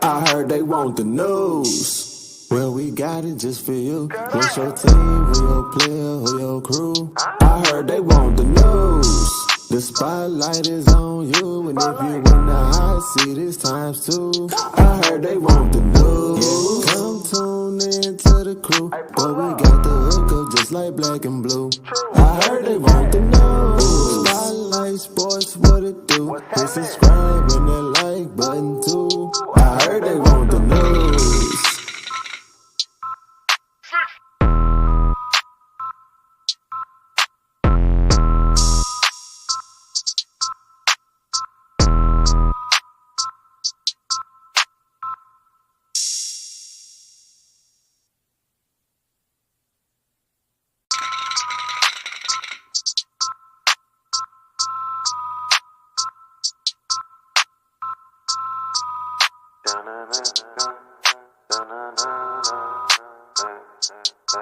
I heard they want the news. Well, we got it just for you. What's your team? Who your player? Who your crew? I heard they want the news. The spotlight is on you, and if you in the hot seat, it's times two. I heard they want the news. Come tune in to the crew, but we got the hook up just like black and blue. I heard they want the news. Spotlight Sports, what it do? Hit subscribe and that like button too. I heard they want the news.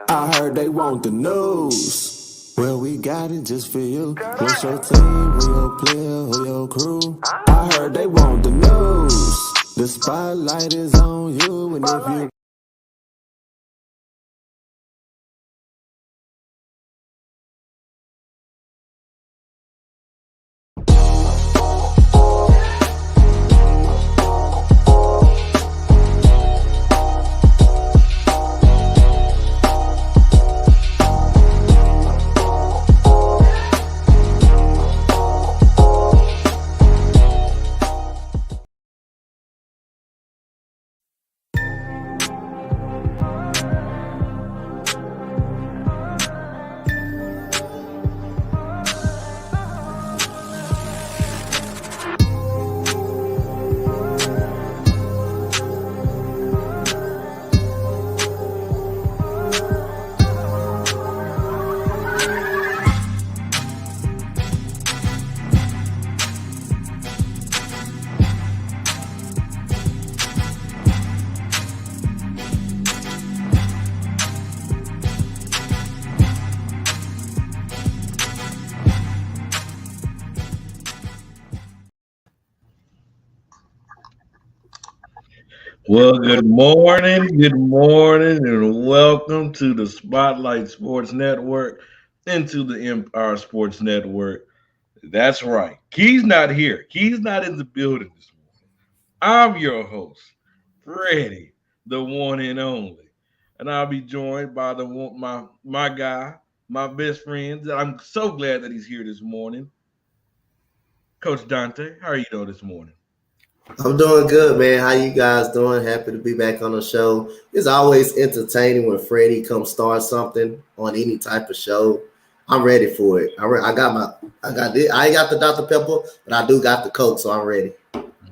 I heard they want the news. Well, we got it just for you. What's your team? Who your player? Who your crew? I heard they want the news. The spotlight is on you, and if you Well, good morning, and welcome to the Spotlight Sports Network into the Empire Sports Network. That's right. Key's not here. Key's not in the building this morning. I'm your host, Freddie, the one and only, and I'll be joined by my guy, my best friend. I'm so glad that he's here this morning, Coach Dante. How are you doing this morning? I'm doing good, man. How you guys doing? Happy to be back on the show. It's always entertaining when Freddie comes start something on any type of show. I'm ready for it. I ain't got the Dr. Pepper, but I do got the Coke, so I'm ready.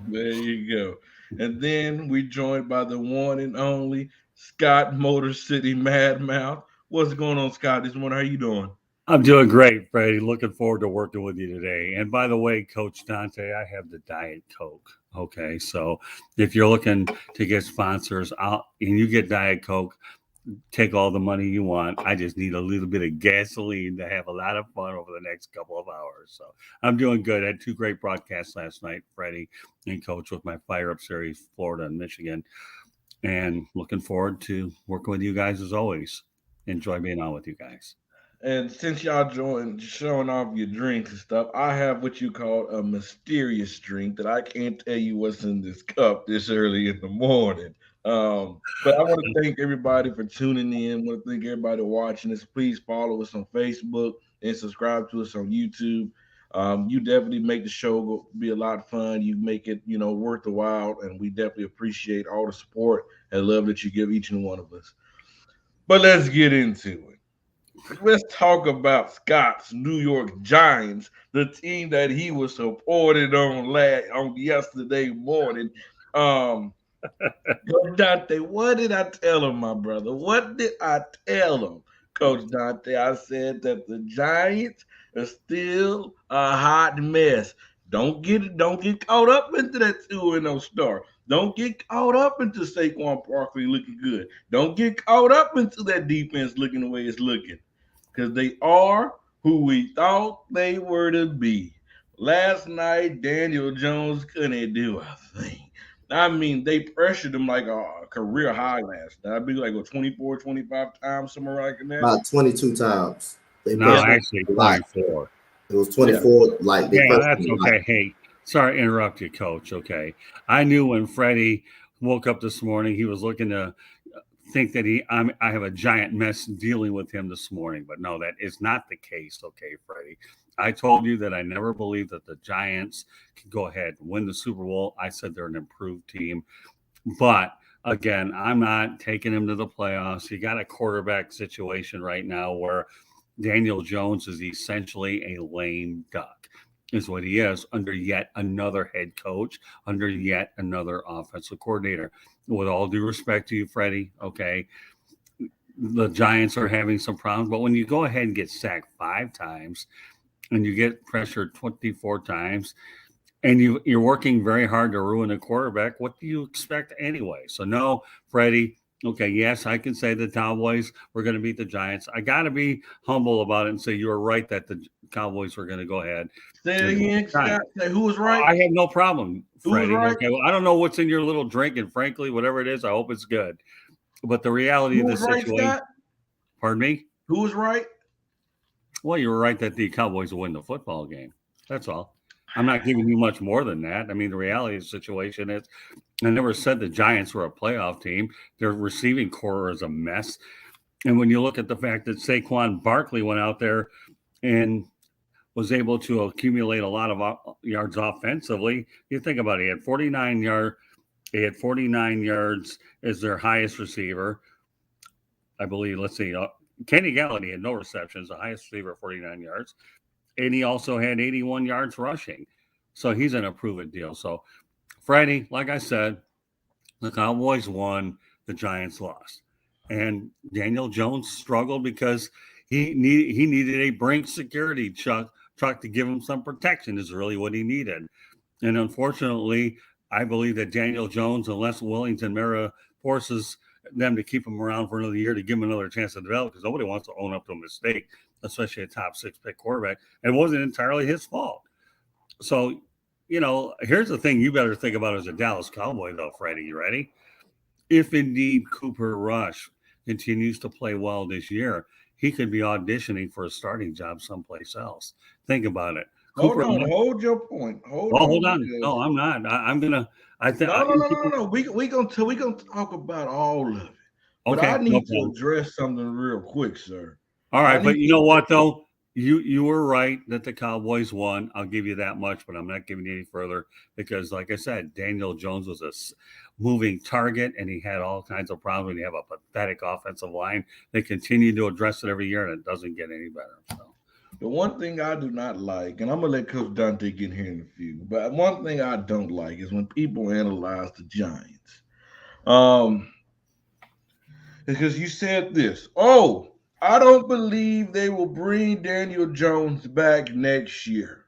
There you go. And then we joined by the one and only Scott Motor City Madmouth. What's going on, Scott? This morning, how you doing? I'm doing great, Freddie. Looking forward to working with you today. And by the way, Coach Dante, I have the Diet Coke. Okay, so if you're looking to get sponsors out and you get Diet Coke, take all the money you want. I just need a little bit of gasoline to have a lot of fun over the next couple of hours. So I'm doing good. I had two great broadcasts last night, Freddie and Coach, with my Fire Up Series, Florida and Michigan. And looking forward to working with you guys as always. Enjoy being on with you guys. And since y'all joined, showing off your drinks and stuff, I have what you call a mysterious drink that I can't tell you what's in this cup this early in the morning. But I want to thank everybody for tuning in. I want to thank everybody watching us. Please follow us on Facebook and subscribe to us on YouTube. You definitely make the show be a lot of fun. You make it, worth the while, and we definitely appreciate all the support and love that you give each and one of us. But let's get into it. Let's talk about Scott's New York Giants, the team that he was supported on yesterday morning. Um, Coach Dante, what did I tell him, my brother? What did I tell him, Coach Dante? I said that the Giants are still a hot mess. Don't get caught up into that 2-0 start. Don't get caught up into Saquon Barkley looking good. Don't get caught up into that defense looking the way it's looking, because they are who we thought they were to be. Last night, Daniel Jones couldn't do a thing. I mean, they pressured him like a career high last night. I'd be like a 24, 25 times, somewhere like that. About 22 times. They Yeah, No, pressed him actually a lot. 24. It was yeah. 24, like they Yeah, pressed that's him a lot. okay. Hey, sorry to interrupt you, Coach. Okay, I knew when Freddie woke up this morning, he was looking to think that I have a giant mess dealing with him this morning, but no, that is not the case. Okay, Freddie, I told you that I never believed that the Giants could go ahead and win the Super Bowl. I said they're an improved team, but again, I'm not taking him to the playoffs. You got a quarterback situation right now where Daniel Jones is essentially a lame duck, is what he is under yet another head coach, under yet another offensive coordinator. With all due respect to you, Freddie, okay, the Giants are having some problems, but when you go ahead and get sacked 5 times and you get pressured 24 times, and you're working very hard to ruin a quarterback. What do you expect anyway? So no, Freddie. Okay, yes, I can say the Cowboys were going to beat the Giants. I got to be humble about it and say you were right that the Cowboys were going to go ahead Say it and beat again, the Scott. Giants. Say who was right? I have no problem, Who was Freddie. right? Okay, well, I don't know what's in your little drink, and frankly, whatever it is, I hope it's good. But the reality Who of the was right, situation, Scott? pardon me. Who was right? Well, you were right that the Cowboys will win the football game. That's all. I'm not giving you much more than that. I mean, the reality of the situation is I never said the Giants were a playoff team. Their receiving core is a mess. And when you look at the fact that Saquon Barkley went out there and was able to accumulate a lot of yards offensively, you think about it. He had 49 yards as their highest receiver. I believe, let's see, Kenny Galladay had no receptions, the highest receiver, 49 yards. And he also had 81 yards rushing. So he's an approved deal. So, Freddie, like I said, the Cowboys won, the Giants lost. And Daniel Jones struggled because he needed a Brink security truck to give him some protection is really what he needed. And unfortunately, I believe that Daniel Jones, unless Wellington Mara forces them to keep him around for another year to give him another chance to develop, because nobody wants to own up to a mistake, especially a top 6 pick quarterback. It wasn't entirely his fault. So, here's the thing you better think about as a Dallas Cowboy, though, Freddie. You ready? If indeed Cooper Rush continues to play well this year, he could be auditioning for a starting job someplace else. Think about it. Hold Cooper on. Rush. Hold your point. Hold Well, on, hold on. because No, I'm not. I'm gonna. I think. no. We gonna talk about all of it. But I Okay, no need to problem. address something real quick, sir. All I right, need but you to know what though? You were right that the Cowboys won. I'll give you that much, but I'm not giving you any further because, like I said, Daniel Jones was a moving target, and he had all kinds of problems. And you have a pathetic offensive line. They continue to address it every year, and it doesn't get any better. So, The one thing I do not like, and I'm gonna let Coach Dante get here in a few, but one thing I don't like is when people analyze the Giants. Um, because you said this. Oh, I don't believe they will bring Daniel Jones back next year.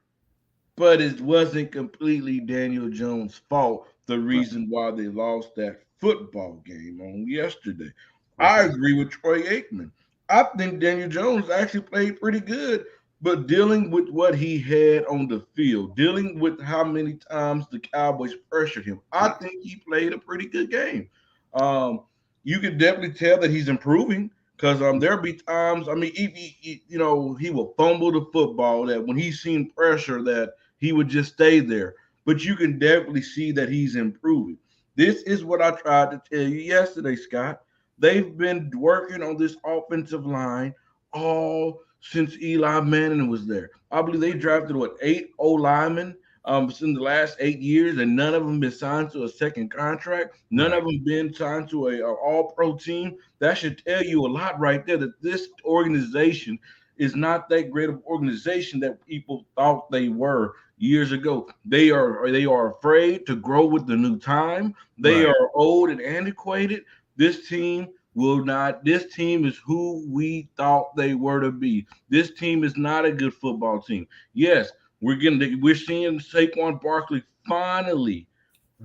But it wasn't completely Daniel Jones' fault. The right, reason why they lost that football game on yesterday. I okay, agree with Troy Aikman. I think Daniel Jones actually played pretty good, but dealing with what he had on the field, dealing with how many times the Cowboys pressured him, I think he played a pretty good game. Um, you can definitely tell that he's improving because there'll be times. I mean, he will fumble the football that when he's seen pressure that he would just stay there. But you can definitely see that he's improving. This is what I tried to tell you yesterday, Scott. They've been working on this offensive line all since Eli Manning was there. I believe they drafted 8 linemen in the last 8 years, and none of them been signed to a second contract. None of right, them been signed to a All Pro team. That should tell you a lot right there. That this organization is not that great of organization that people thought they were years ago. They are afraid to grow with the new time. They right. are old and antiquated. This team will not. This team is who we thought they were to be. This team is not a good football team. Yes, we're seeing Saquon Barkley Right.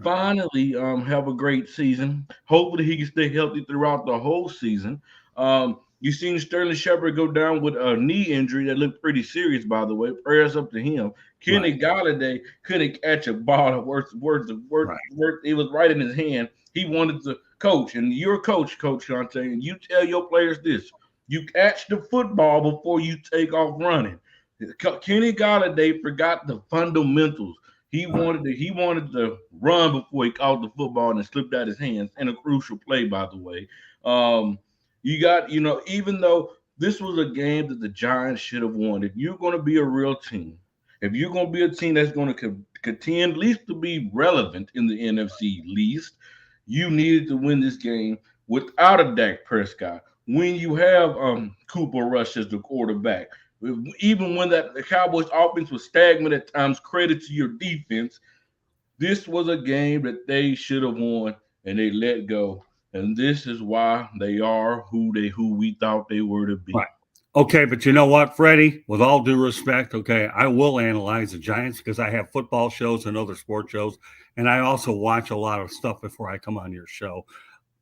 finally have a great season. Hopefully he can stay healthy throughout the whole season. You seen Sterling Shepard go down with a knee injury that looked pretty serious, by the way. Prayers up to him. Kenny Galladay couldn't catch a ball worth. It was right in his hand. He wanted to coach, and you're a coach, Coach Shante, and you tell your players this: you catch the football before you take off running. Kenny Galladay forgot the fundamentals. He wanted to run before he caught the football and it slipped out his hands. And a crucial play, by the way. Um, even though this was a game that the Giants should have won, if you're going to be a real team, if you're going to be a team that's going to contend, at least to be relevant in the NFC, least, you needed to win this game without a Dak Prescott. When you have Cooper Rush as the quarterback, even when the Cowboys offense was stagnant at times, credit to your defense, this was a game that they should have won and they let go. And this is why they are who we thought they were to be. Right. Okay, but you know what, Freddie? With all due respect, okay, I will analyze the Giants because I have football shows and other sport shows, and I also watch a lot of stuff before I come on your show.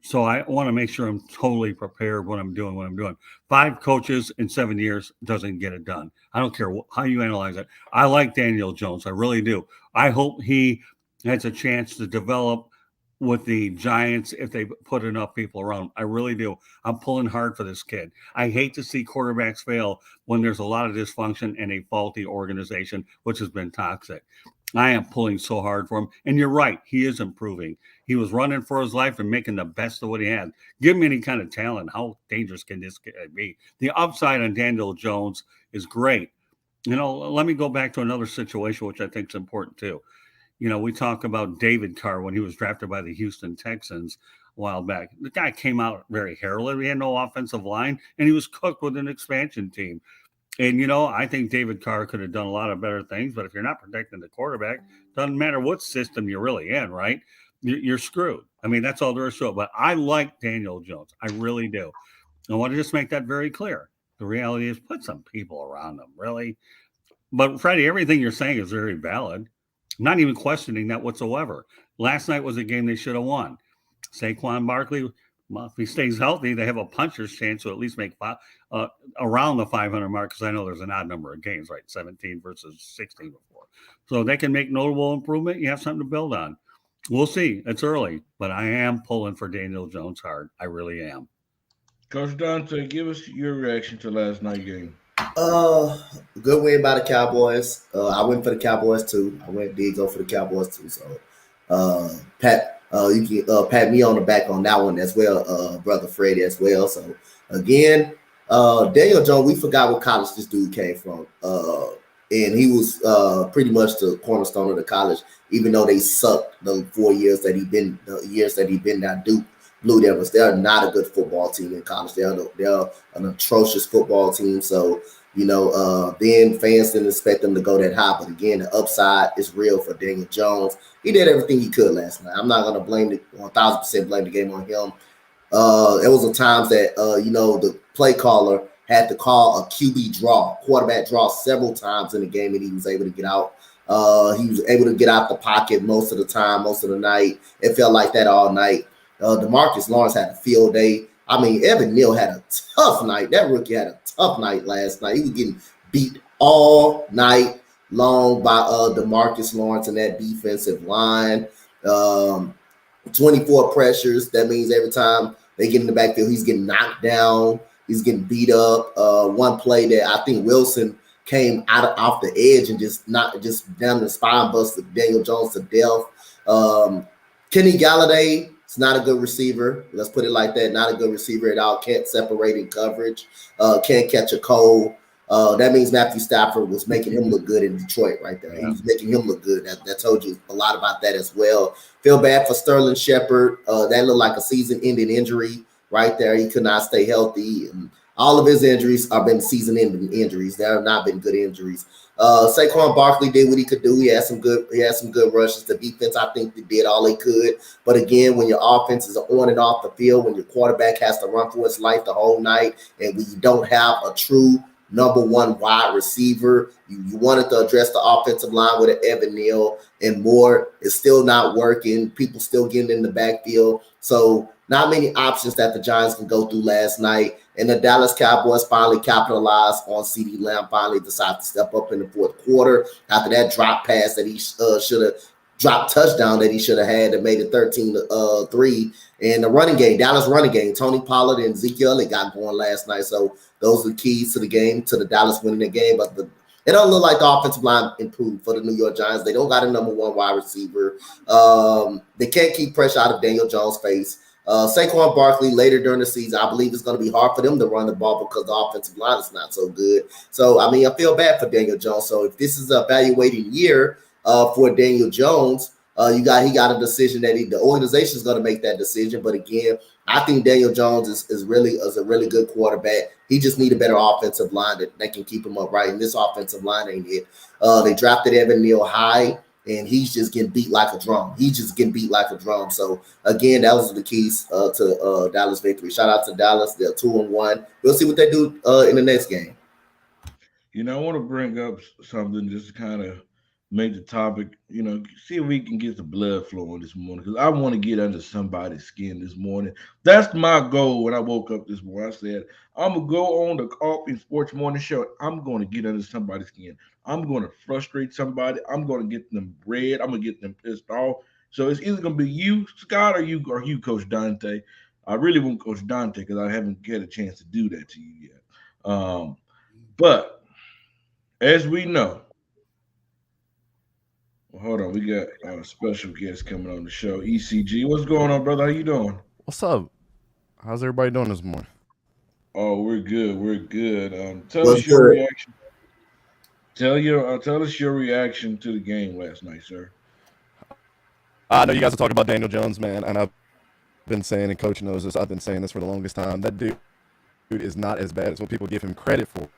So I want to make sure I'm totally prepared what I'm doing. 5 coaches in 7 years doesn't get it done. I don't care how you analyze it. I like Daniel Jones. I really do. I hope he has a chance to develop with the Giants if they put enough people around. I really do. I'm pulling hard for this kid. I hate to see quarterbacks fail when there's a lot of dysfunction and a faulty organization, which has been toxic. I am pulling so hard for him. And you're right. He is improving. He was running for his life and making the best of what he had. Give him any kind of talent. How dangerous can this be? The upside on Daniel Jones is great. Let me go back to another situation, which I think is important too. We talk about David Carr when he was drafted by the Houston Texans a while back. The guy came out very hairless. He had no offensive line, and he was cooked with an expansion team. And, I think David Carr could have done a lot of better things, but if you're not protecting the quarterback, doesn't matter what system you're really in, right? You're screwed. I mean, that's all there is to it. But I like Daniel Jones. I really do. I want to just make that very clear. The reality is put some people around him, really. But, Freddie, everything you're saying is very valid. I'm not even questioning that whatsoever. Last night was a game they should have won. Saquon Barkley, if he stays healthy, they have a puncher's chance to at least make around the 500 mark, because I know there's an odd number of games, right? 17 versus 16 before. So they can make notable improvement. You have something to build on. We'll see. It's early, but I am pulling for Daniel Jones hard. I really am. Coach Dante, give us your reaction to last night's game. Good win by the Cowboys. I went for the Cowboys too. Did go for the Cowboys too. So, Pat, you can pat me on the back on that one as well, brother Freddie as well. So again, Daniel Jones, we forgot what college this dude came from. And he was pretty much the cornerstone of the college, even though they sucked the 4 years that he been at Duke. Blue Devils, they're not a good football team in college. They're an atrocious football team. So, then fans didn't expect them to go that high. But again, the upside is real for Daniel Jones. He did everything he could last night. I'm not going to blame 1,000% blame the game on him. It was a times that, the play caller had to call a quarterback draw several times in the game, and he was able to get out. He was able to get out the pocket most of the time, most of the night. It felt like that all night. DeMarcus Lawrence had a field day. I mean, Evan Neal had a tough night. That rookie had a tough night last night. He was getting beat all night long by DeMarcus Lawrence and that defensive line. 24 pressures. That means every time they get in the backfield, he's getting knocked down. He's getting beat up. One play that I think Wilson came off the edge and just down the spine, busted Daniel Jones to death. Kenny Galladay, it's not a good receiver. Let's put it like that. Not a good receiver at all. Can't separate in coverage. Can't catch a cold. That means Matthew Stafford was making him look good in Detroit right there. He was making him look good. That told you a lot about that as well. Feel bad for Sterling Shepard. That looked like a season-ending injury right there. He could not stay healthy. And all of his injuries have been season-ending injuries. They have not been good injuries. Saquon Barkley did what he could do. He had some good rushes. The defense, I think, they did all they could. But again, when your offense is on and off the field, when your quarterback has to run for his life the whole night, and when you don't have a true number one wide receiver, you wanted to address the offensive line with an Evan Neal and more. It's still not working. People still getting in the backfield. So not many options that the Giants can go through last night. And the Dallas Cowboys finally capitalized on CeeDee Lamb, finally decided to step up in the fourth quarter after that drop pass that he should have dropped touchdown that he should have had that made it 13-3. And the running game, Dallas running game, Tony Pollard and Ezekiel Elliott got going last night. So those are the keys to the game, to the Dallas winning the game. But it don't look like the offensive line improved for the New York Giants. They don't got a number one wide receiver. They can't keep pressure out of Daniel Jones' face. Saquon Barkley later during the season, I believe it's going to be hard for them to run the ball because the offensive line is not so good. So, I mean, I feel bad for Daniel Jones. So if this is an evaluating year for Daniel Jones, he got a decision that the organization is going to make that decision. But again, I think Daniel Jones is a really good quarterback. He just need a better offensive line that can keep him upright. And this offensive line ain't it. They drafted Evan Neal high, and he's just getting beat like a drum. So again, that was the keys to Dallas victory. Shout out to Dallas. They're 2-1. We'll see what they do in the next game. You know, I want to bring up something just to kind of make the topic, you know, see if we can get the blood flowing this morning, because I want to get under somebody's skin this morning. That's my goal when I woke up this morning. I said, I'm going to go on the Coffee Sports Morning Show. I'm going to get under somebody's skin. I'm going to frustrate somebody. I'm going to get them red. I'm going to get them pissed off. So it's either going to be you, Scott, or you, Coach Dante. I really want Coach Dante because I haven't get a chance to do that to you yet. But as we know, hold on, we got a special guest coming on the show, ECG. What's going on, brother? How you doing? What's up? How's everybody doing this morning? Oh, we're good. We're good. Tell us your reaction. Tell us your reaction to the game last night, sir. I know you guys are talking about Daniel Jones, man, and I've been saying, and Coach knows this, I've been saying this for the longest time. That dude is not as bad as what people give him credit for.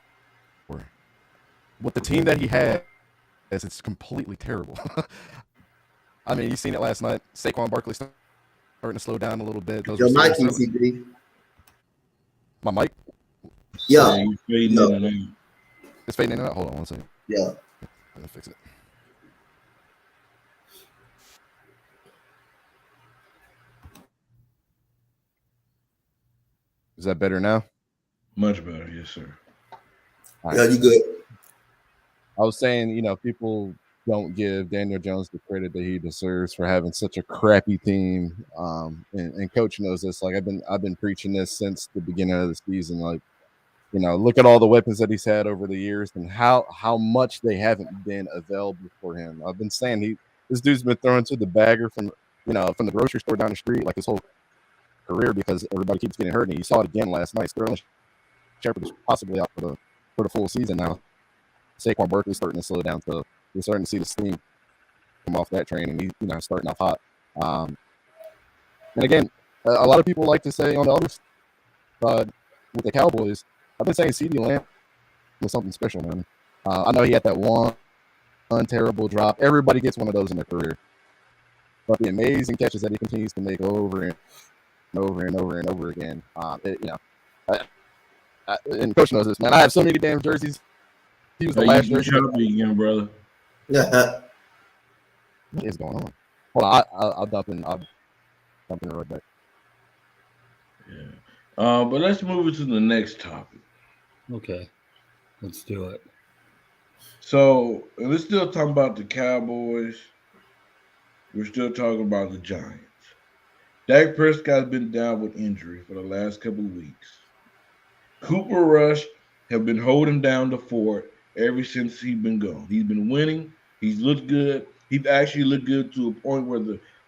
With the team that he had, it's completely terrible. I mean, you seen it last night. Saquon Barkley starting to slow down a little bit. Your mic, ECB. My mic? Yeah. It's fading in and out. Hold on one second. Yeah. Let me fix it. Is that better now? Much better, yes, sir. Right. Yeah, you good. I was saying, you know, people don't give Daniel Jones the credit that he deserves for having such a crappy team. And Coach knows this. Like I've been preaching this since the beginning of the season. Like, you know, look at all the weapons that he's had over the years and how much they haven't been available for him. I've been saying this dude's been thrown to the bagger from the grocery store down the street like his whole career because everybody keeps getting hurt. And you saw it again last night. Sterling Shepard is possibly out for the full season now. Saquon Barkley's starting to slow down, so we're starting to see the steam come off that train, and he's starting off hot. And again, a lot of people like to say on the other side with the Cowboys, I've been saying CeeDee Lamb was something special, man. I know he had that one terrible drop. Everybody gets one of those in their career, but the amazing catches that he continues to make over and over and over and over again. And Coach knows this, man. I have so many damn jerseys. He was the last jersey again, brother. Yeah. What is going on? Hold on, I'll dump in. I'll dump in right back. Yeah. But let's move it to the next topic. Okay, let's do it. So we're still talking about the Cowboys. We're still talking about the Giants. Dak Prescott's been down with injury for the last couple of weeks. Cooper Rush have been holding down the fort ever since he's been gone. He's been winning. He's looked good. He's actually looked good to a point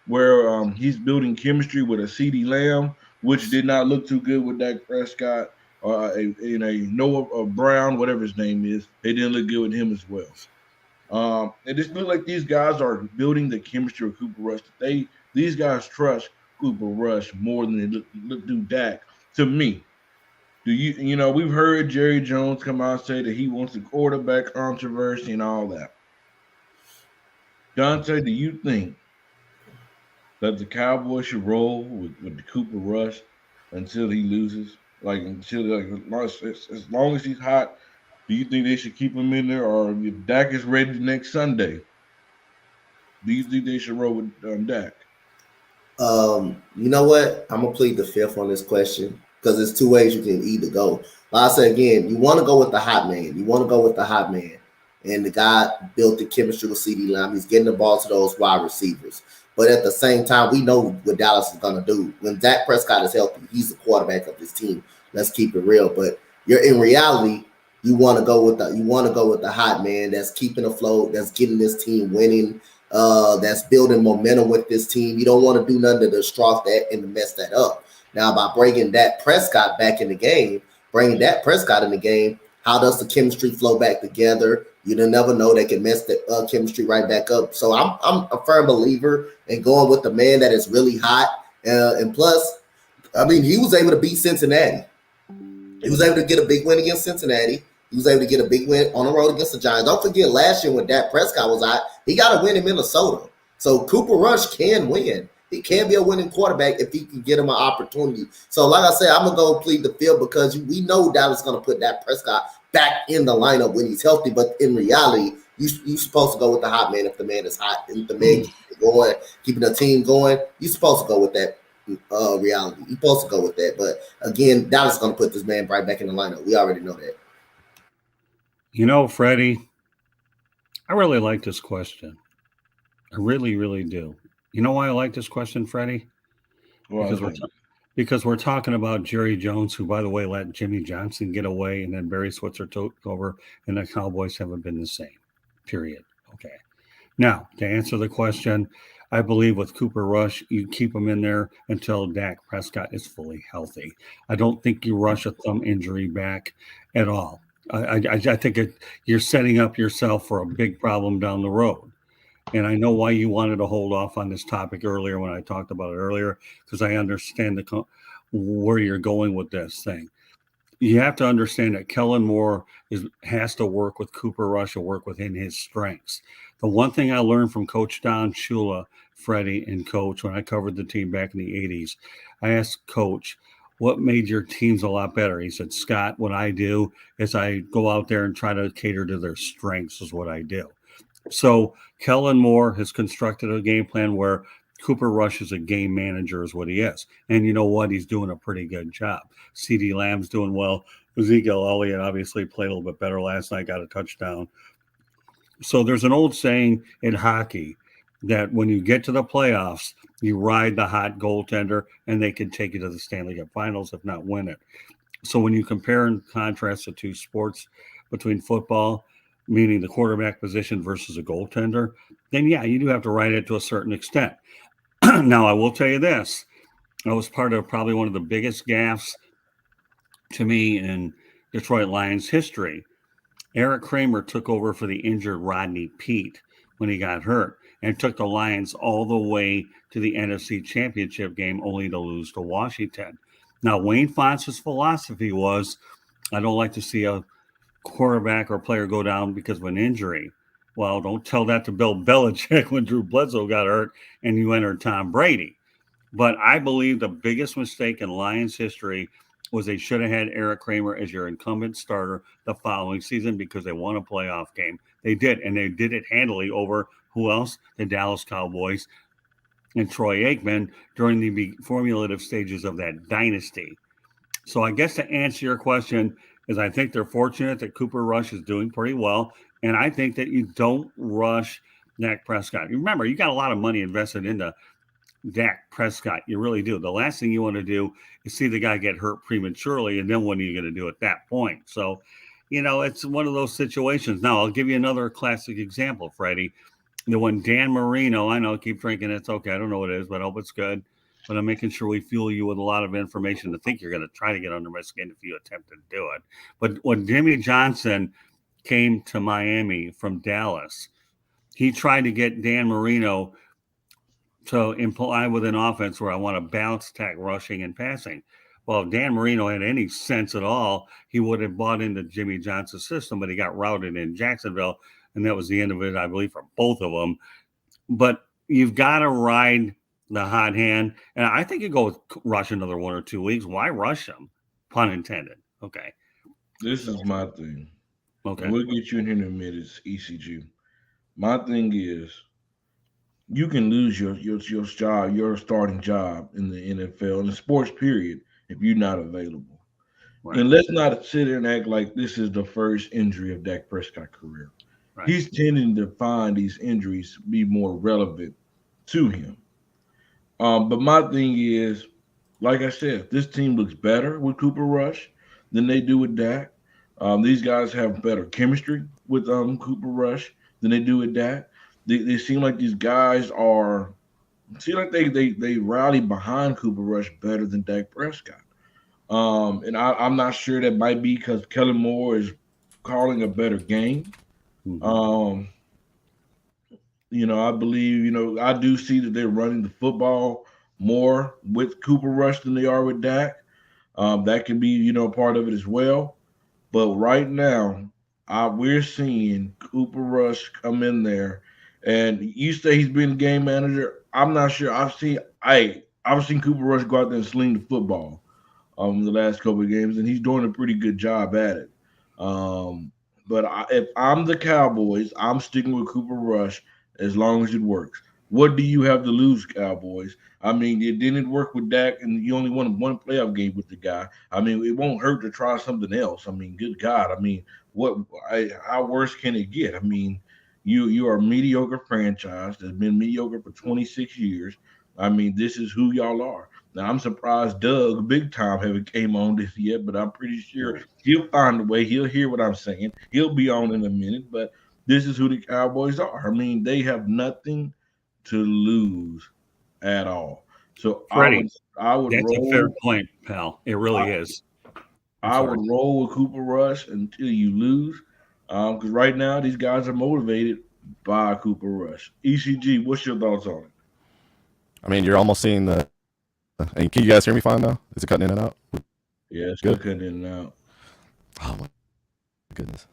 where he's building chemistry with a CeeDee Lamb, which did not look too good with Dak Prescott or a Noah Brown, whatever his name is. They didn't look good with him as well. It just looked like these guys are building the chemistry with Cooper Rush. These guys trust Cooper Rush more than they do Dak. To me, we've heard Jerry Jones come out and say that he wants the quarterback controversy and all that. Dante, do you think that the Cowboys should roll with the Cooper Rush until he loses? As long as he's hot, do you think they should keep him in there? Or if Dak is ready next Sunday, do you think they should roll with Dak? You know what? I'm going to plead the fifth on this question. because there's two ways you can either go. Like I said again, you want to go with the hot man. You want to go with the hot man. And the guy built the chemistry with CD Lamb. He's getting the ball to those wide receivers. But at the same time, we know what Dallas is going to do. When Dak Prescott is healthy, he's the quarterback of this team. Let's keep it real. But you're in reality, you want to go with the hot man that's keeping afloat, that's getting this team winning, that's building momentum with this team. You don't want to do nothing to distract that and to mess that up. Now, by bringing Dak Prescott back in the game, bringing Dak Prescott in the game, how does the chemistry flow back together? You don't never know, they can mess the chemistry right back up. So I'm a firm believer in going with the man that is really hot. And plus, I mean, he was able to beat Cincinnati. He was able to get a big win against Cincinnati. He was able to get a big win on the road against the Giants. Don't forget last year when Dak Prescott was out, he got a win in Minnesota. So Cooper Rush can win. He can be a winning quarterback if he can get him an opportunity. So like I said, I'm going to go plead the field because we know Dallas is going to put Dak Prescott back in the lineup when he's healthy. But in reality, you're supposed to go with the hot man if the man is hot. If the man going, keeping the team going, you're supposed to go with that reality. You're supposed to go with that. But again, Dallas is going to put this man right back in the lineup. We already know that. You know, Freddie, I really like this question. I really, really do. You know why I like this question, Freddie? Because we're talking about Jerry Jones, who, by the way, let Jimmy Johnson get away, and then Barry Switzer took over, and the Cowboys haven't been the same. Period. Okay. Now, to answer the question, I believe with Cooper Rush, you keep him in there until Dak Prescott is fully healthy. I don't think you rush a thumb injury back at all. I think you're setting up yourself for a big problem down the road. And I know why you wanted to hold off on this topic earlier when I talked about it earlier, because I understand where you're going with this thing. You have to understand that Kellen Moore has to work with Cooper Rush and work within his strengths. The one thing I learned from Coach Don Shula, Freddie, and Coach when I covered the team back in the 80s, I asked Coach, what made your teams a lot better? He said, Scott, what I do is I go out there and try to cater to their strengths is what I do. So Kellen Moore has constructed a game plan where Cooper Rush is a game manager is what he is. And you know what? He's doing a pretty good job. CD Lamb's doing well. Ezekiel Elliott obviously played a little bit better last night, got a touchdown. So there's an old saying in hockey that when you get to the playoffs, you ride the hot goaltender and they can take you to the Stanley Cup Finals, if not win it. So when you compare and contrast the two sports between football, meaning the quarterback position versus a goaltender, then yeah, you do have to ride it to a certain extent. Now, I will tell you this. I was part of probably one of the biggest gaffes to me in Detroit Lions history. Eric Kramer took over for the injured Rodney Peete when he got hurt and took the Lions all the way to the NFC Championship game only to lose to Washington. Now, Wayne Fontes' philosophy was, I don't like to see a quarterback or player go down because of an injury. Well, don't tell that to Bill Belichick when Drew Bledsoe got hurt and you entered Tom Brady. But I believe the biggest mistake in Lions history was they should have had Eric Kramer as your incumbent starter the following season because they won a playoff game. They did, and they did it handily over who else? The Dallas Cowboys and Troy Aikman during the formulative stages of that dynasty. So I guess to answer your question is I think they're fortunate that Cooper Rush is doing pretty well, and I think that you don't rush Dak Prescott. Remember, you got a lot of money invested into Dak Prescott. You really do. The last thing you want to do is see the guy get hurt prematurely, and then what are you going to do at that point? So, it's one of those situations. Now, I'll give you another classic example, Freddie. The one Dan Marino, I know, keep drinking. It's okay. I don't know what it is, but I hope it's good. But I'm making sure we fuel you with a lot of information to think you're going to try to get under my skin if you attempt to do it. But when Jimmy Johnson came to Miami from Dallas, he tried to get Dan Marino to imply with an offense where I want to bounce attack, rushing, and passing. Well, if Dan Marino had any sense at all, he would have bought into Jimmy Johnson's system, but he got routed in Jacksonville, and that was the end of it, I believe, for both of them. But you've got to ride the hot hand, and I think you go with Rush another 1 or 2 weeks. Why rush him? Pun intended. Okay. This is my thing. Okay. And we'll get you in here in a minute, ECG. My thing is, you can lose your job, your starting job in the NFL, in the sports period, if you're not available. Right. And let's not sit here and act like this is the first injury of Dak Prescott's career. Right. He's tending to find these injuries be more relevant to him. But my thing is, like I said, this team looks better with Cooper Rush than they do with Dak. These guys have better chemistry with Cooper Rush than they do with Dak. They seem like these guys are seem like they rally behind Cooper Rush better than Dak Prescott. And I'm not sure that might be because Kellen Moore is calling a better game. Mhm. I believe, I do see that they're running the football more with Cooper Rush than they are with Dak. That can be, part of it as well. But right now, we're seeing Cooper Rush come in there, and you say he's been game manager. I'm not sure. I've seen Cooper Rush go out there and sling the football the last couple of games, and he's doing a pretty good job at it. Um, but if I'm the Cowboys, I'm sticking with Cooper Rush as long as it works. What do you have to lose, Cowboys? I mean, it didn't work with Dak, and you only won one playoff game with the guy. I mean, it won't hurt to try something else. I mean, good God. I mean, how worse can it get? I mean, you are a mediocre franchise that's been mediocre for 26 years. I mean, this is who y'all are. Now, I'm surprised Doug, big time, haven't came on this yet, but I'm pretty sure he'll find a way. He'll hear what I'm saying. He'll be on in a minute, but this is who the Cowboys are. I mean, they have nothing to lose at all. So Freddie, I would that's roll. a fair point, pal. It really is. I would roll with Cooper Rush until you lose, because right now these guys are motivated by Cooper Rush. ECG, what's your thoughts on it? I mean, you're almost seeing the. And can you guys hear me fine now? Is it cutting in and out? Yeah, it's good. Cutting in and out. Oh my goodness!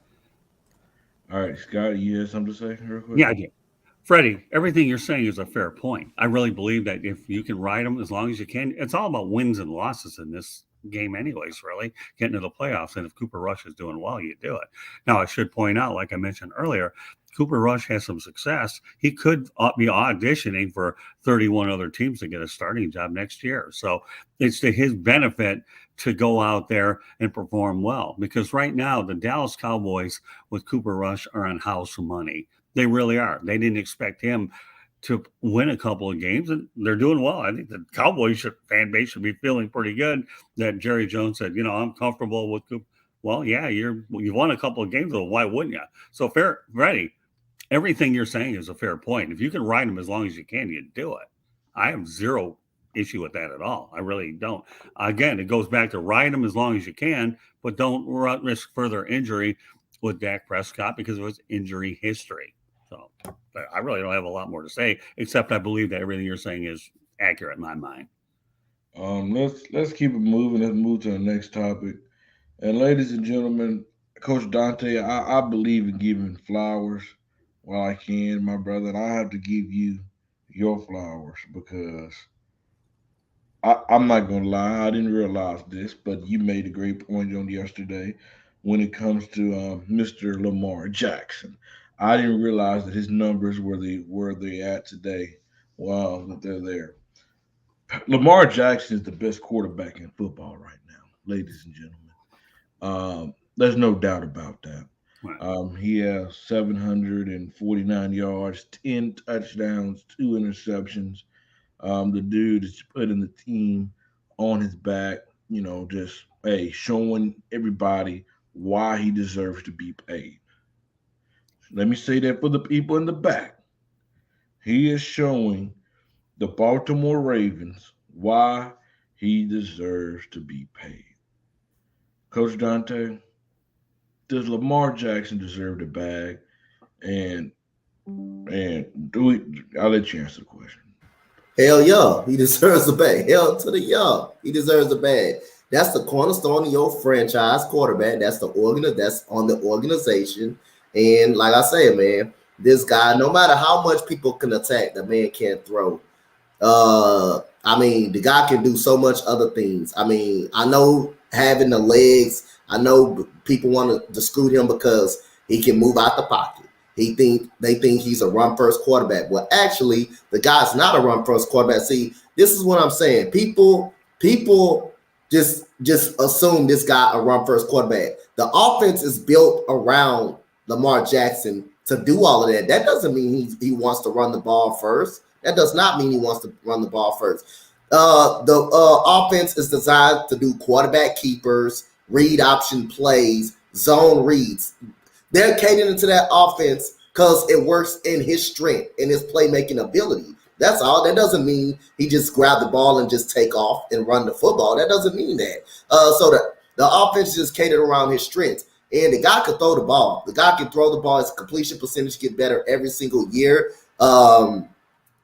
All right, Scott, you have something to say real quick? Yeah, I do. Freddie, everything you're saying is a fair point. I really believe that if you can ride them as long as you can, it's all about wins and losses in this game anyways, really, getting to the playoffs. And if Cooper Rush is doing well, you do it. Now, I should point out, like I mentioned earlier, Cooper Rush has some success. He could be auditioning for 31 other teams to get a starting job next year. So it's to his benefit to go out there and perform well, because right now the Dallas Cowboys with Cooper Rush are on house money. They really are. They didn't expect him to win a couple of games, and they're doing well. I think the Cowboys fan base should be feeling pretty good that Jerry Jones said, I'm comfortable with Cooper. Well, yeah, you won a couple of games, so why wouldn't you? So fair, Freddie, everything you're saying is a fair point. If you can ride them as long as you can, you do it. I have zero issue with that at all. I really don't. Again, it goes back to ride them as long as you can, but don't risk further injury with Dak Prescott because of his injury history. So I really don't have a lot more to say, except I believe that everything you're saying is accurate in my mind. Let's keep it moving. Let's move to the next topic. And ladies and gentlemen, Coach Dante, I believe in giving flowers while I can, my brother, and I have to give you your flowers because I'm not gonna lie, I didn't realize this, but you made a great point on yesterday when it comes to Mr. Lamar Jackson. I didn't realize that his numbers were they at today. Wow, that they're there. Lamar Jackson is the best quarterback in football right now, ladies and gentlemen. There's no doubt about that. Right. He has 749 yards, 10 touchdowns, 2 interceptions. The dude is putting the team on his back, just showing everybody why he deserves to be paid. Let me say that for the people in the back. He is showing the Baltimore Ravens why he deserves to be paid. Coach Dante, does Lamar Jackson deserve the bag? And do we? I'll let you answer the question. Hell yeah, he deserves the bag. Hell to the yeah, he deserves the bag. That's the cornerstone of your franchise quarterback. That's that's on the organization. And like I said, man, this guy, no matter how much people can attack, the man can't throw. I mean, the guy can do so much other things. I mean, I know having the legs, I know people want to discredit him because he can move out the pocket. They think he's a run first quarterback. Well, actually, the guy's not a run first quarterback. See, this is what I'm saying. People just assume this guy a run first quarterback. The offense is built around Lamar Jackson to do all of that. That doesn't mean he wants to run the ball first. That does not mean he wants to run the ball first. The offense is designed to do quarterback keepers, read option plays, zone reads. They're catering to that offense because it works in his strength, in his playmaking ability. That's all. That doesn't mean he just grab the ball and just take off and run the football. That doesn't mean that. So the offense is catered around his strengths. And the guy can throw the ball. The guy can throw the ball. His completion percentage get better every single year.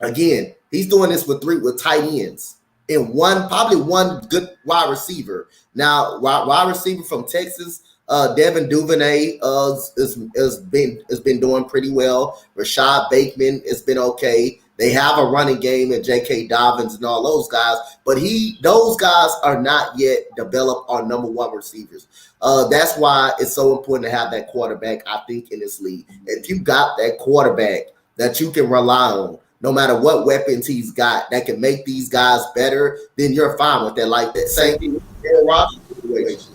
Again, he's doing this with tight ends and probably one good wide receiver. Now, wide receiver from Texas, Devin Duvernay has been doing pretty well. Rashad Bateman has been okay. They have a running game and J.K. Dobbins and all those guys, but those guys are not yet developed on number one receivers. That's why it's so important to have that quarterback, I think, in this league. If you got that quarterback that you can rely on, no matter what weapons he's got, that can make these guys better, then you're fine with that. Like that same thing with Aaron Rodgers situation.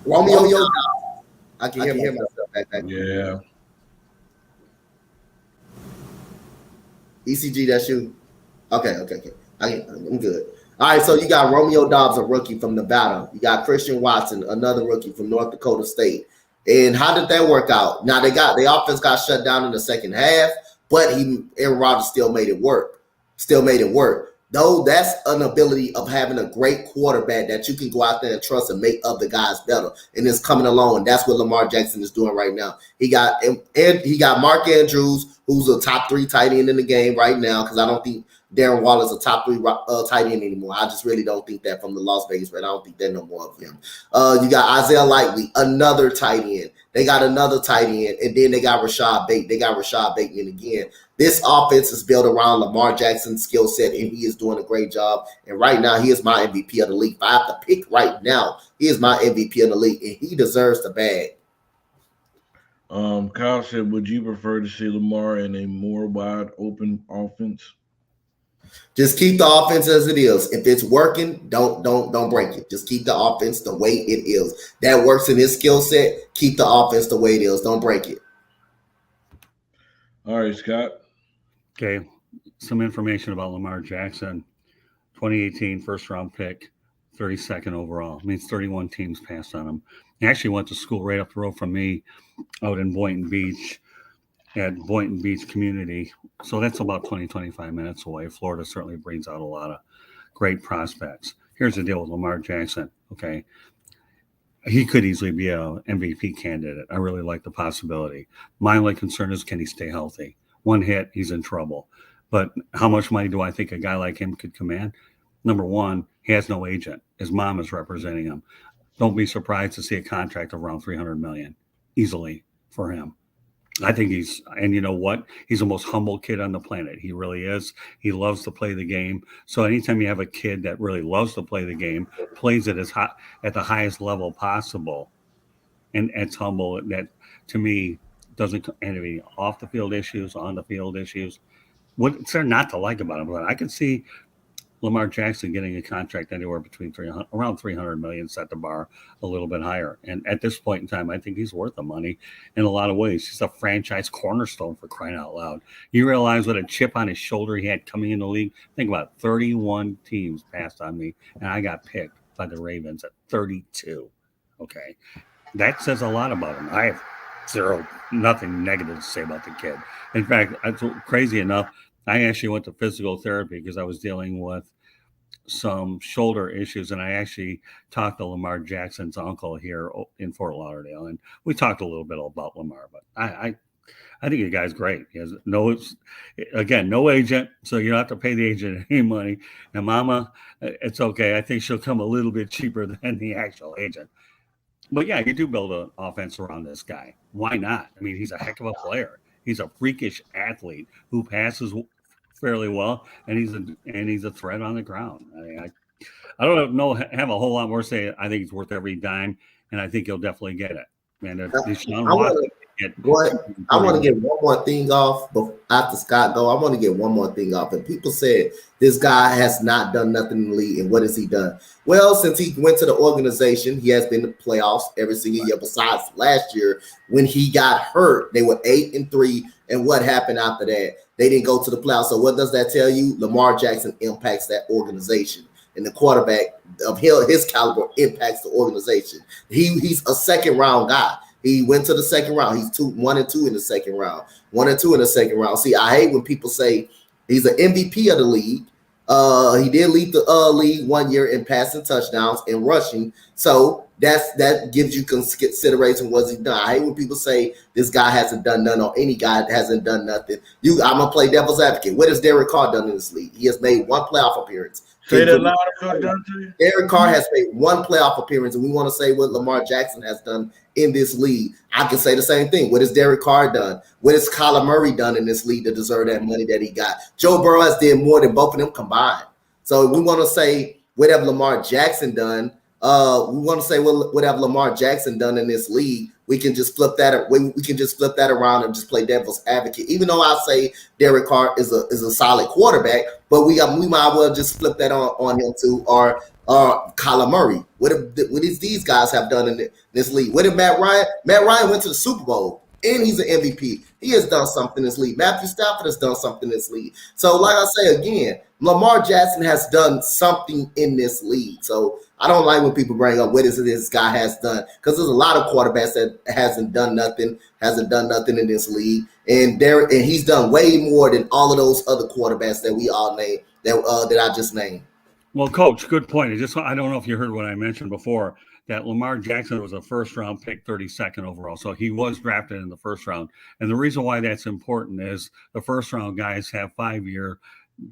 Romeo, I can hear myself back there. Yeah. ECG, that's you. Okay. I'm good. All right, so you got Romeo Doubs, a rookie from Nevada. You got Christian Watson, another rookie from North Dakota State. And how did that work out? Now the offense got shut down in the second half, but Aaron Rodgers still made it work. Though that's an ability of having a great quarterback that you can go out there and trust and make other guys better. And it's coming along. And that's what Lamar Jackson is doing right now. He got Mark Andrews, who's a top 3 tight end in the game right now, because I don't think Darren Waller's a top 3 tight end anymore. I just really don't think that from the Las Vegas, but I don't think that no more of him. You got Isaiah Likely, another tight end. They got another tight end, and then they got Rashad Bateman. They got Rashad Bateman again. This offense is built around Lamar Jackson's skill set, and he is doing a great job. And right now, he is my MVP of the league. If I have to pick right now, he is my MVP of the league, and he deserves the bag. Kyle said, would you prefer to see Lamar in a more wide open offense? Just keep the offense as it is. If it's working, don't break it. Just keep the offense the way it is. That works in his skill set. Keep the offense the way it is. Don't break it. All right, Scott. Okay, some information about Lamar Jackson. 2018 first round pick, 32nd overall. Means 31 teams passed on him. He actually went to school right up the road from me out in Boynton Beach at Boynton Beach Community. So that's about 25 minutes away. Florida certainly brings out a lot of great prospects. Here's the deal with Lamar Jackson, okay? He could easily be an MVP candidate. I really like the possibility. My only concern is, can he stay healthy? One hit, he's in trouble. But how much money do I think a guy like him could command? Number one, he has no agent. His mom is representing him. Don't be surprised to see a contract of around $300 million easily for him. I think and you know what? He's the most humble kid on the planet. He really is. He loves to play the game. So anytime you have a kid that really loves to play the game, plays it at the highest level possible, and it's humble, that to me doesn't have any off the field issues, on the field issues. What's there not to like about him? But I can see Lamar Jackson getting a contract anywhere between around $300 million, set the bar a little bit higher. And at this point in time, I think he's worth the money in a lot of ways. He's a franchise cornerstone, for crying out loud. You realize what a chip on his shoulder he had coming in the league? Think about it, 31 teams passed on me, and I got picked by the Ravens at 32. Okay. That says a lot about him. I have nothing negative to say about the kid. In fact, crazy enough, I actually went to physical therapy because I was dealing with some shoulder issues, and I actually talked to Lamar Jackson's uncle here in Fort Lauderdale, and we talked a little bit about Lamar. But I think the guy's great. He has no agent, so you don't have to pay the agent any money. And Mama, it's okay. I think she'll come a little bit cheaper than the actual agent. But yeah, you do build an offense around this guy. Why not? I mean, he's a heck of a player. He's a freakish athlete who passes fairly well, and he's a threat on the ground. I don't have a whole lot more to say. I think he's worth every dime, and I think he'll definitely get it. And Deshaun Watson, get Go ahead. I want to 31. get one more thing off after Scott go. I want to get one more thing off. And people said this guy has not done nothing in the league. And what has he done? Well, since he went to the organization, he has been in the playoffs every single year. Besides last year, when he got hurt, they were 8-3. And what happened after that? They didn't go to the playoffs. So what does that tell you? Lamar Jackson impacts that organization. And the quarterback of his caliber impacts the organization. He's a second round guy. He went to the second round. He's 1-2 in the second round. 1-2 in the second round. See, I hate when people say he's an MVP of the league. He did lead the league 1 year in passing touchdowns and rushing. So that gives you consideration. Was he done? I hate when people say this guy hasn't done nothing or any guy hasn't done nothing. I'm gonna play devil's advocate. What has Derek Carr done in this league? He has made one playoff appearance. Say that louder, Coach Dante. Derek Carr has made one playoff appearance, and we want to say what Lamar Jackson has done in this league. I can say the same thing. What has Derek Carr done? What has Kyler Murray done in this league to deserve that money that he got? Joe Burrow has did more than both of them combined. So we want to say what have Lamar Jackson done? We want to say what have Lamar Jackson done in this league? We can just flip that. We can just flip that around and just play devil's advocate. Even though I say Derek Carr is a solid quarterback, but we might well just flip that on him too, or Kyler Murray. What does these guys have done in this league? What did Matt Ryan? Matt Ryan went to the Super Bowl and he's an MVP. He has done something in this league. Matthew Stafford has done something in this league. So, like I say again, Lamar Jackson has done something in this league. So I don't like when people bring up what is it this guy has done, because there's a lot of quarterbacks that hasn't done nothing in this league, and he's done way more than all of those other quarterbacks that we all named that I just named. Well, Coach, good point. I don't know if you heard what I mentioned before, that Lamar Jackson was a first-round pick, 32nd overall. So he was drafted in the first round. And the reason why that's important is the first-round guys have 5-year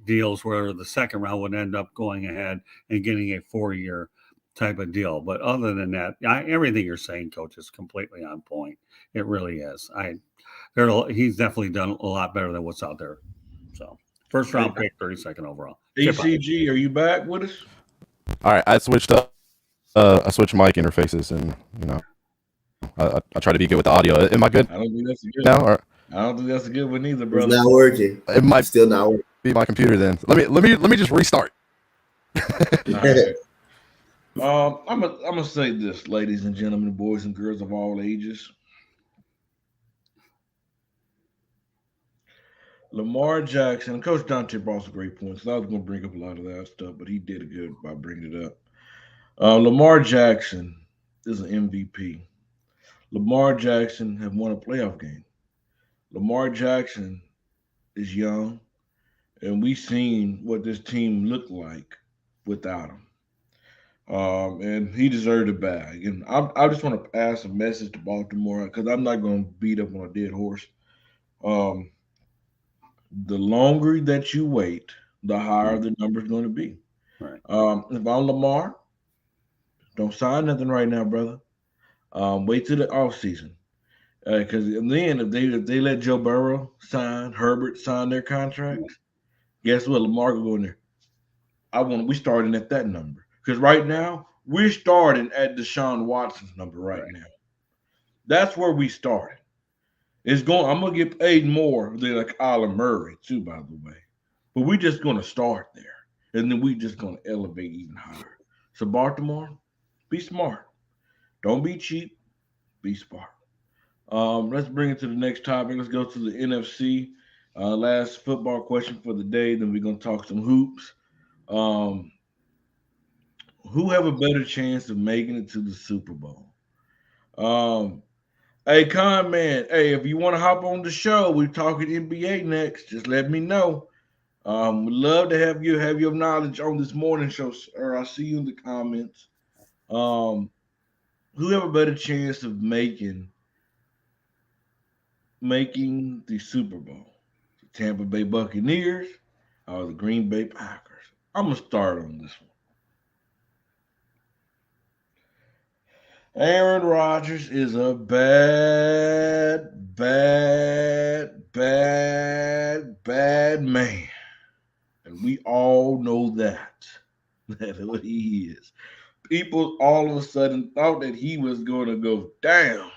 deals, where the second round would end up going ahead and getting a 4-year type of deal. But other than that, everything you're saying, Coach, is completely on point. It really is. He's definitely done a lot better than what's out there. So first-round pick, 32nd overall. ACG, are you back with us? All right, I switched up. I switched mic interfaces, and I try to be good with the audio. Am I good? I don't think that's a good now. Or I don't think that's a good one either, brother. It's not working. It might still not working. Be my computer then. Let me just restart. Right. I'm gonna say this, ladies and gentlemen, boys and girls of all ages. Lamar Jackson, Coach Dante brought some great points. I was going to bring up a lot of that stuff, but he did it good by bringing it up. Lamar Jackson is an MVP. Lamar Jackson have won a playoff game. Lamar Jackson is young, and we've seen what this team looked like without him. And he deserved a bag. And I just want to pass a message to Baltimore, because I'm not going to beat up on a dead horse. The longer that you wait, the higher the number is going to be. Right. If I'm Lamar, don't sign nothing right now, brother. Wait till the offseason. Because then if they let Joe Burrow Herbert sign their contracts, guess what? Lamar will go in there. We starting at that number. Because right now, we're starting at Deshaun Watson's number right now. That's where we started. I'm gonna get paid more than like Kyler Murray, too, by the way. But we're just gonna start there. And then we're just gonna elevate even higher. So Baltimore, be smart. Don't be cheap, be smart. Let's bring it to the next topic. Let's go to the NFC. Last football question for the day. Then we're gonna talk some hoops. Who have a better chance of making it to the Super Bowl? Hey, Con Man. Hey, if you want to hop on the show, we're talking NBA next. Just let me know. We'd love to have your knowledge on this morning show, sir. I'll see you in the comments. Who have a better chance of making the Super Bowl? The Tampa Bay Buccaneers or the Green Bay Packers? I'm gonna start on this one. Aaron Rodgers is a bad man. And we all know that. That's what he is. People all of a sudden thought that he was going to go down.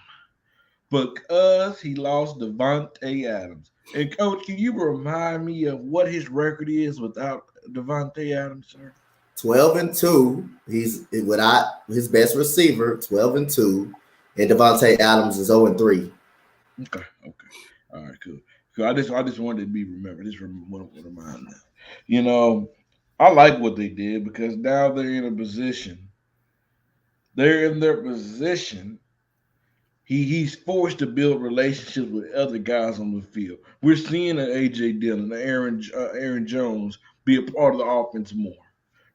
because he lost Devontae Adams. And coach, can you remind me of what his record is without Devontae Adams, sir? 12-2. He's without his best receiver, 12-2. And Devontae Adams is 0-3. Okay, okay. All right, cool. Cool. I just wanted to be remembered. Just want to remind them. You know, I like what they did because now they're in a position. They're in their position. He's forced to build relationships with other guys on the field. We're seeing an AJ Dillon, an Aaron Jones be a part of the offense more.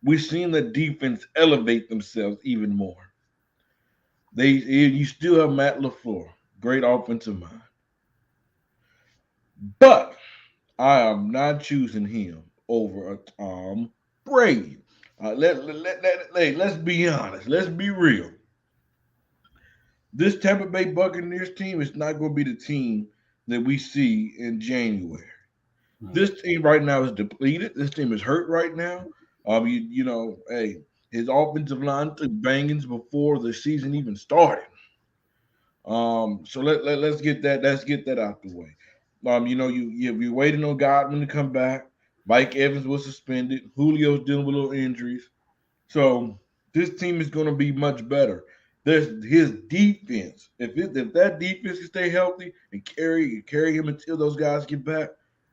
We're seeing the defense elevate themselves even more. You still have Matt LaFleur, great offensive mind, but I am not choosing him over a Tom Brady. Let's be honest. Let's be real. This Tampa Bay Buccaneers team is not going to be the team that we see in January. This team right now is depleted. This team is hurt right now. Hey, his offensive line took bangings before the season even started. So let's get that out the way. You're waiting on Godwin to come back. Mike Evans was suspended. Julio's dealing with little injuries. So this team is going to be much better. There's his defense. If that defense can stay healthy and carry him until those guys get back,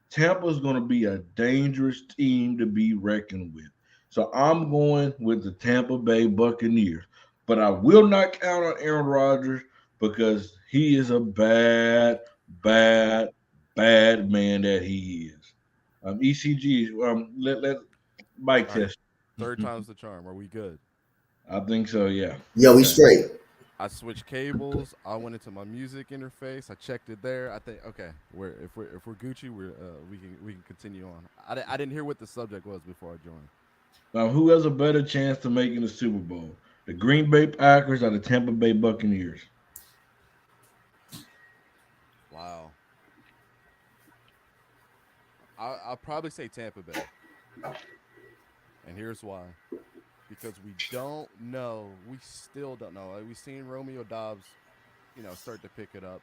Tampa's going to be a dangerous team to be reckoned with. So I'm going with the Tampa Bay Buccaneers, but I will not count on Aaron Rodgers because he is a bad, bad, bad man that he is. ECG. Let Mike All right, test. third time's the charm. Are we good? I think so. Yeah. Yo, we Okay. straight. I switched cables. I went into my music interface. I checked it there. I think okay. If we're Gucci, we can continue on. I didn't hear what the subject was before I joined. Who has a better chance to make it the Super Bowl? The Green Bay Packers or the Tampa Bay Buccaneers? Wow. I'll probably say Tampa Bay, and here's why. Because we don't know. We still don't know. Like, we've seen Romeo Dobbs, start to pick it up,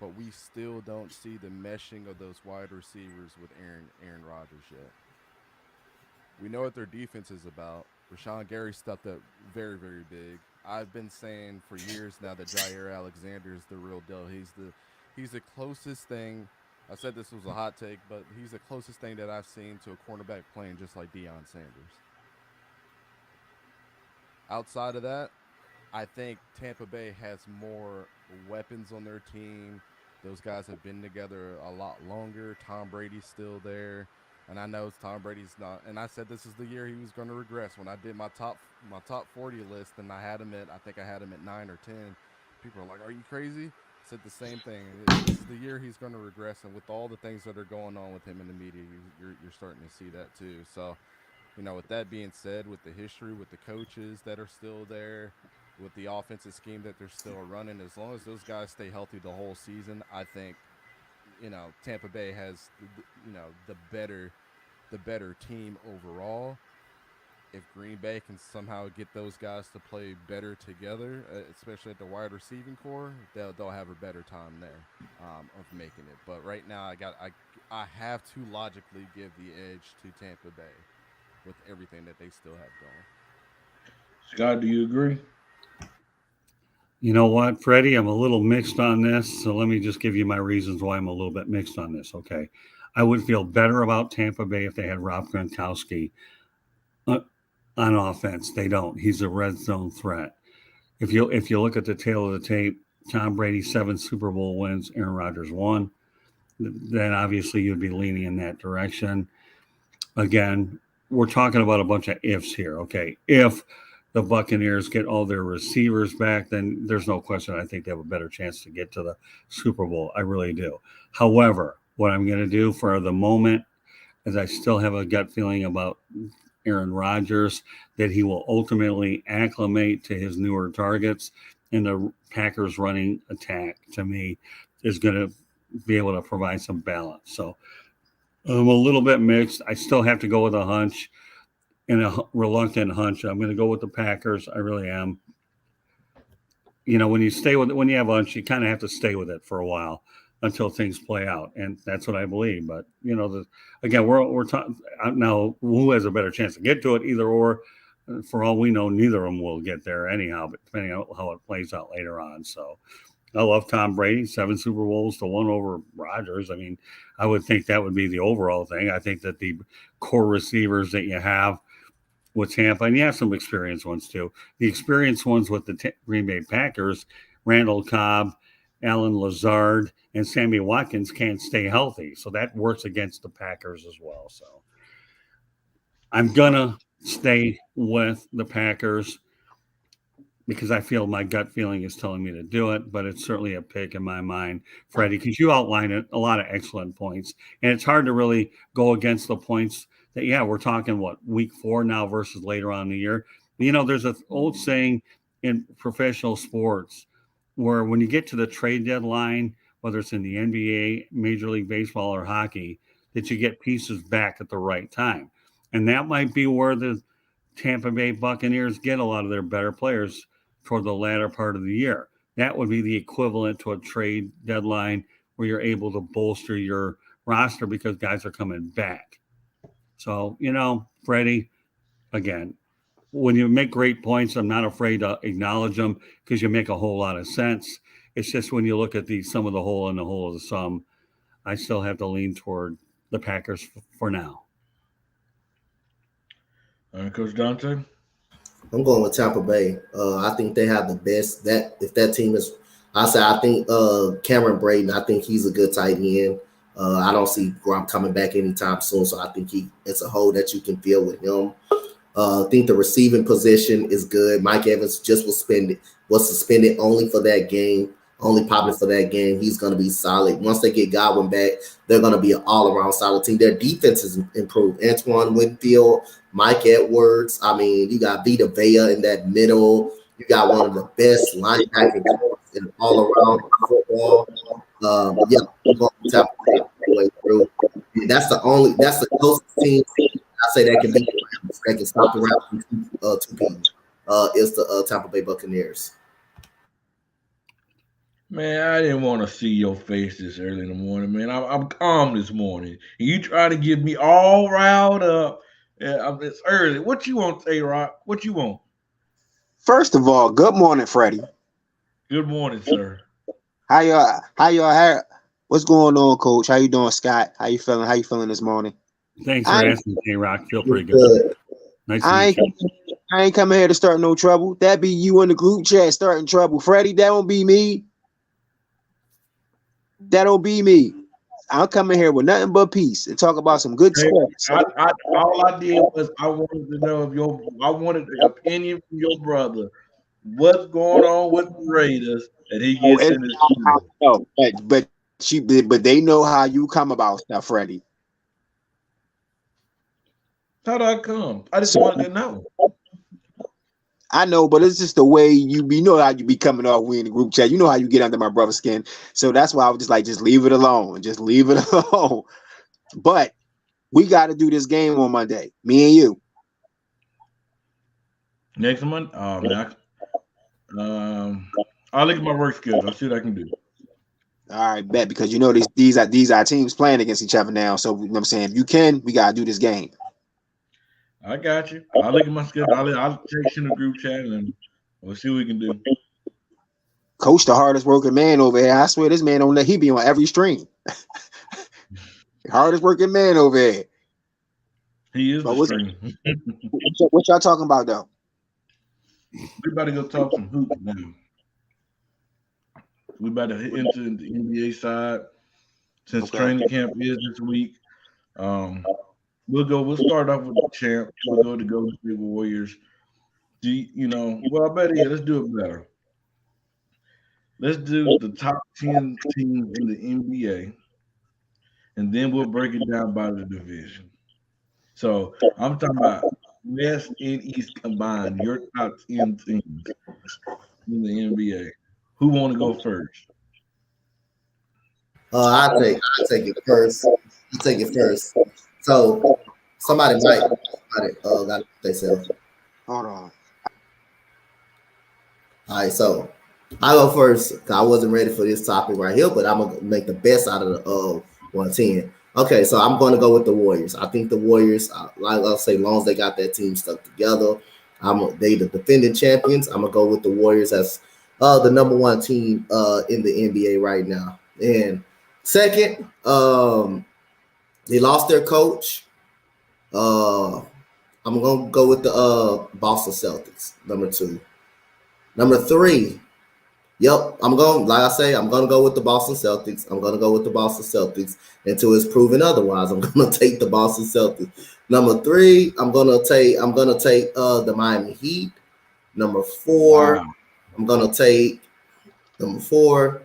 but we still don't see the meshing of those wide receivers with Aaron Rodgers yet. We know what their defense is about. Rashawn Gary stepped up very, very big. I've been saying for years now that Jair Alexander is the real deal. He's the closest thing. I said this was a hot take, but he's the closest thing that I've seen to a cornerback playing just like Deion Sanders. Outside of that, I think Tampa Bay has more weapons on their team. Those guys have been together a lot longer. Tom Brady's still there. And I know Tom Brady's not. And I said this is the year he was going to regress. When I did my top 40 list, and I think I had him at 9 or 10. People are like, "Are you crazy?" I said the same thing. This is the year he's going to regress. And with all the things that are going on with him in the media, you're starting to see that too. So, with that being said, with the history, with the coaches that are still there, with the offensive scheme that they're still running, as long as those guys stay healthy the whole season, I think Tampa Bay has the better team overall. If Green Bay can somehow get those guys to play better together, especially at the wide receiving core, they'll have a better time there of making it. But right now, I have to logically give the edge to Tampa Bay with everything that they still have going. Scott, do you agree? You know what, Freddie? I'm a little mixed on this, so let me just give you my reasons why I'm a little bit mixed on this. Okay, I would feel better about Tampa Bay if they had Rob Gronkowski on offense. They don't. He's a red zone threat. If you look at the tail of the tape, Tom Brady 7 Super Bowl wins, Aaron Rodgers 1. Then obviously you'd be leaning in that direction. Again, we're talking about a bunch of ifs here. Okay, if the Buccaneers get all their receivers back, then there's no question. I think they have a better chance to get to the Super Bowl. I really do. However, what I'm going to do for the moment is I still have a gut feeling about Aaron Rodgers that he will ultimately acclimate to his newer targets, and the Packers running attack to me is going to be able to provide some balance. So I'm a little bit mixed. I still have to go with a hunch. In a reluctant hunch, I'm going to go with the Packers. I really am. when you stay with it, when you have lunch, you kind of have to stay with it for a while until things play out, and that's what I believe. But again, we're talking now. Who has a better chance to get to it? Either or. For all we know, neither of them will get there anyhow. But depending on how it plays out later on, so I love Tom Brady, 7 Super Bowls to 1 over Rodgers. I mean, I would think that would be the overall thing. I think that the core receivers that you have with Tampa, and you have some experienced ones too. The experienced ones with the Green Bay Packers, Randall Cobb, Alan Lazard, and Sammy Watkins can't stay healthy. So that works against the Packers as well. So I'm going to stay with the Packers because I feel my gut feeling is telling me to do it, but it's certainly a pick in my mind, Freddie, because you outlined it, a lot of excellent points. And it's hard to really go against the points that, we're talking, week 4 now versus later on in the year. There's an old saying in professional sports where when you get to the trade deadline, whether it's in the NBA, Major League Baseball, or hockey, that you get pieces back at the right time. And that might be where the Tampa Bay Buccaneers get a lot of their better players toward the latter part of the year. That would be the equivalent to a trade deadline where you're able to bolster your roster because guys are coming back. So, Freddie, again, when you make great points, I'm not afraid to acknowledge them because you make a whole lot of sense. It's just when you look at the sum of the whole and the whole of the sum, I still have to lean toward the Packers for now. All right, Coach Dante. I'm going with Tampa Bay. I think they have the best. That if that team is, I think Cameron Braden. I think he's a good tight end. I don't see Gronk coming back anytime soon, so I think it's a hole that you can fill with him. I think the receiving position is good. Mike Evans just was suspended only for that game, only popping for that game. He's going to be solid. Once they get Godwin back, they're going to be an all-around solid team. Their defense is improved. Antoine Winfield, Mike Edwards. I mean, you got Vita Vea in that middle. You got one of the best linebackers in all-around football. I'm going to tap the way through. That's the closest team I say that can be that can stop the Rams from 2 people. Is the Tampa Bay Buccaneers. Man, I didn't want to see your face this early in the morning, man. I'm calm this morning. And you try to get me all riled up. It's early. What you want, A-Rock? What you want? First of all, good morning, Freddie. Good morning, sir. How y'all? What's going on, Coach? How you doing, Scott? How you feeling? How you feeling this morning? Thanks for asking, A-Rock. Feel pretty good. Nice to meet you. I ain't coming here to start no trouble. That be you in the group chat starting trouble. Freddie, that don't be me. That don't be me. I'm coming here with nothing but peace and talk about some good sports. All I did was I wanted to know I wanted the opinion from your brother. What's going on with the Raiders that he gets in his but they know how you come about stuff, Freddie. How'd I come? I just wanted to know. I know, but it's just the way you know how you be coming off we in the group chat. You know how you get under my brother's skin. So that's why I was just leave it alone. Just leave it alone. But we got to do this game on Monday. Me and you. Next month? Oh, man. I'll look at my work schedule. I'll see what I can do. All right, bet, because these are teams playing against each other now. So you know what I'm saying, if you can, we gotta do this game. I got you. I'll look at my schedule. I'll text you in the group chat and we'll see what we can do. Coach, the hardest working man over here. I swear this man he be on every stream. Hardest working man over here. He is the stream. What y'all talking about though? We about to go talk some hoops now. We about to hit into the NBA side since training camp is this week. We'll start off with the champ. We'll go to Golden State Warriors. Let's do it better. Let's do the top 10 teams in the NBA, and then we'll break it down by the division. So I'm talking about West and East combined, your top 10 teams in the NBA. Who want to go first? I'll take it first. I'll take it first. So somebody might got themselves. Hold on. All right, so I go first. I wasn't ready for this topic right here, but I'm gonna make the best out of the 110. Okay, so I'm going to go with the Warriors. I think the Warriors, like I'll say, long as they got that team stuck together, they the defending champions. I'm gonna go with the Warriors as the number one team in the NBA right now. And second, they lost their coach. Uh, I'm gonna go with the Boston Celtics, number two. Number three, yep, I'm going. Like I say, I'm gonna go with the Boston Celtics. I'm gonna go with the Boston Celtics until it's proven otherwise. I'm gonna take the Boston Celtics. Number three, I'm gonna take the Miami Heat. Number four, Wow. I'm gonna take number four.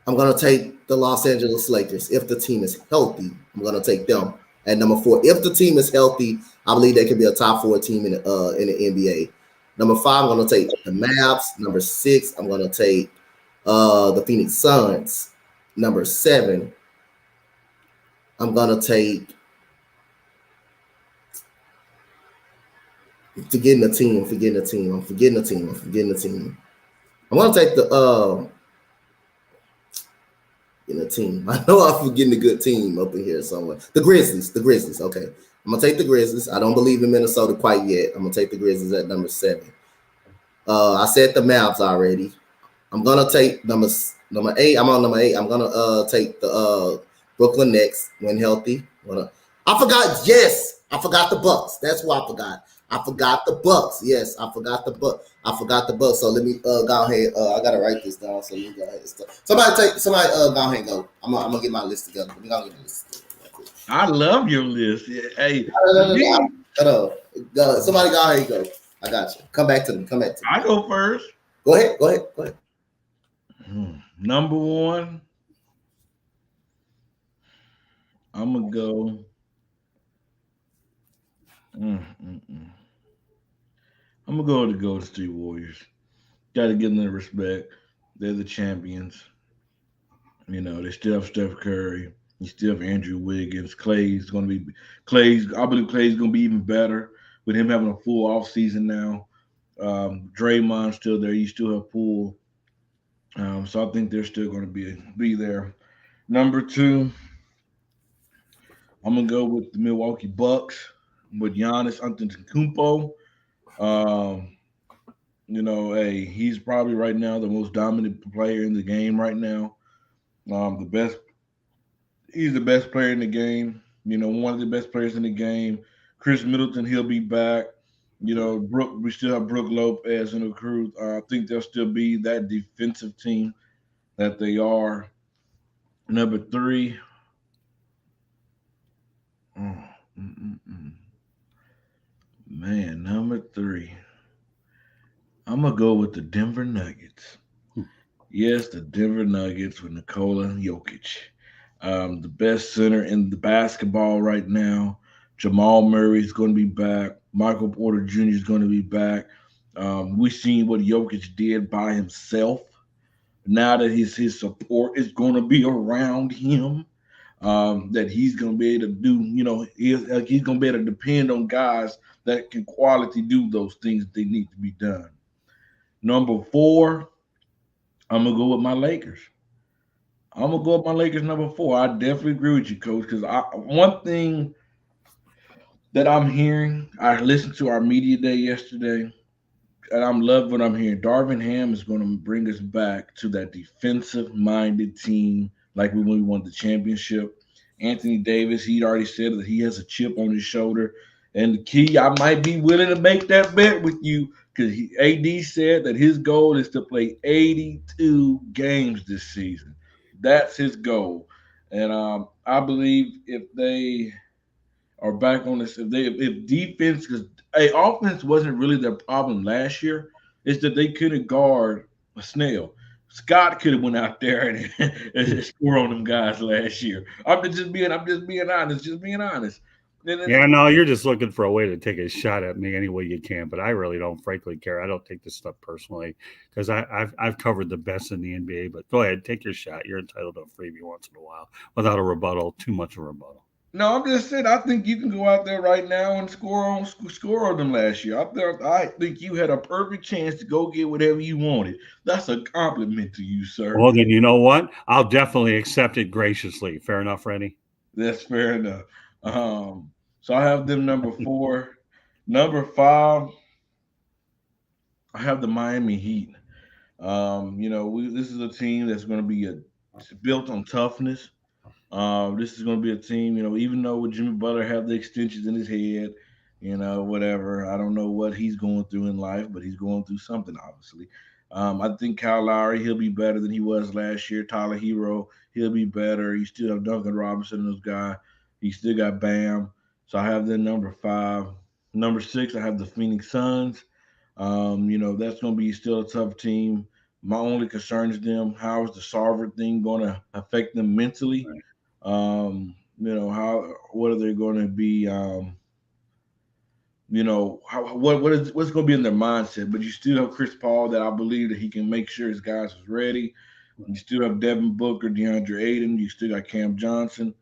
I'm gonna take the Los Angeles Lakers if the team is healthy. I'm gonna take them at number four. If the team is healthy, I believe they can be a top four team in the NBA. Number five, I'm gonna take the Mavs. Number six, I'm gonna take the Phoenix Suns. Number seven, I'm gonna take forgetting the team. I'm gonna take the in a team. I know I'm forgetting a good team up in here somewhere. The Grizzlies. Okay. I'm gonna take the Grizzlies. I don't believe in Minnesota quite yet. I'm gonna take the Grizzlies at number seven. I said the Mavs already. I'm gonna take number eight. I'm on number eight. I'm gonna take the Brooklyn Nets when healthy. I forgot. Yes, I forgot the Bucks. That's what I forgot. I forgot the Bucks. Yes, I forgot the Bucks. So let me go ahead. I gotta write this down. So let me go ahead. Somebody go ahead and go. I'm gonna get my list together. Let me go get my list together. I love your list. Hey, Somebody go ahead and go. I got you. Come back to me. I go first. Go ahead. Number one, I'm gonna go. I'm gonna go with the Golden State Warriors. Got to give them the respect. They're the champions. You know, they still have Steph Curry. You still have Andrew Wiggins. I believe Clay's gonna be even better with him having a full off season now. Draymond's still there. You still have Poole. So I think they're still going to be there. Number two, I'm gonna go with the Milwaukee Bucks with Giannis Antetokounmpo. Um, hey, he's probably right now the most dominant player in the game right now. The best, he's the best player in the game. One of the best players in the game. Chris Middleton, he'll be back. We still have Brooke Lopez in the crew. I think they'll still be that defensive team that they are. Number three, oh, man, number three. I'm gonna go with the Denver Nuggets. Yes, the Denver Nuggets with Nikola Jokic, the best center in the basketball right now. Jamal Murray is going to be back. Michael Porter Jr. is going to be back. We've seen what Jokic did by himself. Now that his support is going to be around him, that he's going to be able to do, he's going to be able to depend on guys that can quality do those things that they need to be done. Number four, I'm going to go with my Lakers. I'm going to go with my Lakers number four. I definitely agree with you, Coach, because one thing that I'm hearing, I listened to our media day yesterday, and I'm loving what I'm hearing. Darvin Ham is going to bring us back to that defensive-minded team like when we won the championship. Anthony Davis, he'd already said that he has a chip on his shoulder. And the key, I might be willing to make that bet with you because AD said that his goal is to play 82 games this season. That's his goal. And I believe if they are back on this, if defense, because offense wasn't really their problem last year, it's that they couldn't guard a snail. Scott could have went out there and score on them guys last year. I'm just being honest, Yeah, no, you're just looking for a way to take a shot at me any way you can, but I really don't, frankly, care. I don't take this stuff personally because I've covered the best in the NBA. But go ahead, take your shot. You're entitled to a freebie once in a while without a rebuttal. Too much of a rebuttal. No, I'm just saying. I think you can go out there right now and score on them last year. I think you had a perfect chance to go get whatever you wanted. That's a compliment to you, sir. Well, then you know what? I'll definitely accept it graciously. Fair enough, Freddie? That's fair enough. So I have them number 4. Number 5, I have the Miami Heat. This is a team that's going to be built on toughness. This is going to be a team, even though with Jimmy Butler have the extensions in his head, whatever. I don't know what he's going through in life, but he's going through something, obviously. I think Kyle Lowry, he'll be better than he was last year. Tyler Hero, he'll be better. You still have Duncan Robinson, those guys. He still got Bam. So I have them number 5. Number 6, I have the Phoenix Suns. That's going to be still a tough team. My only concern is them. How is the Sarver thing going to affect them mentally? Right. What are they going to be? What's going to be in their mindset? But you still have Chris Paul, that I believe that he can make sure his guys is ready. You still have Devin Booker, DeAndre Ayton. You still got Cam Johnson.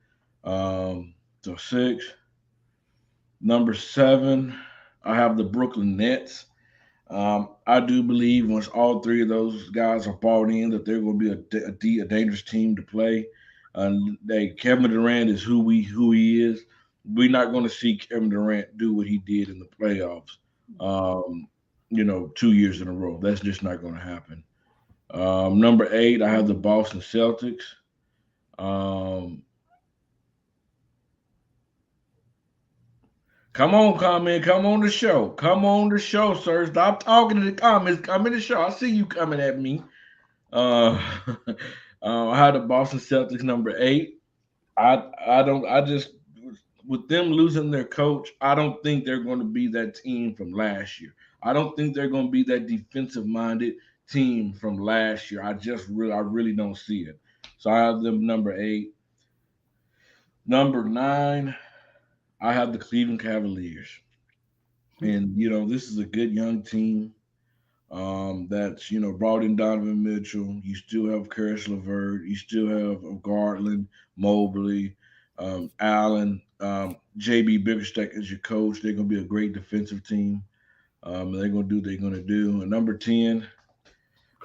So 6. Number 7, I have the Brooklyn Nets. I do believe once all 3 of those guys are bought in, that they're going to be a dangerous team to play. Kevin Durant is who he is. We're not going to see Kevin Durant do what he did in the playoffs. 2 years in a row. That's just not going to happen. Number 8, I have the Boston Celtics. Um, Come on, comment. Come on the show. Come on the show, sir. Stop talking in the comments. Come in the show. I see you coming at me. Uh, I had the Boston Celtics number 8. I don't. I just, with them losing their coach, I don't think they're going to be that team from last year. I don't think they're going to be that defensive minded team from last year. I really don't see it. So I have them number 8. Number 9, I have the Cleveland Cavaliers. And this is a good young team. That's brought in Donovan Mitchell. You still have Karis LeVert. You still have Garland, Mobley, Allen, JB Bickerstaff as your coach. They're gonna be a great defensive team. They're gonna do what they're gonna do. And number 10,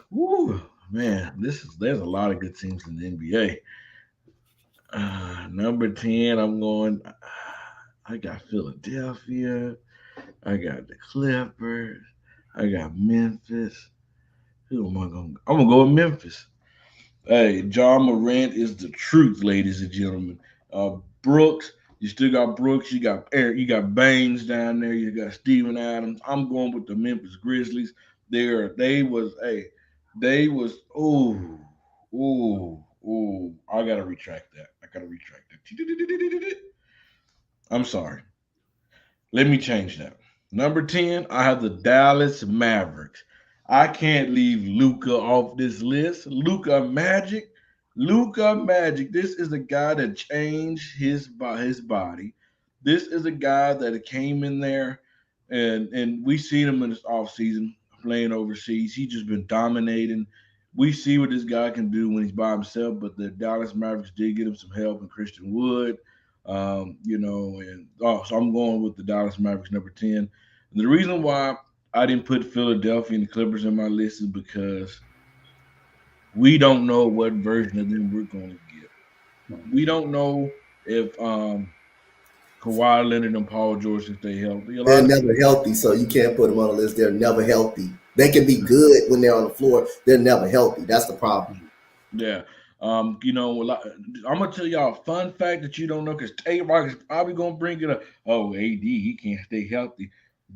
woo, man, there's a lot of good teams in the NBA. Number 10, I'm going. I got Philadelphia. I got the Clippers. I got Memphis. Who am I going? I'm gonna go with Memphis. Hey, John Morant is the truth, ladies and gentlemen. Brooks, you still got Brooks. You got Eric. You got Baines down there. You got Steven Adams. I'm going with the Memphis Grizzlies. They was. Ooh. I gotta retract that. I'm sorry. Let me change that. Number 10, I have the Dallas Mavericks. I can't leave Luca off this list. Luca Magic. This is a guy that changed his body. This is a guy that came in there, and we seen him in this offseason playing overseas. He just been dominating. We see what this guy can do when he's by himself, but the Dallas Mavericks did get him some help in Christian Wood. So I'm going with the Dallas Mavericks number 10. And the reason why I didn't put Philadelphia and the Clippers in my list is because we don't know what version of them we're going to get. We don't know if Kawhi Leonard and Paul George, if they healthy. They're never healthy, so you can't put them on the list. They're never healthy. They can be good when they're on the floor. They're never healthy. That's the problem. Yeah. I'm gonna tell y'all a fun fact that you don't know, because Tay Rock is probably gonna bring it up. Oh, AD, he can't stay healthy,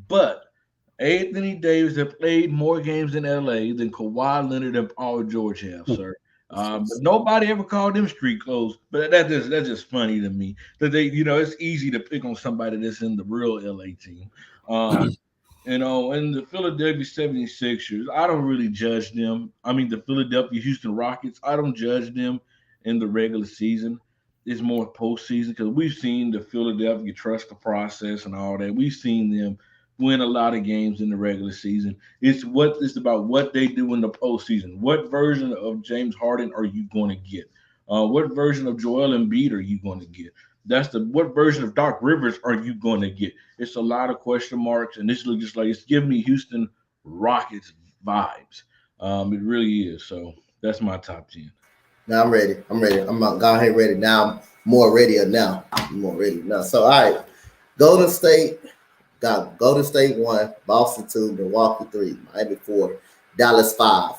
but Anthony Davis have played more games in LA than Kawhi Leonard and Paul George have, sir. But nobody ever called them street clothes. But that's just funny to me that it's easy to pick on somebody that's in the real LA team. And the Philadelphia 76ers, I don't really judge them. I mean, the Philadelphia Houston Rockets, I don't judge them in the regular season. It's more postseason, because we've seen the Philadelphia trust the process and all that. We've seen them win a lot of games in the regular season. It's about what they do in the postseason. What version of James Harden are you going to get? What version of Joel Embiid are you going to get? That's what version of Doc Rivers are you going to get? It's a lot of question marks, and this looks just like it's giving me Houston Rockets vibes. It really is. So that's my top 10. Now I'm ready. I'm ready. I'm go ahead ready now. I'm more ready now. I'm more ready now. So all right, Golden State got Golden State 1, Boston 2, Milwaukee 3, Miami 4, Dallas 5,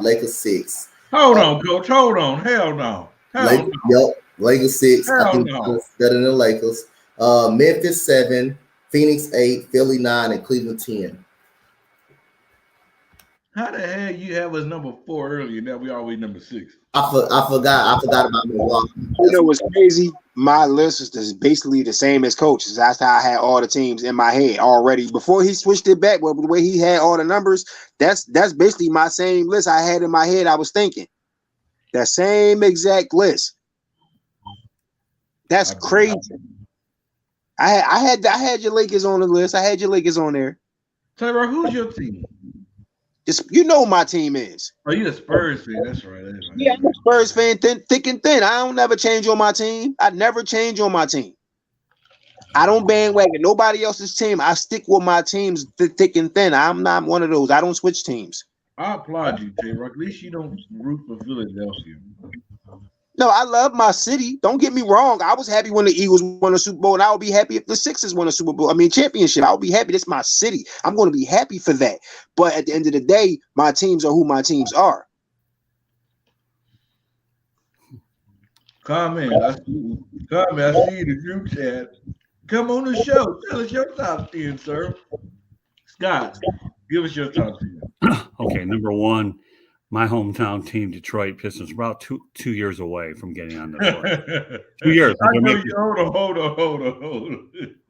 Lakers 6. Hold on, coach. Hold on. Hell no. Hell Lakers, no. yep, Lakers 6. I Hell think no. it's better than the Lakers. Memphis 7, Phoenix 8, Philly 9, and Cleveland 10. How the hell you have us number 4 earlier? Now we always number 6. I forgot about Milwaukee. You know what's crazy? My list is basically the same as Coach's. That's how I had all the teams in my head already before he switched it back. But the way he had all the numbers, that's basically my same list I had in my head. I was thinking that same exact list. That's crazy. I had your Lakers on the list. I had your Lakers on there. Taylor, who's your team? You know my team is. Oh, you a Spurs fan? That's right. Yeah, I'm a Spurs fan, thick and thin. I don't never change on my team. I never change on my team. I don't bandwagon nobody else's team. I stick with my teams thick and thin. I'm not one of those. I don't switch teams. I applaud you, Taylor. At least you don't root for Philadelphia. No, I love my city. Don't get me wrong. I was happy when the Eagles won a Super Bowl, and I would be happy if the Sixers won a Super Bowl. I mean, championship. I would be happy. That's my city. I'm going to be happy for that. But at the end of the day, my teams are who my teams are. Comment. I see you in the group chat. Come on the show. Tell us your top 10, sir. Scott, give us your top 10. Okay, number 1. My hometown team, Detroit Pistons, about two years away from getting on the board. 2 years.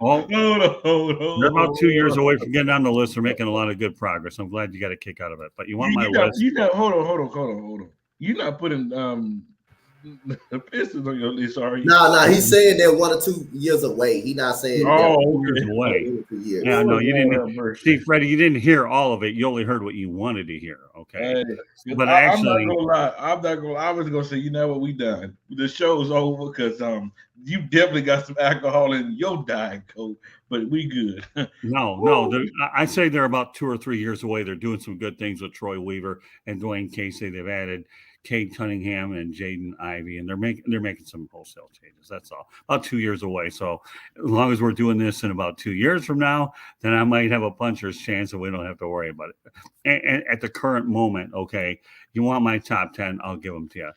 Hold on. They're about 2 years away from getting on the list. They're making a lot of good progress. I'm glad you got a kick out of it. But you want my list? Hold on. You're not putting the Pistons on your list, are you? No. He's saying they're 1 or 2 years away. He's not saying years away. Yeah, no, you didn't. See, Freddie, you didn't hear all of it. You only heard what you wanted to hear. Okay, but actually, I'm not gonna lie. I was gonna say, you know what, we done. The show's over because you definitely got some alcohol in your Diet Coke, but we good. No. I say they're about 2 or 3 years away. They're doing some good things with Troy Weaver and Dwayne Casey. They've added Cade Cunningham and Jaden Ivey, and they're making some wholesale changes. That's all. About 2 years away. So as long as we're doing this in about 2 years from now, then I might have a puncher's chance, and we don't have to worry about it. And at the current moment, okay, you want my top 10? I'll give them to you.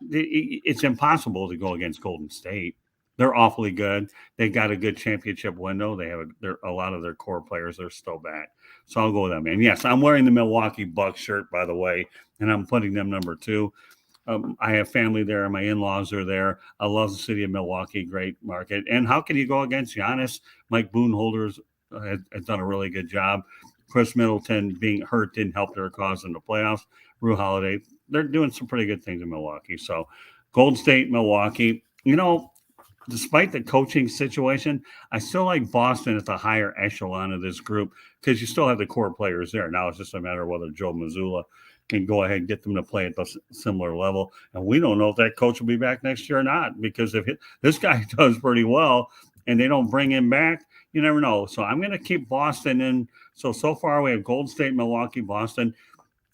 It's impossible to go against Golden State. They're awfully good. They got a good championship window. They have a lot of their core players are still back. So I'll go with them. And yes, I'm wearing the Milwaukee Bucks shirt, by the way, and I'm putting them number 2. I have family there. My in-laws are there. I love the city of Milwaukee, great market. And how can you go against Giannis? Mike Budenholzer has done a really good job. Chris Middleton being hurt didn't help their cause in the playoffs. Rue Holiday, they're doing some pretty good things in Milwaukee. So Golden State, Milwaukee, despite the coaching situation, I still like Boston at the higher echelon of this group because you still have the core players there. Now it's just a matter of whether Joe Mazzulla can go ahead and get them to play at the similar level. And we don't know if that coach will be back next year or not, because if this guy does pretty well and they don't bring him back, you never know. So I'm going to keep Boston in. So far we have Golden State, Milwaukee, Boston.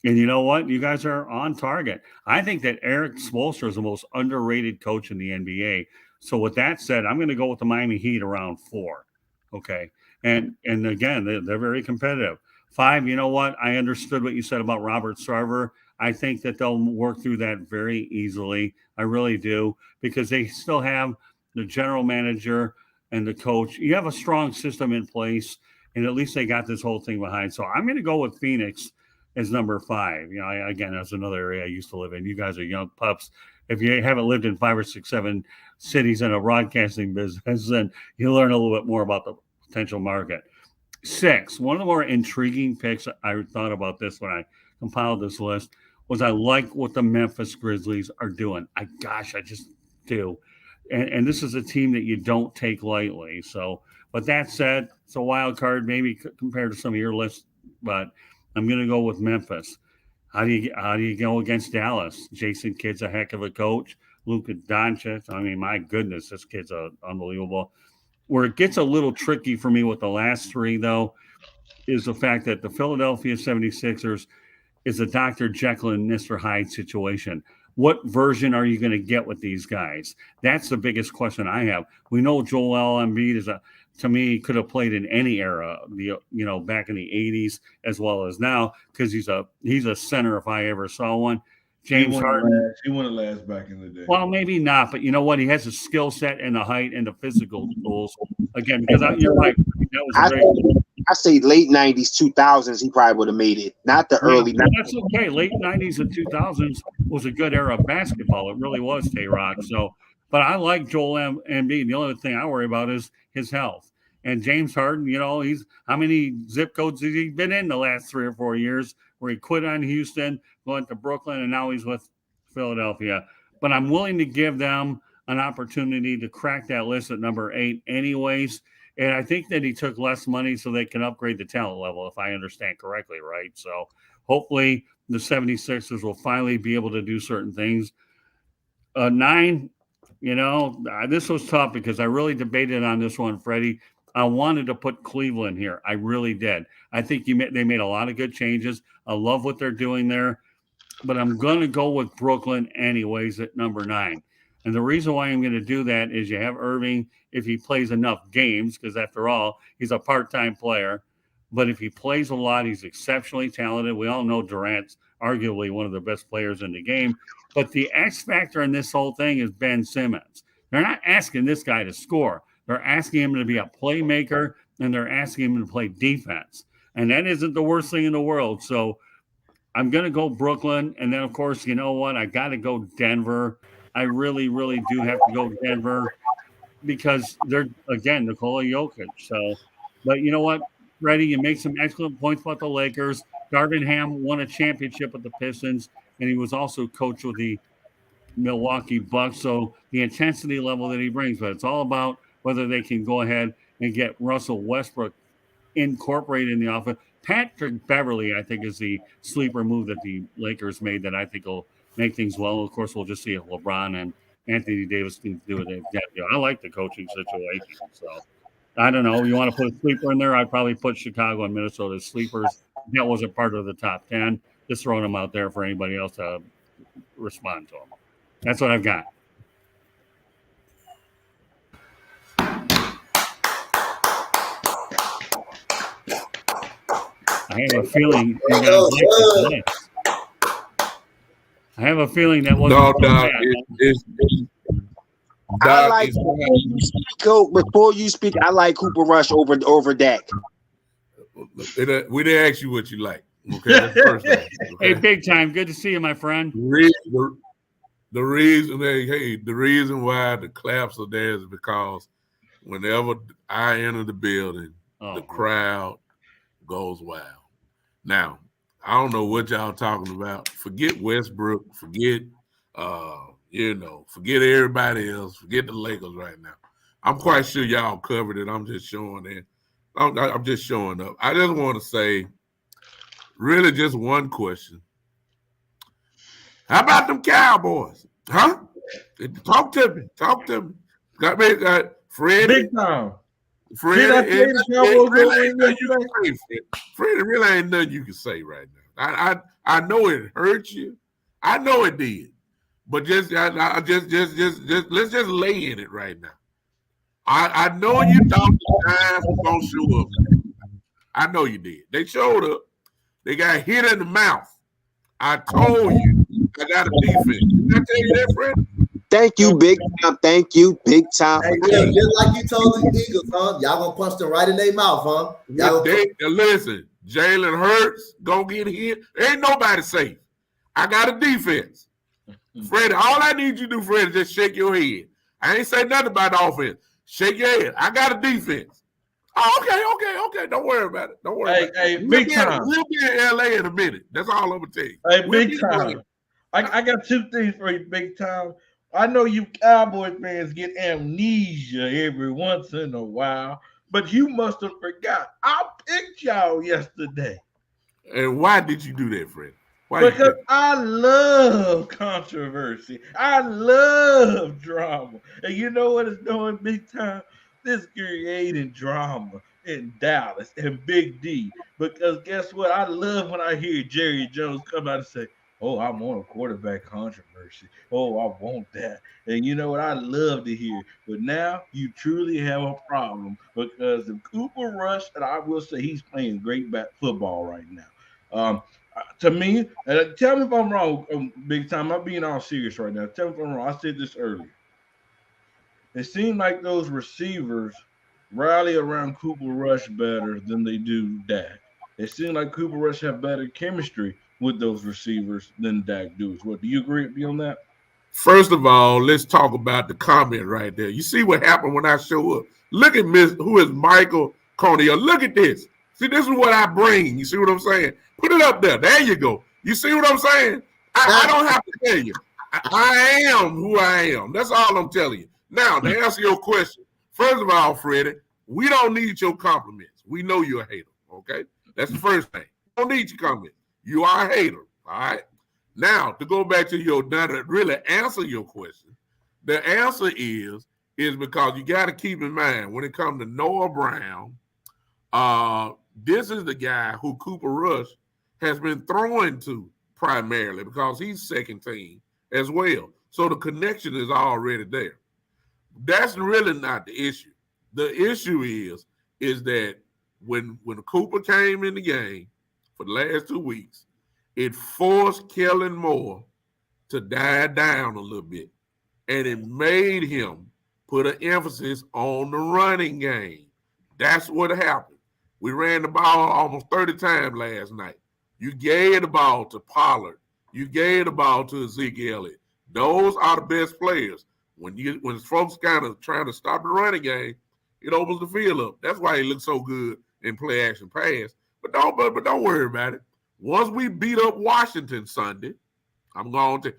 And you know what? You guys are on target. I think that Eric Spoelstra is the most underrated coach in the NBA. So with that said, I'm going to go with the Miami Heat around 4. Okay. And again, they're very competitive. 5, you know what? I understood what you said about Robert Sarver. I think that they'll work through that very easily. I really do, because they still have the general manager and the coach. You have a strong system in place, and at least they got this whole thing behind. So I'm going to go with Phoenix as number 5. Again, that's another area I used to live in. You guys are young pups. If you haven't lived in 5 or 6, 7 cities in a broadcasting business, then you learn a little bit more about the potential market. 6, one of the more intriguing picks, I thought about this when I compiled this list, was I like what the Memphis Grizzlies are doing. I just do. And this is a team that you don't take lightly. So, but that said, it's a wild card maybe compared to some of your lists, but I'm going to go with Memphis. How do you go against Dallas? Jason Kidd's a heck of a coach. Luka Doncic. I mean, my goodness, this kid's unbelievable. Where it gets a little tricky for me with the last three, though, is the fact that the Philadelphia 76ers is a Dr. Jekyll and Mr. Hyde situation. What version are you going to get with these guys? That's the biggest question I have. We know Joel Embiid to me, could have played in any era, back in the 80s as well as now, because he's a center if I ever saw one. James Harden. He won the last back in the day. Well, maybe not, but you know what? He has the skill set and the height and the physical tools. Again, because you're right. That was great. I say late 90s, 2000s, he probably would have made it. Not the early 90s. That's okay. Late 90s and 2000s was a good era of basketball. It really was, Tay-Rock. So, but I like Joel Embiid. The only thing I worry about is his health. And James Harden, he's how many zip codes has he been in the last 3 or 4 years where he quit on Houston, going to Brooklyn, and now he's with Philadelphia. But I'm willing to give them an opportunity to crack that list at number 8 anyways. And I think that he took less money so they can upgrade the talent level, if I understand correctly, right? So hopefully the 76ers will finally be able to do certain things. 9, this was tough because I really debated on this one, Freddie. I wanted to put Cleveland here. I really did. I think they made a lot of good changes. I love what they're doing there. But I'm going to go with Brooklyn anyways at number 9. And the reason why I'm going to do that is you have Irving if he plays enough games, because after all, he's a part-time player. But if he plays a lot, he's exceptionally talented. We all know Durant's arguably one of the best players in the game. But the X factor in this whole thing is Ben Simmons. They're not asking this guy to score. They're asking him to be a playmaker, and they're asking him to play defense. And that isn't the worst thing in the world. So I'm going to go Brooklyn. And then, of course, you know what? I got to go Denver. I really, really do have to go Denver because they're, again, Nikola Jokic. So, but you know what, Freddie, you make some excellent points about the Lakers. Darvin Ham won a championship with the Pistons, and he was also coach with the Milwaukee Bucks. So the intensity level that he brings, but it's all about whether they can go ahead and get Russell Westbrook incorporated in the offense. Patrick Beverly, I think, is the sleeper move that the Lakers made that I think will make things well. Of course, we'll just see if LeBron and Anthony Davis can do what they've got to do. I like the coaching situation. So I don't know. You want to put a sleeper in there? I'd probably put Chicago and Minnesota as sleepers. That wasn't part of the top 10. Just throwing them out there for anybody else to respond to them. That's what I've got. I have a feeling you're going to like this. I have a feeling that wasn't No, so Doc. bad. I like before you speak. I like Cooper Rush over Dak. We didn't ask you what you like. Okay, that's the first thing. Okay? Hey, big time. Good to see you, my friend. The reason why the claps are there is because whenever I enter the building, the crowd goes wild. Now, I don't know what y'all talking about. Forget Westbrook. Forget everybody else. Forget the Lakers right now. I'm quite sure y'all covered it. I'm just showing it. I'm just showing up. I just want to say, really, just one question. How about them Cowboys? Huh? Talk to me. Got Freddie. Big time. Freddie really ain't nothing you can say right now. I know it hurt you. I know it did. But just let's just lay in it right now. I know you thought the Giants was gonna show up. I know you did. They showed up. They got hit in the mouth. I told you I got a defense. Did I tell you that, Fred? Thank you, big time. Thank you, big time. Hey, just like you told the Eagles, huh? Y'all gonna punch them right in their mouth, huh? Listen, Jalen Hurts gonna get hit. Ain't nobody safe. I got a defense. Freddie, all I need you to do, Freddie, is just shake your head. I ain't say nothing about the offense. Shake your head. I got a defense. Oh, okay. Don't worry about it. Don't worry about it. Big time. We'll be in LA in a minute. That's all I'm gonna tell you. Hey, big time. I got 2 things for you, big time. I know you Cowboys fans get amnesia every once in a while, but you must have forgot. I picked y'all yesterday. And why did you do that, Fred? Why you Because pick? I love controversy. I love drama. And you know what it's doing big time? This creating drama in Dallas and Big D. Because guess what? I love when I hear Jerry Jones come out and say, "Oh, I want a quarterback controversy. Oh, I want that." And you know what? I love to hear. But now you truly have a problem because if Cooper Rush, and I will say he's playing great football right now. To me, and tell me if I'm wrong, big time. I'm being all serious right now. Tell me if I'm wrong. I said this earlier. It seemed like those receivers rally around Cooper Rush better than they do Dak. It seemed like Cooper Rush have better chemistry with those receivers than Dak does. What do you agree with me on that? First of all, let's talk about the comment right there. You see what happened when I show up? Look at who is Michael Coney. Look at this. See, this is what I bring. You see what I'm saying? Put it up there. There you go. You see what I'm saying? I don't have to tell you. I am who I am. That's all I'm telling you. Now, to answer your question, first of all, Freddie, we don't need your compliments. We know you're a hater, okay? That's the first thing. We don't need your comments. You are a hater, all right? Now, to go back to to really answer your question, the answer is because you got to keep in mind when it comes to Noah Brown, this is the guy who Cooper Rush has been throwing to primarily because he's second team as well. So the connection is already there. That's really not the issue. The issue is that when Cooper came in the game for the last 2 weeks, it forced Kellen Moore to die down a little bit. And it made him put an emphasis on the running game. That's what happened. We ran the ball almost 30 times last night. You gave the ball to Pollard. You gave the ball to Ezekiel Elliott. Those are the best players. When folks kind of trying to stop the running game, it opens the field up. That's why he looks so good in play action pass. But don't worry about it. Once we beat up Washington Sunday, I'm going to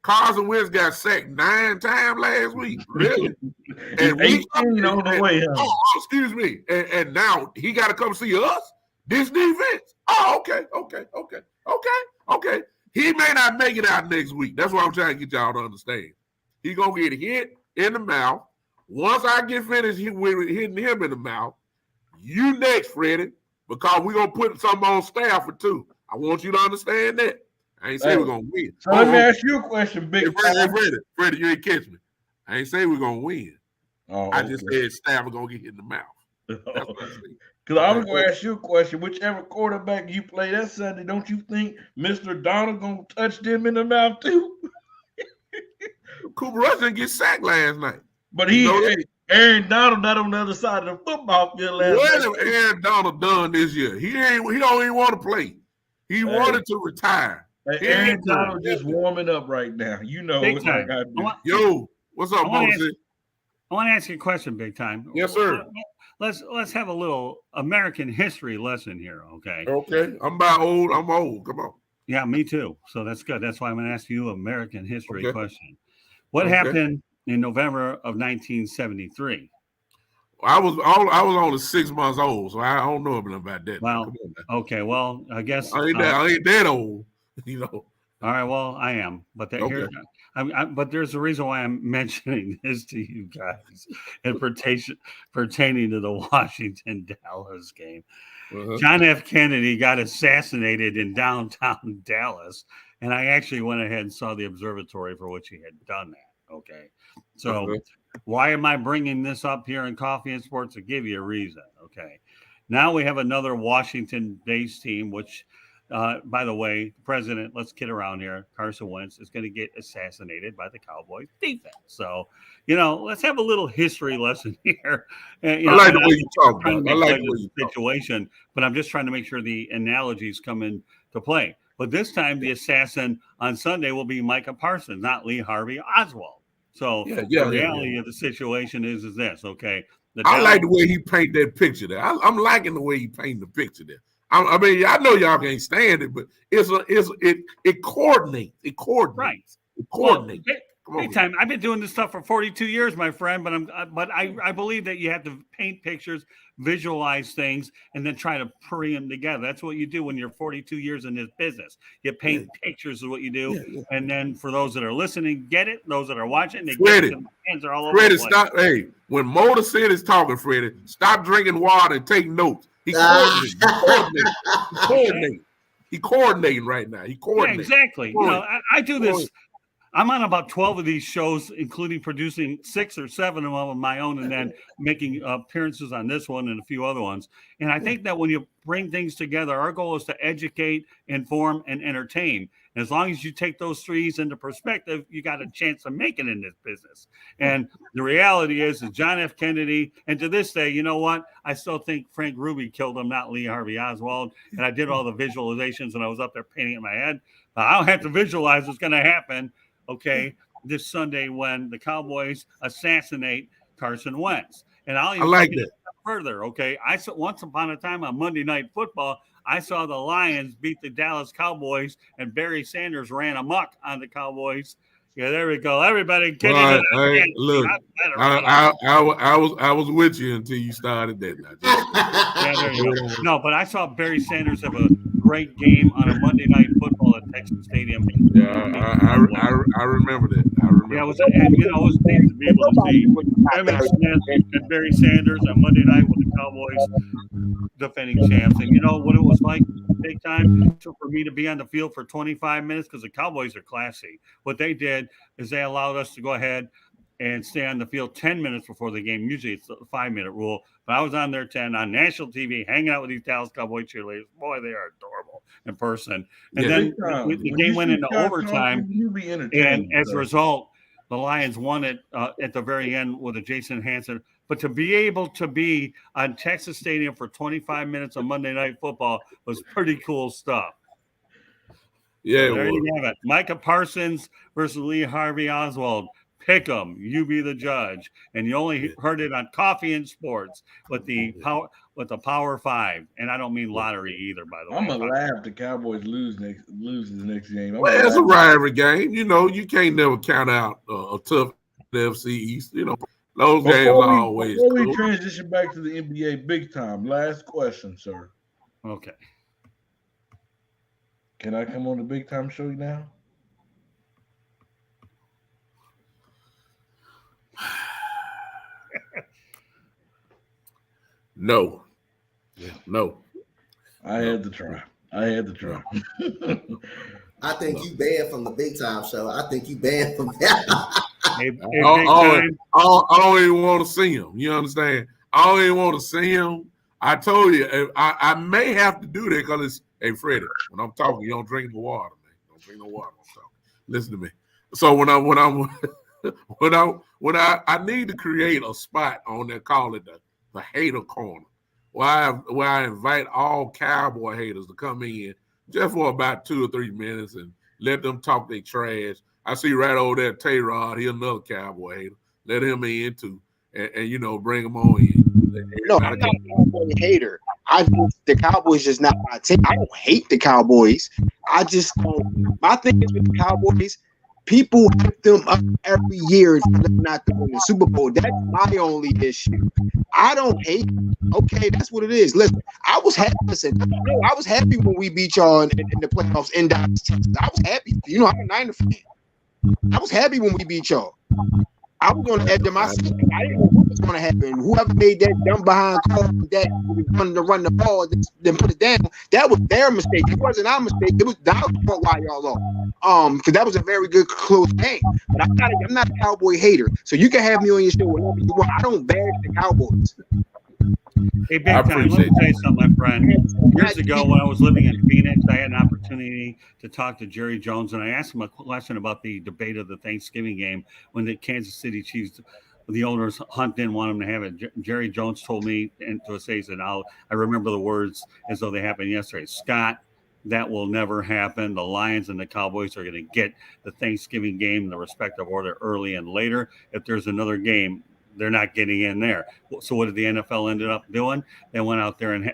Carson Wentz got sacked 9 times last week. Really? And 18 on the way home. Excuse me. And now he got to come see us? This defense? Oh, okay. He may not make it out next week. That's what I'm trying to get y'all to understand. He going to get hit in the mouth. Once I get finished hitting him in the mouth, you next, Freddie, because we're going to put something on Stafford too. I want you to understand that. I ain't say we're going to win. So let me ask you a question, Big Freddie, you ain't catch me. I ain't say we're going to win. I just said Stafford going to get hit in the mouth. That's what I said. Because I was going to ask you a question. Whichever quarterback you play that Sunday, don't you think Mr. Donald going to touch them in the mouth too? Cooper Rush didn't get sacked last night. But Aaron Donald not on the other side of the football field last night. What have Aaron Donald done this year? He don't even want to play. He wanted to retire. Aaron Donald just warming up right now. You know Big what time. I got. Yo, what's up, Moses? I want to ask you a question, Big Time. Yes, sir. Let's have a little American history lesson here, okay? Okay. I'm old. Come on. Yeah, me too. So that's good. That's why I'm going to ask you an American history question. What happened in November of 1973? I was only 6 months old, so I don't know about that. Well, okay. Well, I guess I ain't that old, you know. All right. Well, I am, but but there's a reason why I'm mentioning this to you guys, and pertaining to the Washington Dallas game. John F. Kennedy got assassinated in downtown Dallas, and I actually went ahead and saw the observatory for which he had done that. Okay, so why am I bringing this up here in Coffee and Sports? To give you a reason. Okay, now we have another Washington-based team, which, by the way, the president, let's kid around here, Carson Wentz is going to get assassinated by the Cowboys defense. So, let's have a little history lesson here. And, I like the way you talk about it. I like the way you situation, but I'm just trying to make sure the analogies come into play. But this time, the assassin on Sunday will be Micah Parsons, not Lee Harvey Oswald. So the reality of the situation is this, okay? I like the way he paint that picture there. I'm liking the way he paint the picture there. I mean, I know y'all can't stand it, but it coordinates. It coordinates. Right. It coordinates. Come on. Big time. I've been doing this stuff for 42 years, my friend, but I believe that you have to paint pictures, visualize things, and then try to bring them together. That's what you do when you're 42 years in this business. You paint pictures of what you do, and then for those that are listening, get it. Those that are watching, they get it. Hands are all over Freddie, the place. stop. Hey, when Motor City is talking, Freddie, stop drinking water and take notes. He coordinating. He coordinating right now. He coordinating. Yeah, exactly. I do this. I'm on about 12 of these shows, including producing 6 or 7 of them on my own and then making appearances on this one and a few other ones. And I think that when you bring things together, our goal is to educate, inform, and entertain. And as long as you take those threes into perspective, you got a chance of making it in this business. And the reality is John F. Kennedy, and to this day, you know what? I still think Frank Ruby killed him, not Lee Harvey Oswald. And I did all the visualizations and I was up there painting in my head. I don't have to visualize what's going to happen. Okay, this Sunday when the Cowboys assassinate Carson Wentz. And I'll even take it further, okay? I saw once upon a time on Monday Night Football, I saw the Lions beat the Dallas Cowboys and Barry Sanders ran amok on the Cowboys. Yeah, there we go. Everybody get into that. Look, I was with you until you started that. Yeah, there you go. No, but I saw Barry Sanders have a great game on a Monday Night Football at Texas Stadium. Yeah, I remember that. Yeah, it was neat to be able to see Emmitt Smith and Barry Sanders on Monday night with the Cowboys defending champs. And you know what it was like big time for me to be on the field for 25 minutes because the Cowboys are classy. What they did is they allowed us to go ahead and stay on the field 10 minutes before the game. Usually it's a 5-minute rule. But I was on there 10 on national TV, hanging out with these Dallas Cowboy cheerleaders. Boy, they are adorable in person. And then the game went into overtime. And as a result, the Lions won it at the very end with a Jason Hanson. But to be able to be on Texas Stadium for 25 minutes on Monday Night Football was pretty cool stuff. Yeah, so there you have it. Micah Parsons versus Lee Harvey Oswald. Pick 'em. You be the judge. And you only heard it on Coffee and Sports with the Power 5. And I don't mean lottery either, by the way. I'm gonna laugh if the Cowboys lose the next game. Well, it's a rivalry game. You know, you can't never count out a tough NFC East. You know, those games are always. Before we transition back to the NBA big time, last question, sir. Okay. Can I come on the big time show now? No. I had to try. I think you banned from the big time show. I think you banned from that. I don't even want to see him. You understand? I don't even want to see him. I told you, I may have to do that because it's, hey, Freddie, when I'm talking, you don't drink no water, man. Don't drink no water. So listen to me. So when I need to create a spot on there, call it the hater corner, where I invite all Cowboy haters to come in just for about 2 or 3 minutes and let them talk their trash. I see right over there, Tay-Rod, he's another Cowboy hater. Let him in too, and you know, bring him on in. No, I'm not a Cowboy hater. The Cowboys just not my team. I don't hate the Cowboys. I just don't. My thing is with the Cowboys, people hype them up every year for them not to win the Super Bowl. That's my only issue. I don't hate. Okay, that's what it is. Listen, I was happy. I was happy when we beat y'all in the playoffs in Dallas, Texas. I was happy. You know, I'm a Niner fan. I was happy when we beat y'all. I was on the edge of my seat. I didn't know what was going to happen. Whoever made that dumb behind call that wanted to run the ball, then put it down, that was their mistake. It wasn't our mistake. It was our fault why y'all lost. Because that was a very good close game. But I'm not a Cowboy hater, so you can have me on your show whenever you want. I don't bash the Cowboys. Hey, big time. Let me tell you something, my friend. Years ago, when I was living in Phoenix, I had an opportunity to talk to Jerry Jones, and I asked him a question about the debate of the Thanksgiving game when the Kansas City Chiefs, the owners, Hunt didn't want him to have it. Jerry Jones told me, and to say, he said, I remember the words as though they happened yesterday. Scott, that will never happen. The Lions and the Cowboys are going to get the Thanksgiving game in the respective order early and later. If there's another game, they're not getting in there. So what did the NFL ended up doing? They went out there and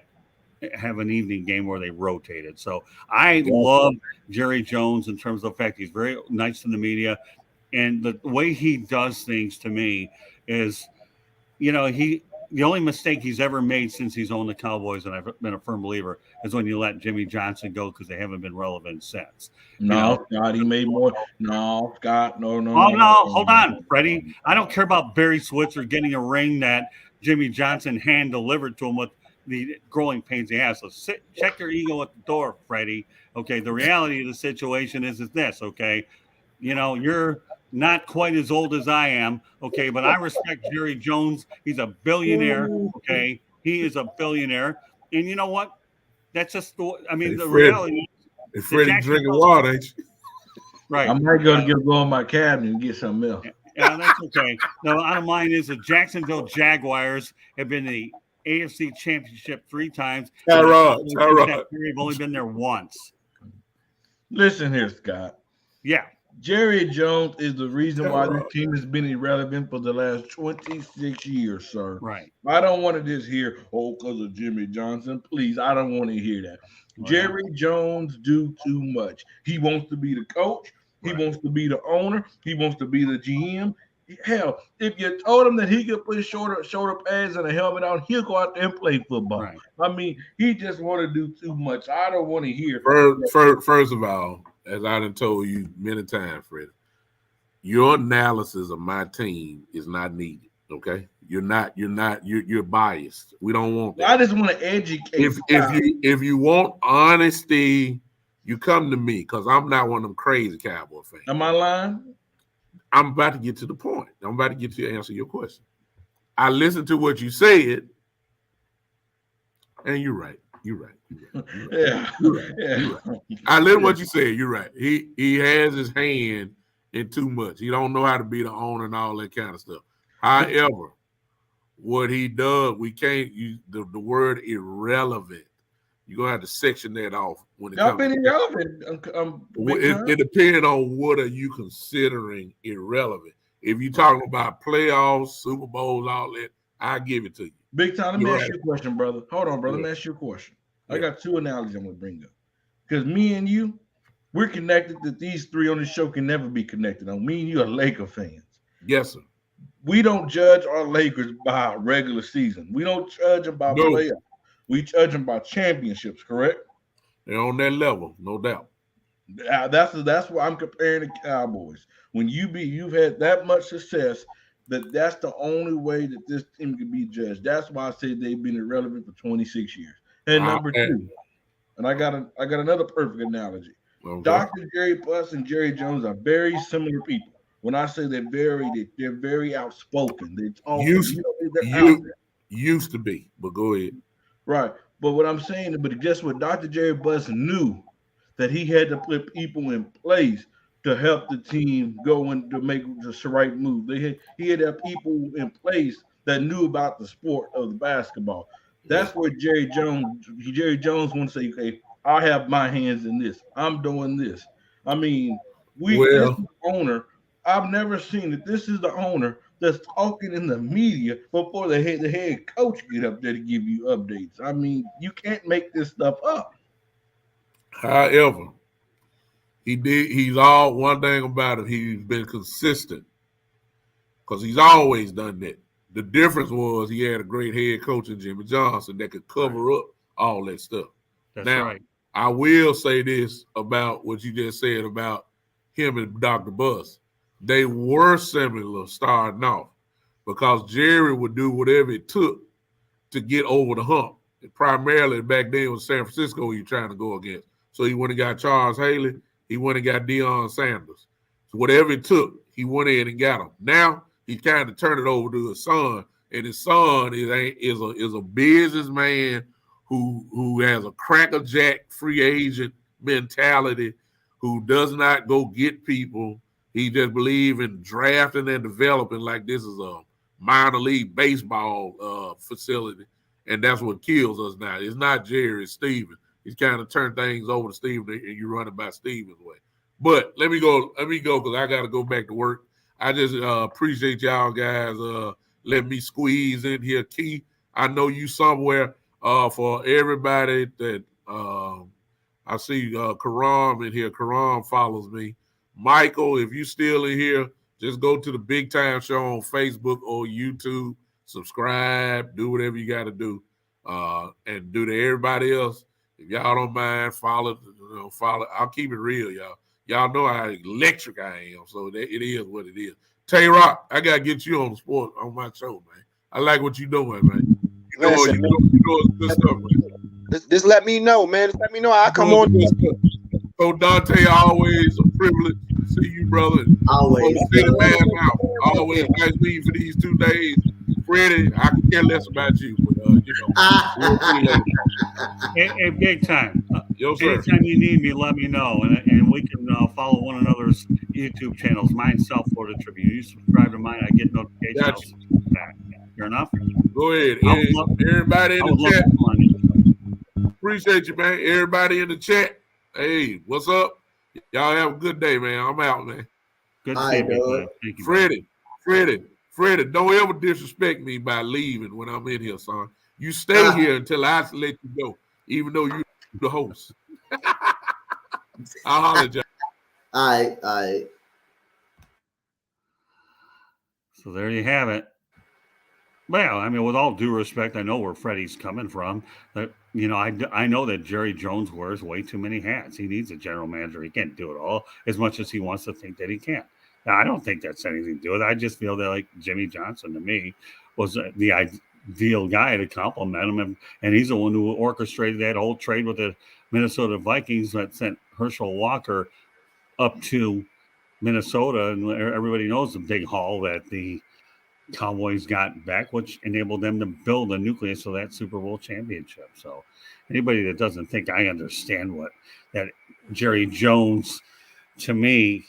have an evening game where they rotated. So I love Jerry Jones in terms of the fact he's very nice to the media. And the way he does things to me is, the only mistake he's ever made since he's owned the Cowboys, and I've been a firm believer, is when you let Jimmy Johnson go because they haven't been relevant since. No, Scott, he made more. No, Scott, no. Oh no, hold on, Freddie. I don't care about Barry Switzer getting a ring that Jimmy Johnson hand delivered to him with the growing pains he has. So check your ego at the door, Freddie. Okay, the reality of the situation is this. Okay, you're not quite as old as I am. Okay, but I respect Jerry Jones. He's a billionaire. Okay, he is a billionaire, and you know what? That's just the reality. Hey, Freddie drinking water, ain't you? Right. I might go in my cabinet and get something else. Yeah, that's okay. No, out of mine is the Jacksonville Jaguars have been the AFC Championship 3 times. Tyrod. They've only been there once. Listen here, Scott. Yeah. Jerry Jones is the reason why this team has been irrelevant for the last 26 years, sir. Right. I don't want to just hear, because of Jimmy Johnson. Please, I don't want to hear that. Right. Jerry Jones do too much. He wants to be the coach. He wants to be the owner. He wants to be the GM. Hell, if you told him that he could put shoulder pads and a helmet on, he'll go out there and play football. Right. I mean, he just want to do too much. I don't want to hear. First of all, as I done told you many times, Freddie, your analysis of my team is not needed. Okay, you're biased. We don't want that. I just want to educate. If you want honesty, you come to me because I'm not one of them crazy Cowboy fans. Am I lying? I'm about to get to the point. I'm about to get to answer your question. I listened to what you said, and you're right. Yeah. I listened to what you said. You're right. He has his hand in too much. He don't know how to be the owner and all that kind of stuff. However, what he does, we can't use the word irrelevant. You're gonna have to section that off when it comes. Been irrelevant. It depends on what are you considering irrelevant. If you're talking about playoffs, Super Bowls, all that, I give it to you. Big time. Let me ask you a question, brother. Hold on, brother. Let me ask you a question. I got 2 analogies I'm gonna bring up. Because me and you, we're connected that these 3 on the show can never be connected on. Me and you are Laker fans. Yes, sir. We don't judge our Lakers by regular season. We don't judge them by playoffs. We judge them by championships, correct? They're on that level, no doubt. That's why I'm comparing the Cowboys. When you've had that much success, that's the only way that this team can be judged. That's why I say they've been irrelevant for 26 years. And number 2, and I got another perfect analogy. Okay. Dr. Jerry Buss and Jerry Jones are very similar people. When I say they're very outspoken. They talk. Used to be, but go ahead. Right. But what I'm saying, but guess what? Dr. Jerry Buss knew that he had to put people in place to help the team go and to make the right move. He had to have people in place that knew about the sport of the basketball. That's where Jerry Jones wants to say, okay, I have my hands in this. I'm doing this. I mean, this is the owner. I've never seen it. This is the owner that's talking in the media before the head coach get up there to give you updates. I mean, you can't make this stuff up. However, he's all one thing about it. He's been consistent because he's always done that. The difference was he had a great head coach in Jimmy Johnson that could cover up all that stuff. That's right. I will say this about what you just said about him and Dr. Buss. They were similar starting off because Jerry would do whatever it took to get over the hump. And primarily back then it was San Francisco you're trying to go against. So he went and got Charles Haley. He went and got Deion Sanders. So whatever it took, he went in and got him. Now he kind of turned it over to his son, and his son is a businessman who has a crackerjack free agent mentality, who does not go get people. He just believes in drafting and developing like this is a minor league baseball facility, and that's what kills us now. It's not Jerry, it's Steven. He's kind of turned things over to Steven, and you run it by Steven's way. But let me go because I got to go back to work. I just appreciate y'all guys letting me squeeze in here. Key, I know you somewhere. For everybody that I see Karam in here. Karam follows me. Michael, if you still in here, Just go to the Big Time Show on Facebook or YouTube. Subscribe. Do whatever you got to do. And do to everybody else. If y'all don't mind, follow. Follow. I'll keep it real, y'all. Y'all know how electric I am, so it is what it is. Tay Rock, I gotta get you on the sport on my show, man. I like what you're doing, man. You know good stuff, man. Just let me know, man. Just let me know. I'll come on. So Dante, always a privilege to see you, brother. Always. Always nice meeting for these 2 days. Freddie, I can care less about you, but we'll see you later. Hey, big time. Yo, sir. Anytime you need me, let me know, and we can follow one another's YouTube channels. Mine's South Florida Tribune. You subscribe to mine, I get notifications. Gotcha. Fair enough. Go ahead. Everybody in the chat. Appreciate you, man. Everybody in the chat. Hey, what's up? Y'all have a good day, man. I'm out, man. Good to see you, thank you, Freddie, don't ever disrespect me by leaving when I'm in here, son. You stay here until I let you go, even though you're the host. I'll holler at you. All right. So there you have it. Well, I mean, with all due respect, I know where Freddie's coming from. That I know that Jerry Jones wears way too many hats. He needs a general manager. He can't do it all as much as he wants to think that he can. Now, I don't think that's anything to do with it. I just feel that, like, Jimmy Johnson, to me, was the ideal guy to compliment him. And he's the one who orchestrated that whole trade with the Minnesota Vikings that sent Herschel Walker up to Minnesota. And everybody knows the big haul that the Cowboys got back, which enabled them to build a nucleus of that Super Bowl championship. So anybody that doesn't think I understand what that Jerry Jones, to me,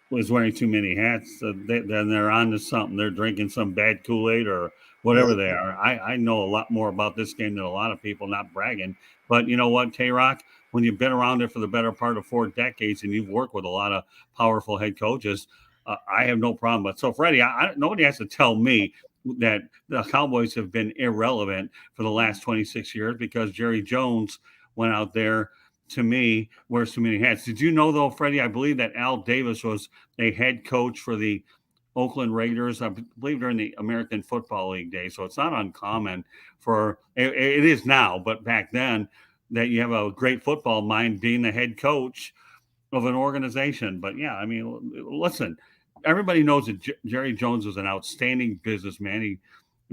was wearing too many hats, then they're on to something. They're drinking some bad Kool-Aid or whatever they are. I know a lot more about this game than a lot of people, not bragging. But you know what, K-Rock, when you've been around it for the better part of 4 decades and you've worked with a lot of powerful head coaches, I have no problem. But so, Freddie, nobody has to tell me that the Cowboys have been irrelevant for the last 26 years because Jerry Jones went out there, to me, wears too many hats. Did you know, though, Freddie, I believe that Al Davis was a head coach for the Oakland Raiders, I believe, during the American Football League days. So it's not uncommon it is now, but back then, that you have a great football mind being the head coach of an organization. But yeah, I mean, listen, everybody knows that Jerry Jones is an outstanding businessman. He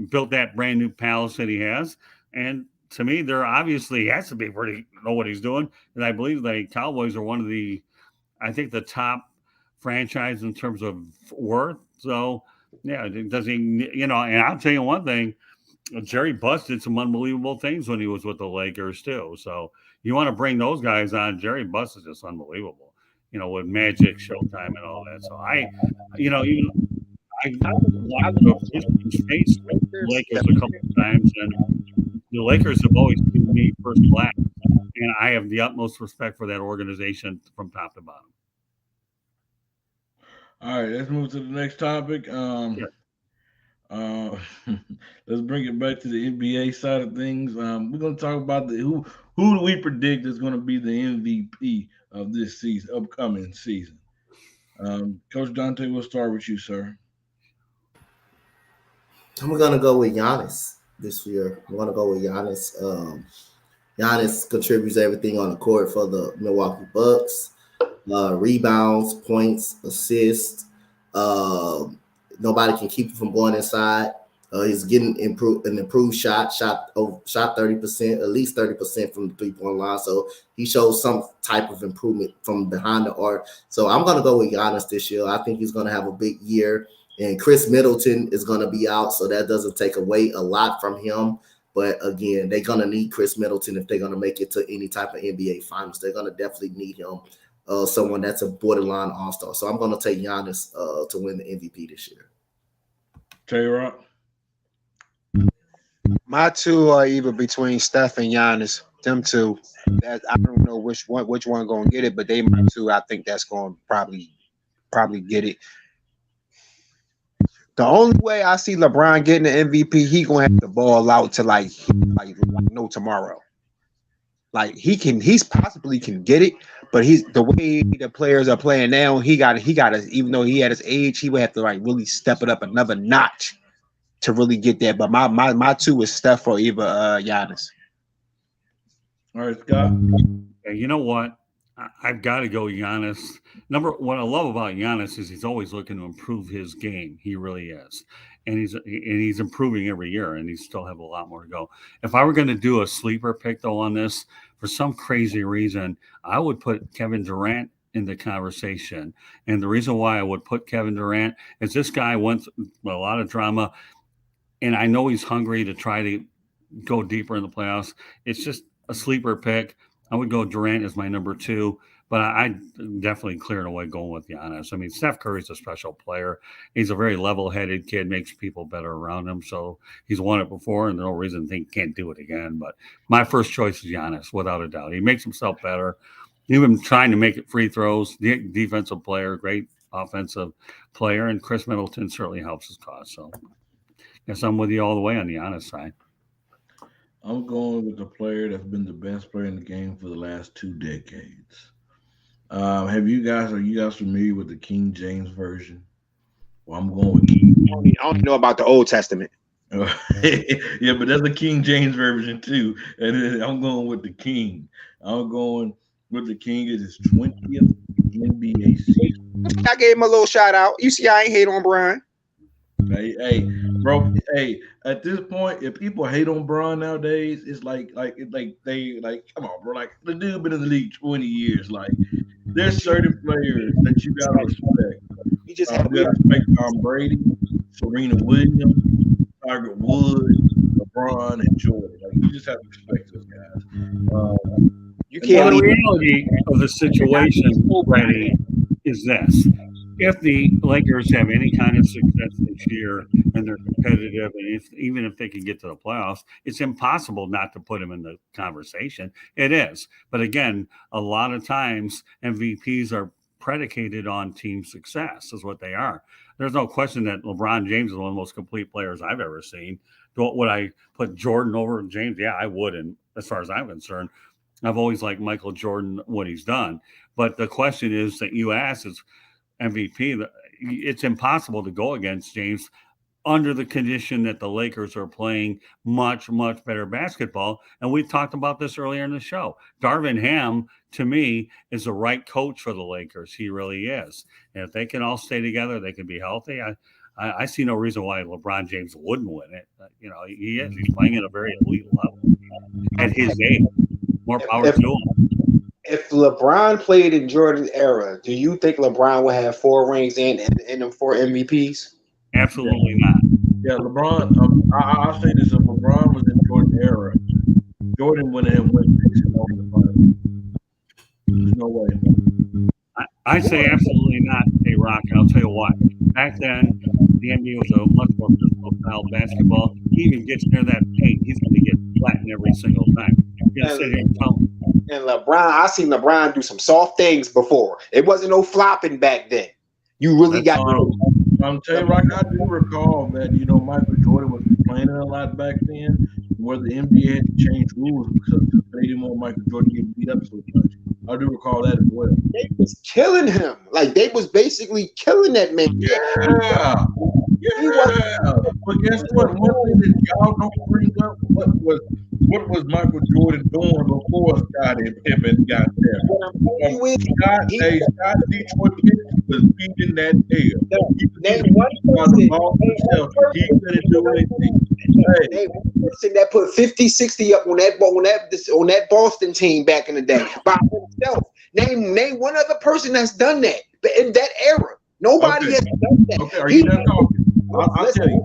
built that brand new palace that he has. And to me, there obviously has to be where he know what he's doing. And I believe the Cowboys are one of the top franchise in terms of worth. So yeah, does he, and I'll tell you one thing, Jerry Buss did some unbelievable things when he was with the Lakers too. So you want to bring those guys on. Jerry Buss is just unbelievable, with Magic, Showtime, and all that. So I faced the Lakers a couple of times, and the Lakers have always been me first class, and I have the utmost respect for that organization from top to bottom. All right, let's move to the next topic. Let's bring it back to the NBA side of things. We're going to talk about who do we predict is going to be the MVP of this season, upcoming season. Coach Dante, we'll start with you, sir. I'm going to go with Giannis this year. I'm going to go with Giannis. Giannis contributes everything on the court for the Milwaukee Bucks. Rebounds, points, assists. Nobody can keep him from going inside. He's getting an improved shot 30%, at least 30% from the 3-point line. So he shows some type of improvement from behind the arc. So I'm going to go with Giannis this year. I think he's going to have a big year. And Chris Middleton is going to be out, so that doesn't take away a lot from him. But again, they're going to need Chris Middleton if they're going to make it to any type of NBA finals. They're going to definitely need him, someone that's a borderline all-star. So I'm going to take Giannis to win the MVP this year. Tay-Rock? My two are either between Steph and Giannis. Them two. I don't know which one going to get it, but they my two. I think that's going to probably get it. The only way I see LeBron getting the MVP, he gonna have the ball out to like no tomorrow. Like he's possibly can get it, But he's the way the players are playing now. He got to, even though he had his age, he would have to like really step it up another notch to really get there. But my two is Steph or either Giannis. All right, Scott. Yeah, you know what? I've got to go Giannis. What I love about Giannis is he's always looking to improve his game. He really is, and he's improving every year, and he still have a lot more to go. If I were going to do a sleeper pick though on this, for some crazy reason, I would put Kevin Durant in the conversation. And the reason why I would put Kevin Durant is this guy went through a lot of drama, and I know he's hungry to try to go deeper in the playoffs. It's just a sleeper pick. I would go Durant as my number 2, but I definitely cleared away going with Giannis. I mean, Steph Curry's a special player. He's a very level-headed kid, makes people better around him. So he's won it before, and there's no reason to think he can't do it again. But my first choice is Giannis, without a doubt. He makes himself better. Even trying to make it free throws, defensive player, great offensive player, and Chris Middleton certainly helps his cause. So I guess I'm with you all the way on the Giannis side. I'm going with the player that's been the best player in the game for the last 2 decades. Are you guys familiar with the King James version? Well, I'm going with King. I only know about the Old Testament. Yeah, but that's a King James version too. And then I'm going with the King. I'm going with the King at his 20th NBA season. I gave him a little shout out. You see, I ain't hate on Brian. Hey, bro. Hey, at this point, if people hate on Bron nowadays, it's like they come on, bro. Like the dude been in the league 20 years. Like there's certain players that you gotta respect. You just you gotta respect Tom Brady, Serena Williams, Tiger Woods, LeBron, and Jordan. Like you just have to respect those guys. You can't. The reality of the situation, Brady, is this. If the Lakers have any kind of success this year and they're competitive, and even if they can get to the playoffs, it's impossible not to put them in the conversation. It is. But again, a lot of times MVPs are predicated on team success is what they are. There's no question that LeBron James is one of the most complete players I've ever seen. Would I put Jordan over James? Yeah, I would. And as far as I'm concerned, I've always liked Michael Jordan, what he's done. But the question is that you asked is, MVP, it's impossible to go against James under the condition that the Lakers are playing much, much better basketball. And we talked about this earlier in the show. Darvin Ham, to me, is the right coach for the Lakers. He really is. And if they can all stay together, they can be healthy. I see no reason why LeBron James wouldn't win it. He is. He's playing at a very elite level at his age. More power to him. If LeBron played in Jordan's era, do you think LeBron would have 4 rings and them 4 MVPs? Absolutely not. Yeah, LeBron. I'll say this: if LeBron was in Jordan's era, Jordan wouldn't have won 6 and over the finals. There's no way. I say absolutely not, A-Rock. I'll tell you what. Back then, the NBA was a much more physical style basketball. He even gets near that paint, he's going to get flattened every single time. You're going to sit here and tell him. And LeBron, I seen LeBron do some soft things before. It wasn't no flopping back then. You really got to. I'm telling you, Rock, I do recall that Michael Jordan was complaining a lot back then, where the NBA had to change rules because they didn't want Michael Jordan getting beat up so much. I do recall that as well. They was killing him. Like they was basically killing that man. Yeah. But guess what? One thing that y'all don't bring up, what was Michael Jordan doing before Scott and Pippen got there? Scott Detroit Pistons was beating that tail. He couldn't do anything. Hey, person that put 50, 60 up on that Boston team back in the day by himself. Name one other person that's done that. But in that era, nobody has done that. Okay, are you done talking? I'll tell you.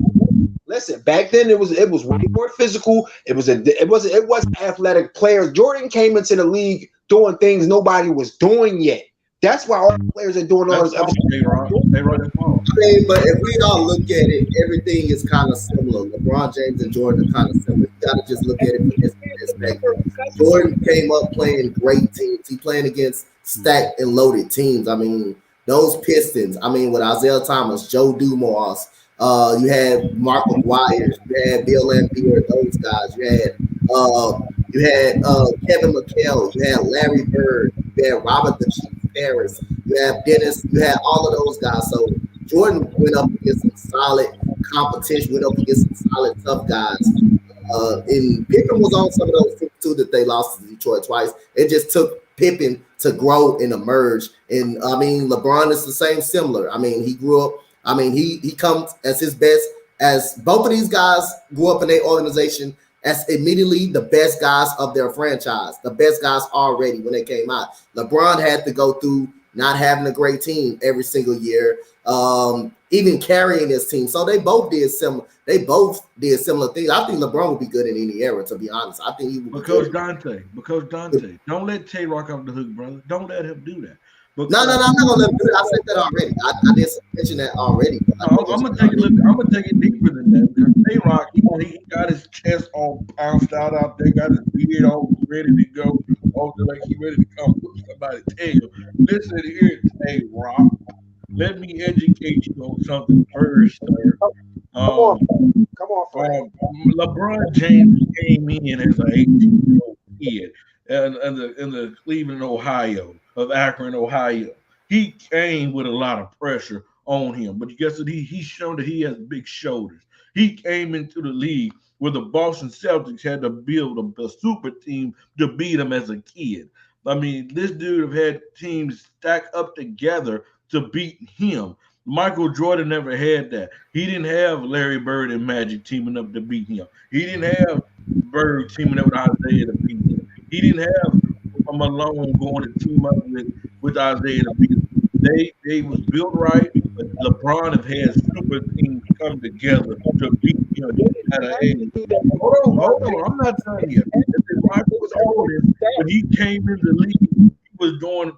Listen, back then it was way more physical. It wasn't athletic players. Jordan came into the league doing things nobody was doing yet. That's why all the players are doing all this other stuff. But if we all look at it, everything is kind of similar. LeBron James and Jordan are kind of similar. You got to just look at it from this perspective. Jordan came up playing great teams. He playing against stacked and loaded teams. I mean, those Pistons. I mean, with Isaiah Thomas, Joe Dumars, you had Mark McGuire, you had Bill Laimbeer, those guys. You had You had Kevin McHale. You had Larry Bird. You had Robert the Chief Harris. You have Dennis. You had all of those guys. So Jordan went up against some solid competition. Went up against some solid tough guys. And Pippen was on some of those teams too that they lost to Detroit twice. It just took Pippen to grow and emerge. And I mean, LeBron is the same, similar. I mean, he grew up. I mean, he comes as his best. As both of these guys grew up in their organization as immediately the best guys of their franchise, the best guys already when they came out. LeBron had to go through not having a great team every single year, even carrying his team. So they both did similar. They both did similar things. I think LeBron would be good in any era, to be honest. I think he would. Because Dante, don't let Tay Rock off the hook, brother. Don't let him do that. No, I'm not gonna let him do that. I said that already. I did mention that already. I'm gonna take it deeper than that because Tay Rock, he got his chest all pounced out there, got his beard all ready to go, all like he ready to come with somebody's tail. Listen here, Tay Rock. Let me educate you on something first, sir. Come on, Frank. LeBron James came in as an 18-year-old kid in the Cleveland, Ohio, of Akron, Ohio. He came with a lot of pressure on him, but guess what? He's shown that he has big shoulders. He came into the league where the Boston Celtics had to build a super team to beat him as a kid. I mean, this dude have had teams stack up together to beat him. Michael Jordan never had that. He didn't have Larry Bird and Magic teaming up to beat him. He didn't have Bird teaming up with Isaiah to beat him. He didn't have Malone going to team up with Isaiah to beat him. They was built right, but LeBron have had super teams come together to beat him at an age. Hold on, I'm not done yet. Michael was old, but he came in the league. He was doing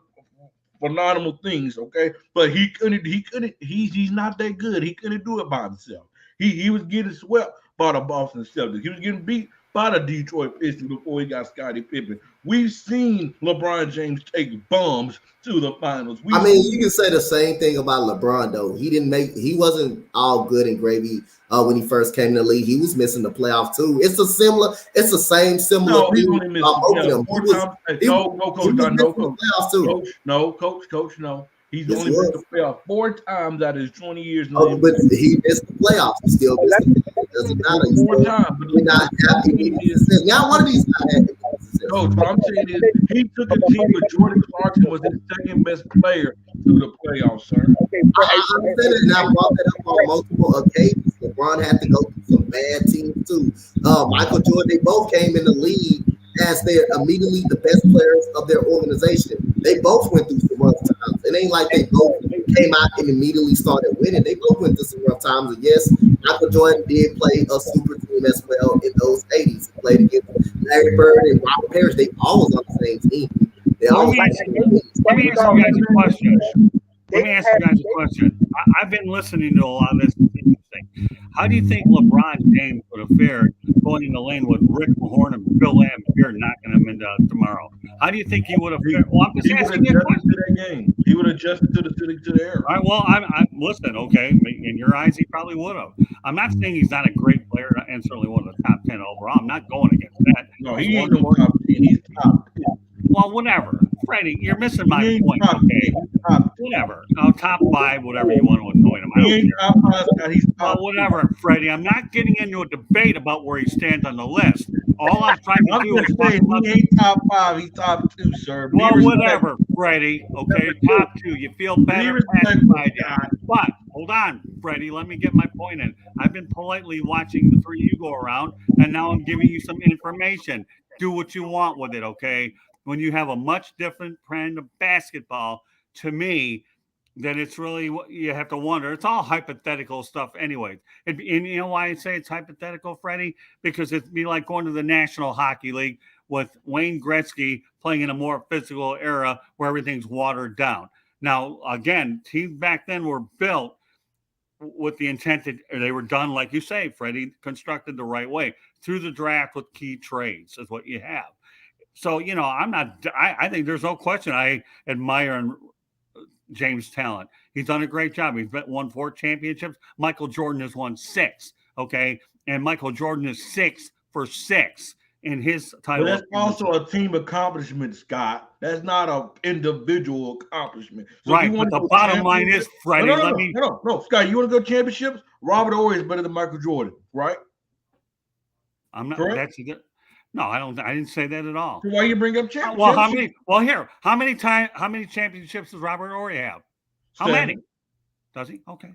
phenomenal things, okay, but he's not that good. He couldn't do it by himself. He was getting swept by the Boston Celtics. He was getting beat by the Detroit Pistons before he got Scottie Pippen. We've seen LeBron James take bombs to the finals. I mean, you can say the same thing about LeBron though. He wasn't all good and gravy when he first came to the league. He was missing the playoffs too. It's the same similar. No, he only missed four times. No, coach, no. He's only missed the playoffs 4 times out of his 20 years. But he missed the playoffs. He still missed the playoffs. It doesn't matter. 4 times. We're not happy. Now one of these guys. Coach, what I'm saying is he took a team where Jordan Clarkson was his second best player to the playoffs, sir. I said it and I brought that up on multiple occasions. LeBron had to go through some bad teams too. Michael Jordan, they both came in the league as they're immediately the best players of their organization. They both went through some rough times. It ain't like they both came out and immediately started winning. They both went through some rough times. And yes, Michael Jordan did play a super team as well in those 80s. He played against Larry Bird and Robert Parrish. They always on the same team. Let me ask you guys a question. Let me ask you guys a question. I've been listening to a lot of this. How do you think LeBron James would have fared going in the lane with Rick Mahorn and Bill Laimbeer knocking him into tomorrow? How do you think he would have fared? Well, I'm just asking you a question. To that game. He would have adjusted to the era. All right, well, I'm listen, okay. In your eyes, he probably would have. I'm not saying he's not a great player and certainly one of the top 10 overall. I'm not going against that. No, he ain't no top 10. He's top 10. Well, whatever. Freddie, you're missing my point. Okay. Whatever. Top 5, whatever you want to annoy him. He ain't top 5, he's top whatever, Freddie. I'm not getting into a debate about where he stands on the list. All I'm trying to do is talk about he ain't top 5, he's top 2, sir. Well, whatever, Freddie. Okay, top 2. You feel better satisfied. But hold on, Freddie. Let me get my point in. I've been politely watching the 3 you go around, and now I'm giving you some information. Do what you want with it, okay? When you have a much different brand of basketball, to me, then it's really what you have to wonder. It's all hypothetical stuff anyway. And you know why I say it's hypothetical, Freddie? Because it'd be like going to the National Hockey League with Wayne Gretzky playing in a more physical era where everything's watered down. Now, again, teams back then were built with the intent that they were done, like you say, Freddie, constructed the right way through the draft with key trades is what you have. So, I think there's no question I admire James' talent. He's done a great job. He's won 4 championships. Michael Jordan has won 6, okay? And Michael Jordan is 6 for 6 in his But title. that's also a team accomplishment, Scott. That's not an individual accomplishment. So right. But the bottom line is, Freddie, no, Scott, you want to go championships? Robert Horry is better than Michael Jordan, right? I'm not. Correct? No, I don't. I didn't say that at all. So why you bring up championships? Well, how many championships does Robert Horry have? How 7. many? Does he? Okay.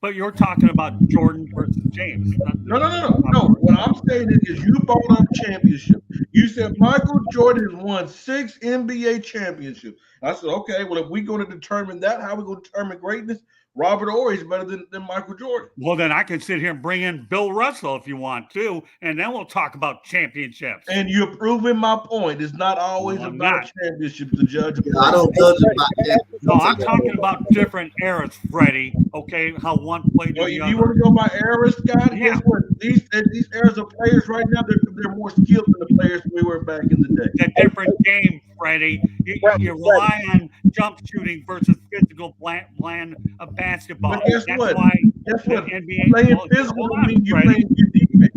But you're talking about Jordan versus James. No. What I'm saying is you brought up championship. You said Michael Jordan has won 6 NBA championships. I said, okay, well, if we're going to determine that, how are we going to determine greatness? Robert Horry is better than Michael Jordan. Well, then I can sit here and bring in Bill Russell if you want to, and then we'll talk about championships. And you're proving my point. It's not always about championships to judge. I don't judge about that. No, I'm talking about different eras, Freddie. Okay, how one played to the other. You want to go by eras, Scott? Yeah. Guess what? These eras of players right now, they're more skilled than the players we were back in the day. It's a different game, Freddie. You rely on jump shooting versus physical plan of basketball. But guess what? Guess what? NBA, playing physical don't mean you playing good defense.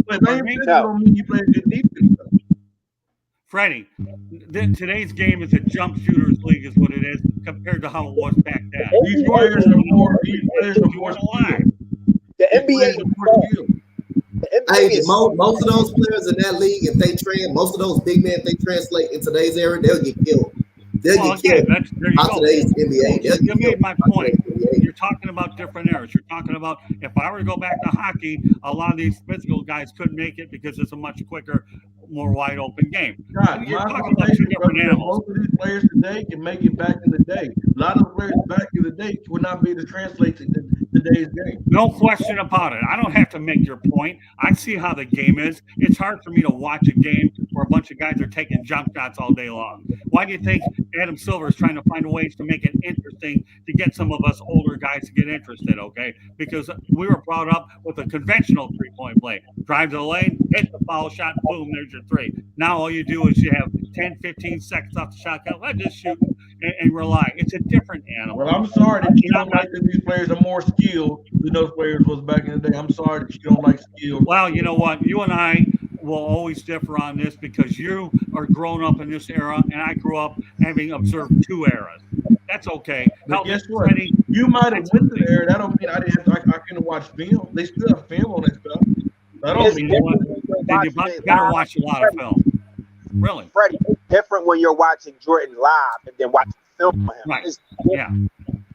Playing physical don't mean you playing good defense. Freddie, today's game is a jump shooters league, is what it is, compared to how it was back then. These players are more skilled. The NBA. Hey, most of those players in that league, if they most of those big men, if they translate in today's era, they'll get killed. They'll get killed. Today's NBA. You made my point. You're talking about different eras. You're talking about, if I were to go back to hockey, a lot of these physical guys couldn't make it because it's a much quicker, more wide open game. God, you're talking about 2 different animals. Most of these players today can make it back in the day. A lot of the players back in the day would not be able to translate to today's game. No question about it. I don't have to make your point. I see how the game is. It's hard for me to watch a game where a bunch of guys are taking jump shots all day long. Why do you think Adam Silver is trying to find ways to make it interesting to get some of us older guys to get interested, okay? Because we were brought up with a conventional three-point play. Drive to the lane, hit the foul shot, boom, there's your 3. Now all you do is you have 10, 15 seconds off the shot clock. Let's just shoot and rely. It's a different animal. Well, I'm sorry that you don't like that these players are more skilled than those players was back in the day. I'm sorry that you don't like skill. Well, you know what? You and I will always differ on this because you are grown up in this era, and I grew up having observed 2 eras. That's okay. But guess what? Freddie, you might have went to the era. That don't mean I didn't have to, I couldn't watch film. They still have film on that stuff. That don't mean you gotta watch a lot of film. Really, Freddie, it's different when you're watching Jordan live and then watching film of him. Right.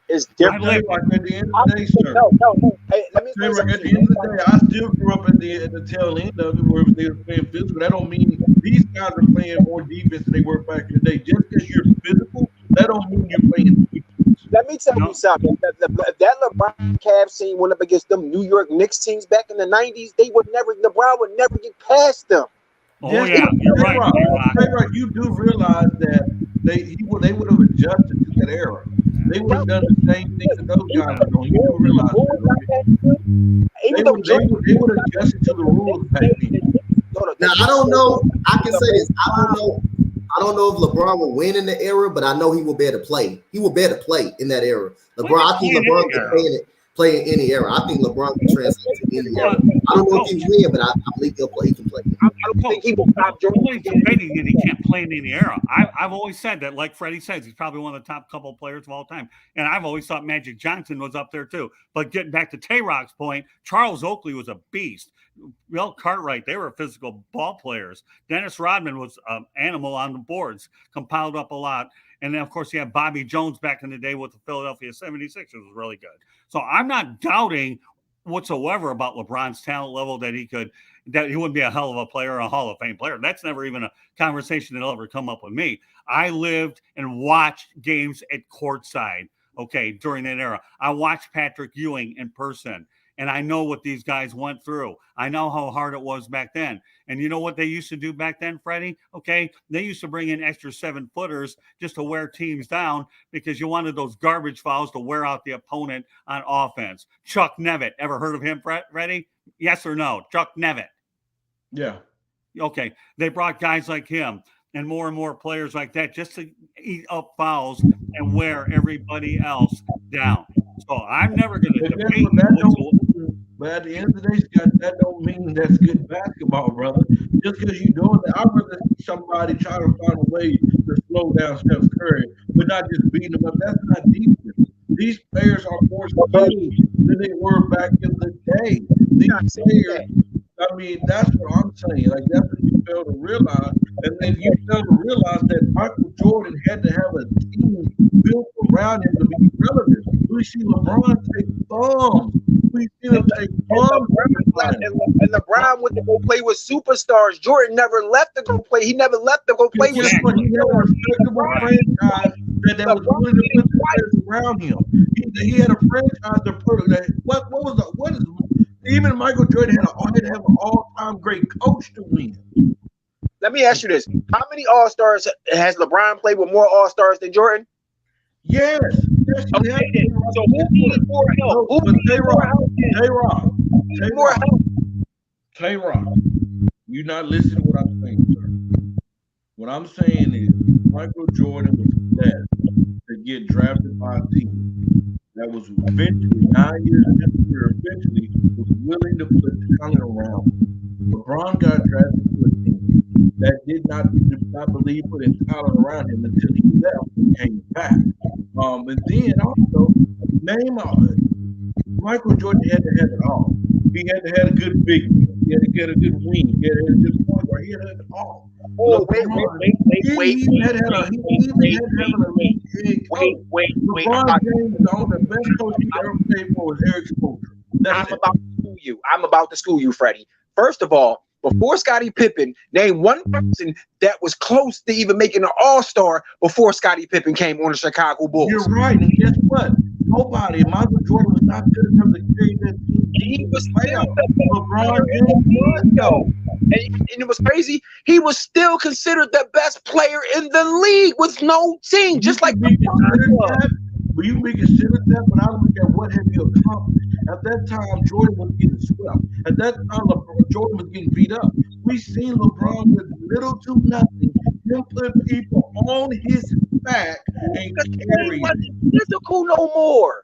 It's different. Like at the end of the day, sir. No. Hey, let me say at the end of the day, I still grew up at the tail end of it where they were playing physical. That don't mean these guys are playing more defense than they were back in the day. Just because you're physical, that don't mean you're playing defense. Let me tell you something. If that LeBron Cavs team went up against them New York Knicks teams back in the 90s, LeBron would never get past them. Oh, yeah, you're right. Right. You do realize that they would have adjusted to that era. They would have done the same thing that those guys are doing. You do realize that. They would have adjusted to the rules back then. Now, I don't know. I can say this. I don't know if LeBron will win in the era, but I know he will be able to play. He will be able to play in that era. I think LeBron can play in any era. I think LeBron can translate to any era. I don't know if he will, but I believe he'll play. He can play. I don't think he will stop Jordan. Nobody's debating that he can't play in any era. I've always said that, like Freddie says, he's probably one of the top couple of players of all time. And I've always thought Magic Johnson was up there too. But getting back to Tay-Rock's point, Charles Oakley was a beast. Bill Cartwright, they were physical ball players. Dennis Rodman was an animal on the boards, compiled up a lot. And then, of course, you had Bobby Jones back in the day with the Philadelphia 76ers, was really good. So I'm not doubting whatsoever about LeBron's talent level that he wouldn't be a hell of a player or a Hall of Fame player. That's never even a conversation that'll ever come up with me. I lived and watched games at courtside, okay, during that era. I watched Patrick Ewing in person. And I know what these guys went through. I know how hard it was back then. And you know what they used to do back then, Freddie? Okay, they used to bring in extra 7-footers just to wear teams down because you wanted those garbage fouls to wear out the opponent on offense. Chuck Nevitt, ever heard of him, Freddie? Yes or no? Chuck Nevitt. Yeah. Okay, they brought guys like him and more players like that just to eat up fouls and wear everybody else down. So I'm never going to But guess debate what? That you. don't. But at the end of the day, Scott, that don't mean that's good basketball, brother. Just because you're doing that, I'd rather see somebody try to find a way to slow down Steph Curry, but not just beating him up. That's not defense. These players are more skilled than they were back in the day. These players, I mean, that's what I'm saying. Like that's what you fail to realize, and then you fail to realize that Michael Jordan had to have a team built around him to be relevant. We see LeBron take bombs. We see him take bombs in the finals. And LeBron went to go play with superstars. Jordan never left to go play. He never left to go play with Guess what? He had a respectable franchise that was willing to put the players around him. He had a franchise to put that. What is even Michael Jordan had to have an all-time great coach to win. Let me ask you this: how many All Stars has LeBron played with more All Stars than Jordan? Yes, yes, he has. So who needs more help? Who needs more help? Tay-Rock, you're not listening to what I'm saying, sir. What I'm saying is Michael Jordan was blessed to get drafted by a team that was eventually 9 years into his career, eventually was willing to put talent around him. LeBron got drafted to a team that did not believe putting talent around him until he left and came back. And then also name Michael Jordan had to have it all. He had to have a good big man. He had to get a good wing. He had to have a good point guard. He had to have it all. Oh, LeBron, wait. he even had to have an elite head coach. LeBron James, the best coach he ever played for was Eric Spoelstra. I'm about to school you, Freddie. First of all, before Scottie Pippen, name one person that was close to even making an All-Star before Scottie Pippen came on the Chicago Bulls. You're right, and guess what? Nobody. Michael Jordan was not good enough to carry that team. He was still LeBron James was though. And it was crazy. He was still considered the best player in the league with no team, just like you can be considered that, but I look at what have you accomplished. At that time, Jordan was getting swept. At that time, Jordan was getting beat up. We seen LeBron with little to nothing, him put people on his back and carry. He wasn't physical no more.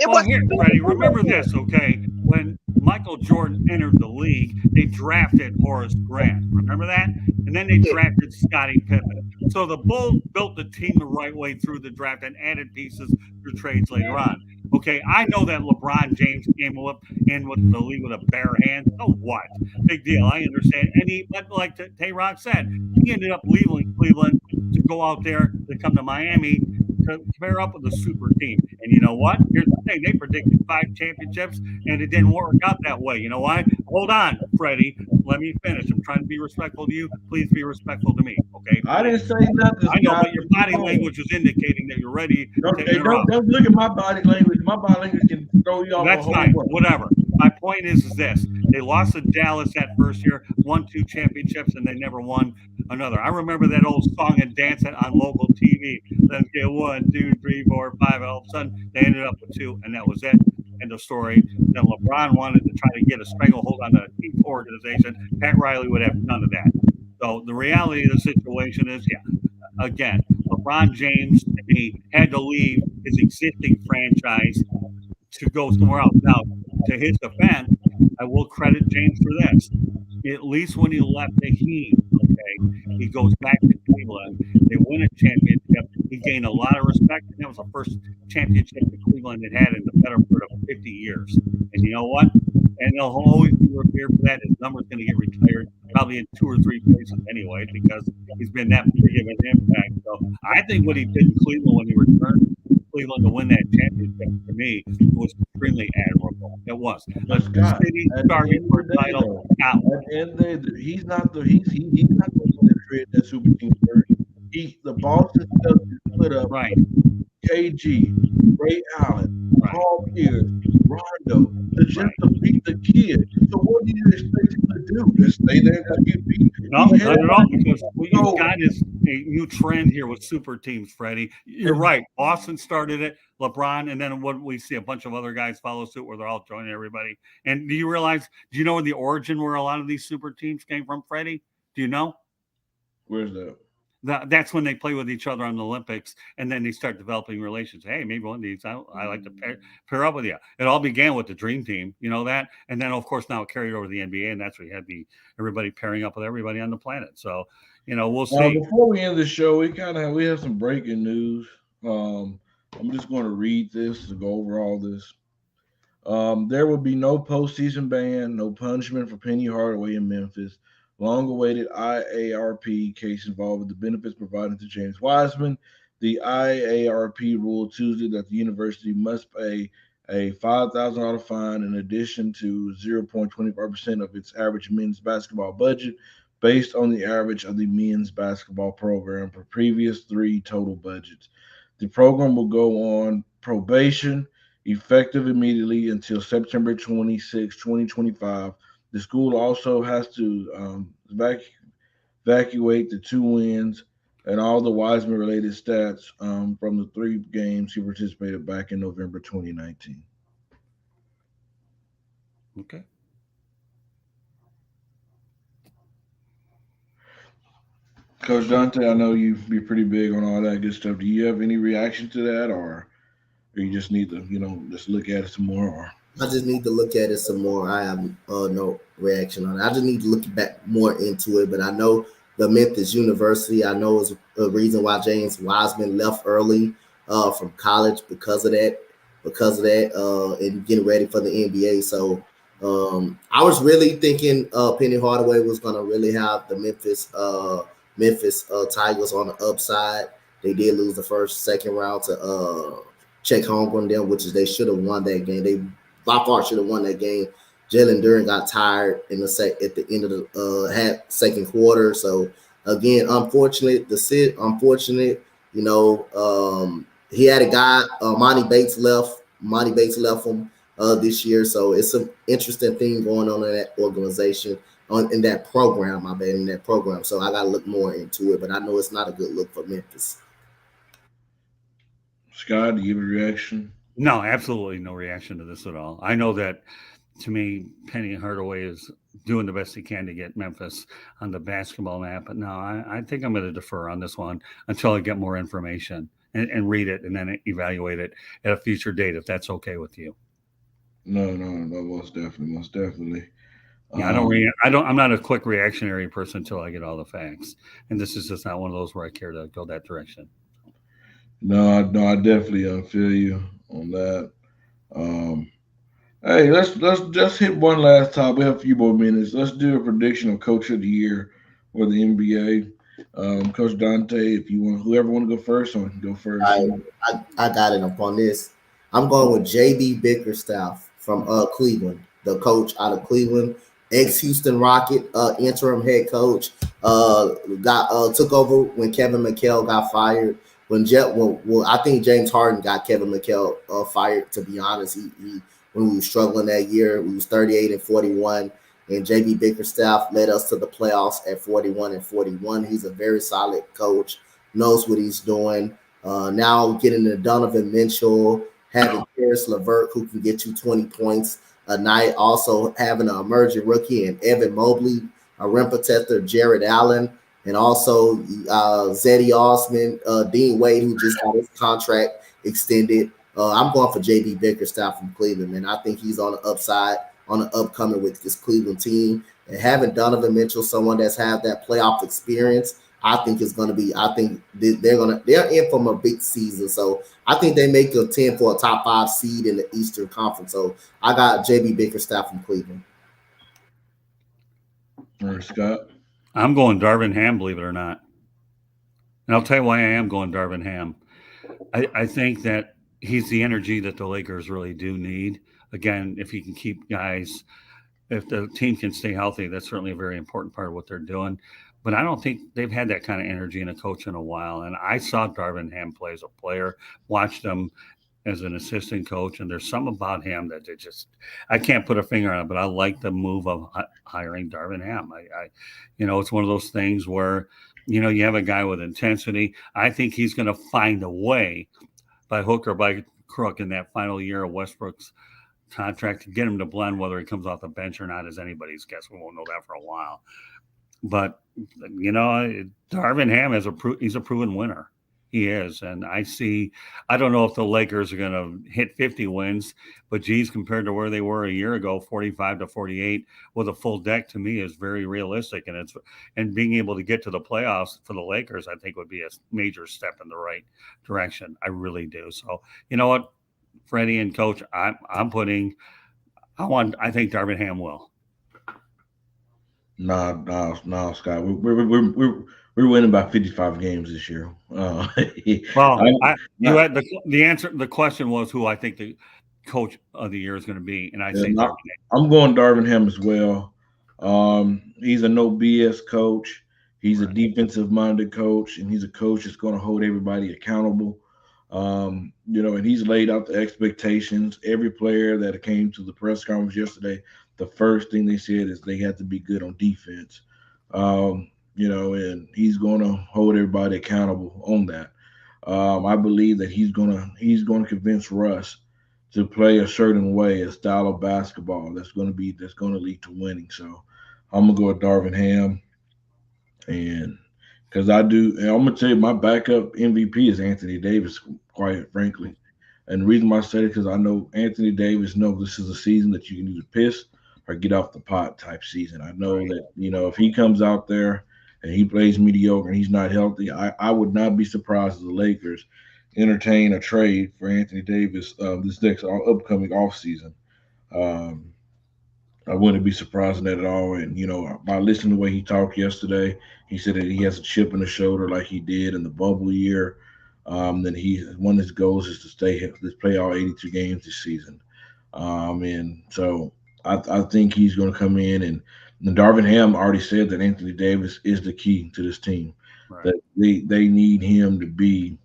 Well, here, Freddie, remember this, okay? When Michael Jordan entered the league, they drafted Horace Grant. Remember that? And then they drafted Scottie Pippen. So the Bulls built the team the right way through the draft and added pieces through trades later on. Okay, I know that LeBron James came up in with the league with a bare hand. So what? Big deal. I understand. And but like Tay-Rock said, he ended up leaving Cleveland to go out there to come to Miami to pair up with a super team. And you know what? Here's the thing. They predicted 5 championships, and it didn't work out that way. You know why? Hold on, Freddie. Let me finish. I'm trying to be respectful to you. Please be respectful to me, okay? I didn't say nothing. I know, but your body language is indicating that you're ready to interrupt. Don't look at my body language. My body language can throw you off. That's fine. Whatever. My point is this. They lost to Dallas that first year, won 2 championships, and they never won another. I remember that old song and dance on local TV. Let's get 1, 2, 3, 4, 5. And all of a sudden, they ended up with 2, and that was it. End of story. Then LeBron wanted to try to get a stranglehold on the team organization. Pat Riley would have none of that. So the reality of the situation is, again, LeBron James, he had to leave his existing franchise to go somewhere else. Now, to his defense, I will credit James for this. At least when he left the Heat, okay, he goes back to Cleveland. They win a championship. He gained a lot of respect, and that was the first championship that Cleveland had in the better part of 50 years. And you know what? And they'll always be revered for that. His number's going to get retired probably in 2 or 3 places anyway, because he's been that big of an impact. So I think what he did in Cleveland when he returned to Cleveland to win that championship, for me, was extremely admirable. It was. The city started for a title. At the end of the day, he's not the one that created that super team first. The Boston Celtics put up KG, Ray Allen, Paul Pierce, Rondo, just to beat the kid. So what do you expect him to do? Just stay there and get beat? No, not at all. Because what you've got is a new trend here with super teams, Freddie. You're right. Boston started it, LeBron, and then what we see a bunch of other guys follow suit where they're all joining everybody. And do you know where the origin where a lot of these super teams came from, Freddie? Do you know? Where's that? that's when they play with each other on the Olympics, and then they start developing relations. Hey, maybe one of these I like to pair up with you. It all began with the Dream Team, that, and then of course now it carried over to the NBA, and that's where you had everybody pairing up with everybody on the planet. So we'll see. Before we end the show, we have some breaking news. I'm just going to read this to go over all this. There will be no postseason ban, no punishment for Penny Hardaway in Memphis. Long-awaited IARP case involving the benefits provided to James Wiseman. The IARP ruled Tuesday that the university must pay a $5,000 fine in addition to 0.25% of its average men's basketball budget based on the average of the men's basketball program for previous 3 total budgets. The program will go on probation effective immediately until September 26, 2025. The school also has to evacuate the 2 wins and all the Wiseman-related stats from the 3 games he participated back in November 2019. Okay. Coach Dante, I know you'd be pretty big on all that good stuff. Do you have any reaction to that, or you just need to, just look at it some more? Or I just need to look at it some more. I have no reaction on it. I just need to look back more into it. But I know the Memphis University, I know is a reason why James Wiseman left early from college because of that, and getting ready for the NBA. So I was really thinking Penny Hardaway was going to really have the Memphis Tigers on the upside. They did lose the second round to Czech Holmgren them, which is they should have won that game. They by far should have won that game. Jalen Duren got tired at the end of the second quarter. So again, unfortunate. He had a guy, Monty Bates left. Monty Bates left him this year. So it's some interesting thing going on in that organization, in that program. In that program. So I got to look more into it. But I know it's not a good look for Memphis. Scott, do you have a reaction? No, absolutely no reaction to this at all. I know that, to me, Penny Hardaway is doing the best he can to get Memphis on the basketball map. But no, I think I'm going to defer on this one until I get more information and read it and then evaluate it at a future date, if that's okay with you. No, most definitely. Yeah, I'm not a quick reactionary person until I get all the facts. And this is just not one of those where I care to go that direction. No, I definitely feel you on that. Hey, let's just hit one last topic. We have a few more minutes. Let's do a prediction of Coach of the Year for the NBA. Coach Dante, if you want, whoever want to go first, I can go first. I got it up on this. I'm going with JB Bickerstaff from Cleveland, the coach out of Cleveland, ex-Houston Rocket, interim head coach. Took over when Kevin McHale got fired. I think James Harden got Kevin McHale fired. To be honest, when we were struggling that year, we was 38-41, and JB Bickerstaff led us to the playoffs at 41-41. He's a very solid coach, knows what he's doing. Now getting to Donovan Mitchell, having Karis LeVert who can get you 20 points a night. Also having an emerging rookie in Evan Mobley, a rim protector Jared Allen. And also Zeddy Osman, Dean Wade, who just got his contract extended. I'm going for JB Bickerstaff from Cleveland, man. I think he's on the upside, on the upcoming with this Cleveland team. And having Donovan Mitchell, someone that's had that playoff experience, I think is going to be. I think they're in from a big season, so I think they make a 10 for a top 5 seed in the Eastern Conference. So I got JB Bickerstaff from Cleveland. All right, Scott. I'm going Darvin Ham, believe it or not. And I'll tell you why I am going Darvin Ham. I think that he's the energy that the Lakers really do need. Again, if he can keep guys, if the team can stay healthy, that's certainly a very important part of what they're doing. But I don't think they've had that kind of energy in a coach in a while. And I saw Darvin Ham play as a player, watched him as an assistant coach, and there's something about him that I can't put a finger on it, but I like the move of hiring Darvin Ham. It's one of those things where, you have a guy with intensity. I think he's going to find a way, by hook or by crook, in that final year of Westbrook's contract to get him to blend. Whether he comes off the bench or not is anybody's guess. We won't know that for a while. But Darvin Ham he's a proven winner. He is, and I don't know if the Lakers are going to hit 50 wins, but geez, compared to where they were a year ago, 45 to 48 with a full deck to me is very realistic, and being able to get to the playoffs for the Lakers, I think would be a major step in the right direction. I really do. So you know what, Freddie and Coach, I think Darvin Ham will. No, Scott. We're winning by 55 games this year. Well, you I, had the answer. The question was who I think the coach of the year is going to be, and I say Darvin Ham. I'm going Darvin Ham as well. He's a no BS coach. He's a Right. defensive minded coach, and he's a coach that's going to hold everybody accountable. And he's laid out the expectations. Every player that came to the press conference yesterday, the first thing they said is they had to be good on defense. And he's going to hold everybody accountable on that. I believe that he's gonna convince Russ to play a certain way, a style of basketball that's gonna lead to winning. So I'm gonna go with Darvin Ham, and because and I'm gonna tell you my backup MVP is Anthony Davis, quite frankly. And the reason why I say it because I know Anthony Davis knows this is a season that you can either piss or get off the pot type season. I know Right. that if he comes out there and he plays mediocre and he's not healthy, I would not be surprised if the Lakers entertain a trade for Anthony Davis this next upcoming offseason. Um, I wouldn't be surprised in that at all. And by listening to the way he talked yesterday, he said that he has a chip in the shoulder like he did in the bubble year. Then one of his goals is to play all 82 games this season. And so I think he's going to come in and Darvin Ham already said that Anthony Davis is the key to this team. Right. That they need him to be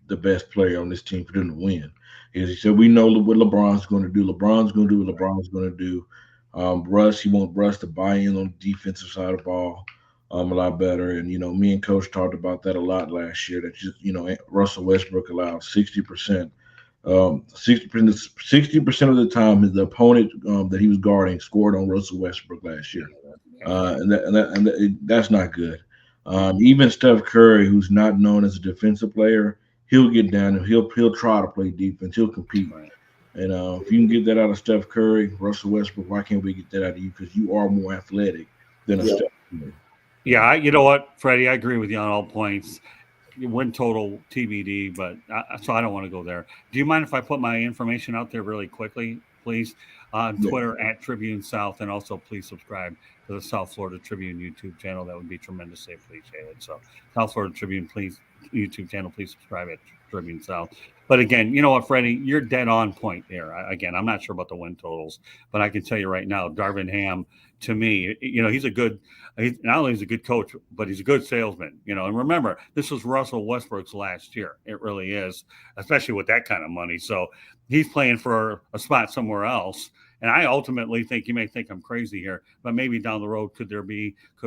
the best player on this team for them to win. As he said, we know what LeBron's going to do. LeBron's going to do what LeBron's going to do. He wants Russ to buy in on the defensive side of the ball a lot better. And, me and Coach talked about that a lot last year that, Russell Westbrook allowed 60%. 60% of the time, the opponent that he was guarding scored on Russell Westbrook last year. That's not good. Even Steph Curry, who's not known as a defensive player, he'll get down and he'll try to play defense. He'll compete. Right. And if you can get that out of Steph Curry, Russell Westbrook, why can't we get that out of you? Because you are more athletic than a Yeah. Steph Curry. Yeah, you know what, Freddie, I agree with you on all points. Win total TBD, but so I don't want to go there. Do you mind if I put my information out there really quickly, please? On Yeah. Twitter at Tribune South, and also please subscribe to the South Florida Tribune YouTube channel. That would be tremendously appreciated. So, South Florida Tribune, please YouTube channel, please subscribe at Tribune South. But again, you know what, Freddie, you're dead on point there. Again, I'm not sure about the win totals, but I can tell you right now, Darvin Ham, to me, he's not only is a good coach, but he's a good salesman. And remember, this was Russell Westbrook's last year. It really is, especially with that kind of money. So he's playing for a spot somewhere else. And I ultimately think, you may think I'm crazy here, but maybe down the road, could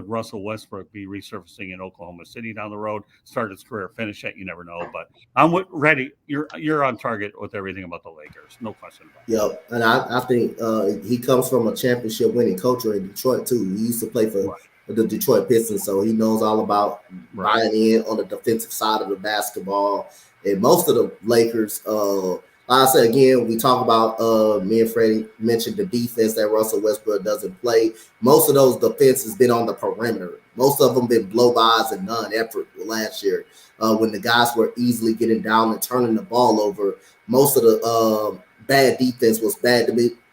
Russell Westbrook be resurfacing in Oklahoma City down the road, start his career, finish it? You never know. But I'm ready. You're on target with everything about the Lakers. No question about it. Yep, and I think he comes from a championship winning culture in Detroit too. He used to play for the Detroit Pistons, so he knows all about buying in on the defensive side of the basketball. And most of the Lakers, like I said again, we talk about me and Freddie mentioned the defense that Russell Westbrook doesn't play. Most of those defenses been on the perimeter. Most of them been blow-bys and non-effort last year when the guys were easily getting down and turning the ball over. Most of the bad defense was bad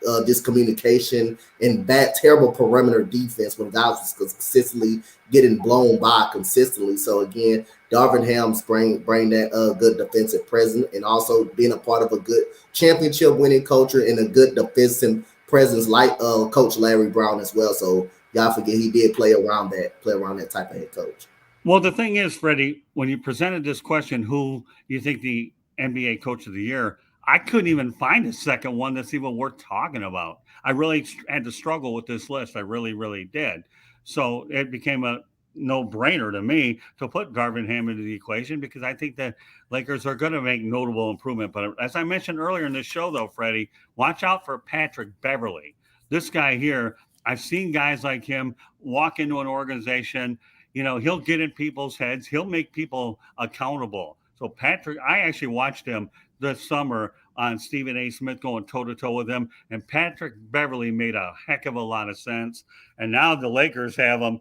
discommunication and terrible perimeter defense when guys was consistently getting blown by consistently. So again, Darvin Ham's bring that good defensive presence and also being a part of a good championship winning culture and a good defensive presence like Coach Larry Brown as well. So y'all forget he did play around that type of head coach. Well, the thing is, Freddie, when you presented this question, who you think the NBA Coach of the Year, I couldn't even find a second one that's even worth talking about. I really had to struggle with this list. I really, really did. So it became a no-brainer to me to put Darvin Ham into the equation because I think the Lakers are going to make notable improvement. But as I mentioned earlier in this show, though, Freddie, watch out for Patrick Beverley. This guy here I've seen guys like him walk into an organization. He'll get in people's heads. He'll make people accountable. So Patrick, I actually watched him this summer on Stephen A. Smith going toe to toe with him, and Patrick Beverly made a heck of a lot of sense. And now the Lakers have him.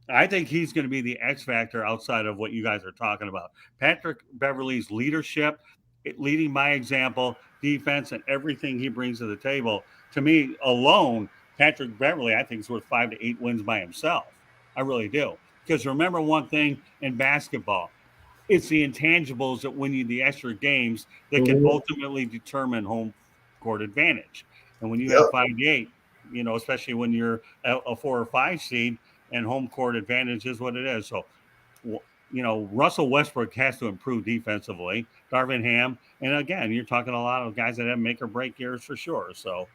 I think he's going to be the X factor outside of what you guys are talking about. Patrick Beverly's leadership, leading by example, defense, and everything he brings to the table. To me alone, Patrick Beverly, I think, is worth 5 to 8 wins by himself. I really do. Because remember one thing in basketball, it's the intangibles that win you the extra games that can ultimately determine home court advantage. And when you have 5 to 8, especially when you're a 4 or 5 seed, and home court advantage is what it is. So, Russell Westbrook has to improve defensively. Darvin Ham, and again, you're talking a lot of guys that have make or break years for sure. So,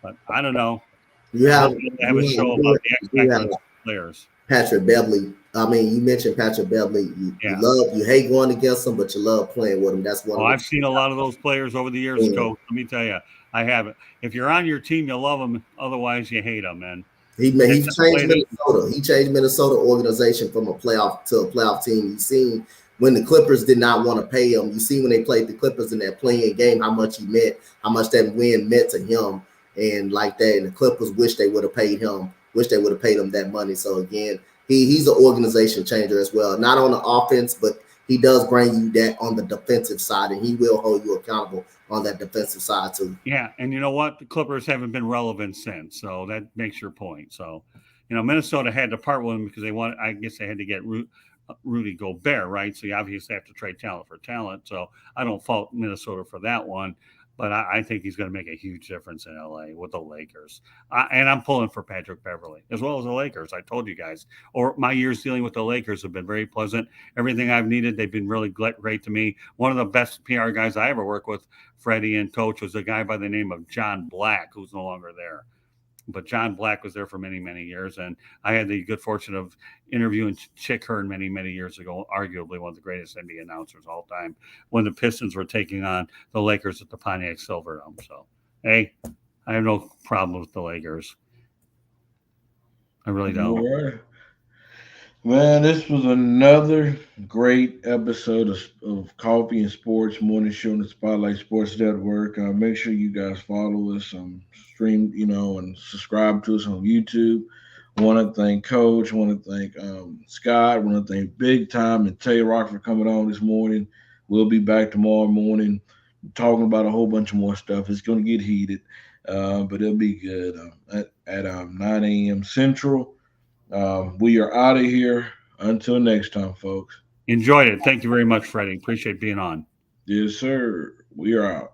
but I don't know. You have a show about the X factor players. Patrick Beverly. I mean, you mentioned Patrick Beverly. You hate going against him, but you love playing with him. That's one. I've seen a lot of those players over the years, Coach. Let me tell you, I haven't. If you're on your team, you love them. Otherwise, you hate them, man. He changed Minnesota. He changed Minnesota organization from a playoff to a playoff team. You seen when the Clippers did not want to pay him. You see when they played the Clippers in that playing game, how much he meant, how much that win meant to him, and like that. And the Clippers wish they would have paid him. Wish they would have paid him that money. So again, he's an organization changer as well. Not on the offense, but he does bring you that on the defensive side, and he will hold you accountable on that defensive side too. Yeah, and you know what? The Clippers haven't been relevant since, so that makes your point. So, Minnesota had to part with him because I guess they had to get Rudy Gobert, right? So you obviously have to trade talent for talent. So I don't fault Minnesota for that one. But I think he's going to make a huge difference in LA with the Lakers. And I'm pulling for Patrick Beverly as well as the Lakers. I told you guys, or my years dealing with the Lakers have been very pleasant. Everything I've needed, they've been really great to me. One of the best PR guys I ever worked with, Freddie and Coach, was a guy by the name of John Black, who's no longer there. But John Black was there for many, many years. And I had the good fortune of interviewing Chick Hearn many, many years ago, arguably one of the greatest NBA announcers of all time, when the Pistons were taking on the Lakers at the Pontiac Silverdome. So, hey, I have no problem with the Lakers. I really don't. All right. Man, this was another great episode of Coffee and Sports Morning Show on the Spotlight Sports Network. Make sure you guys follow us, stream, and subscribe to us on YouTube. Want to thank Coach. Want to thank Scott. Want to thank Big Time and Tay Rock for coming on this morning. We'll be back tomorrow morning talking about a whole bunch of more stuff. It's going to get heated, but it'll be good at 9 a.m. Central. We are out of here. Until next time, folks. Enjoyed it. Thank you very much, Freddie. Appreciate being on. Yes, sir. We are out.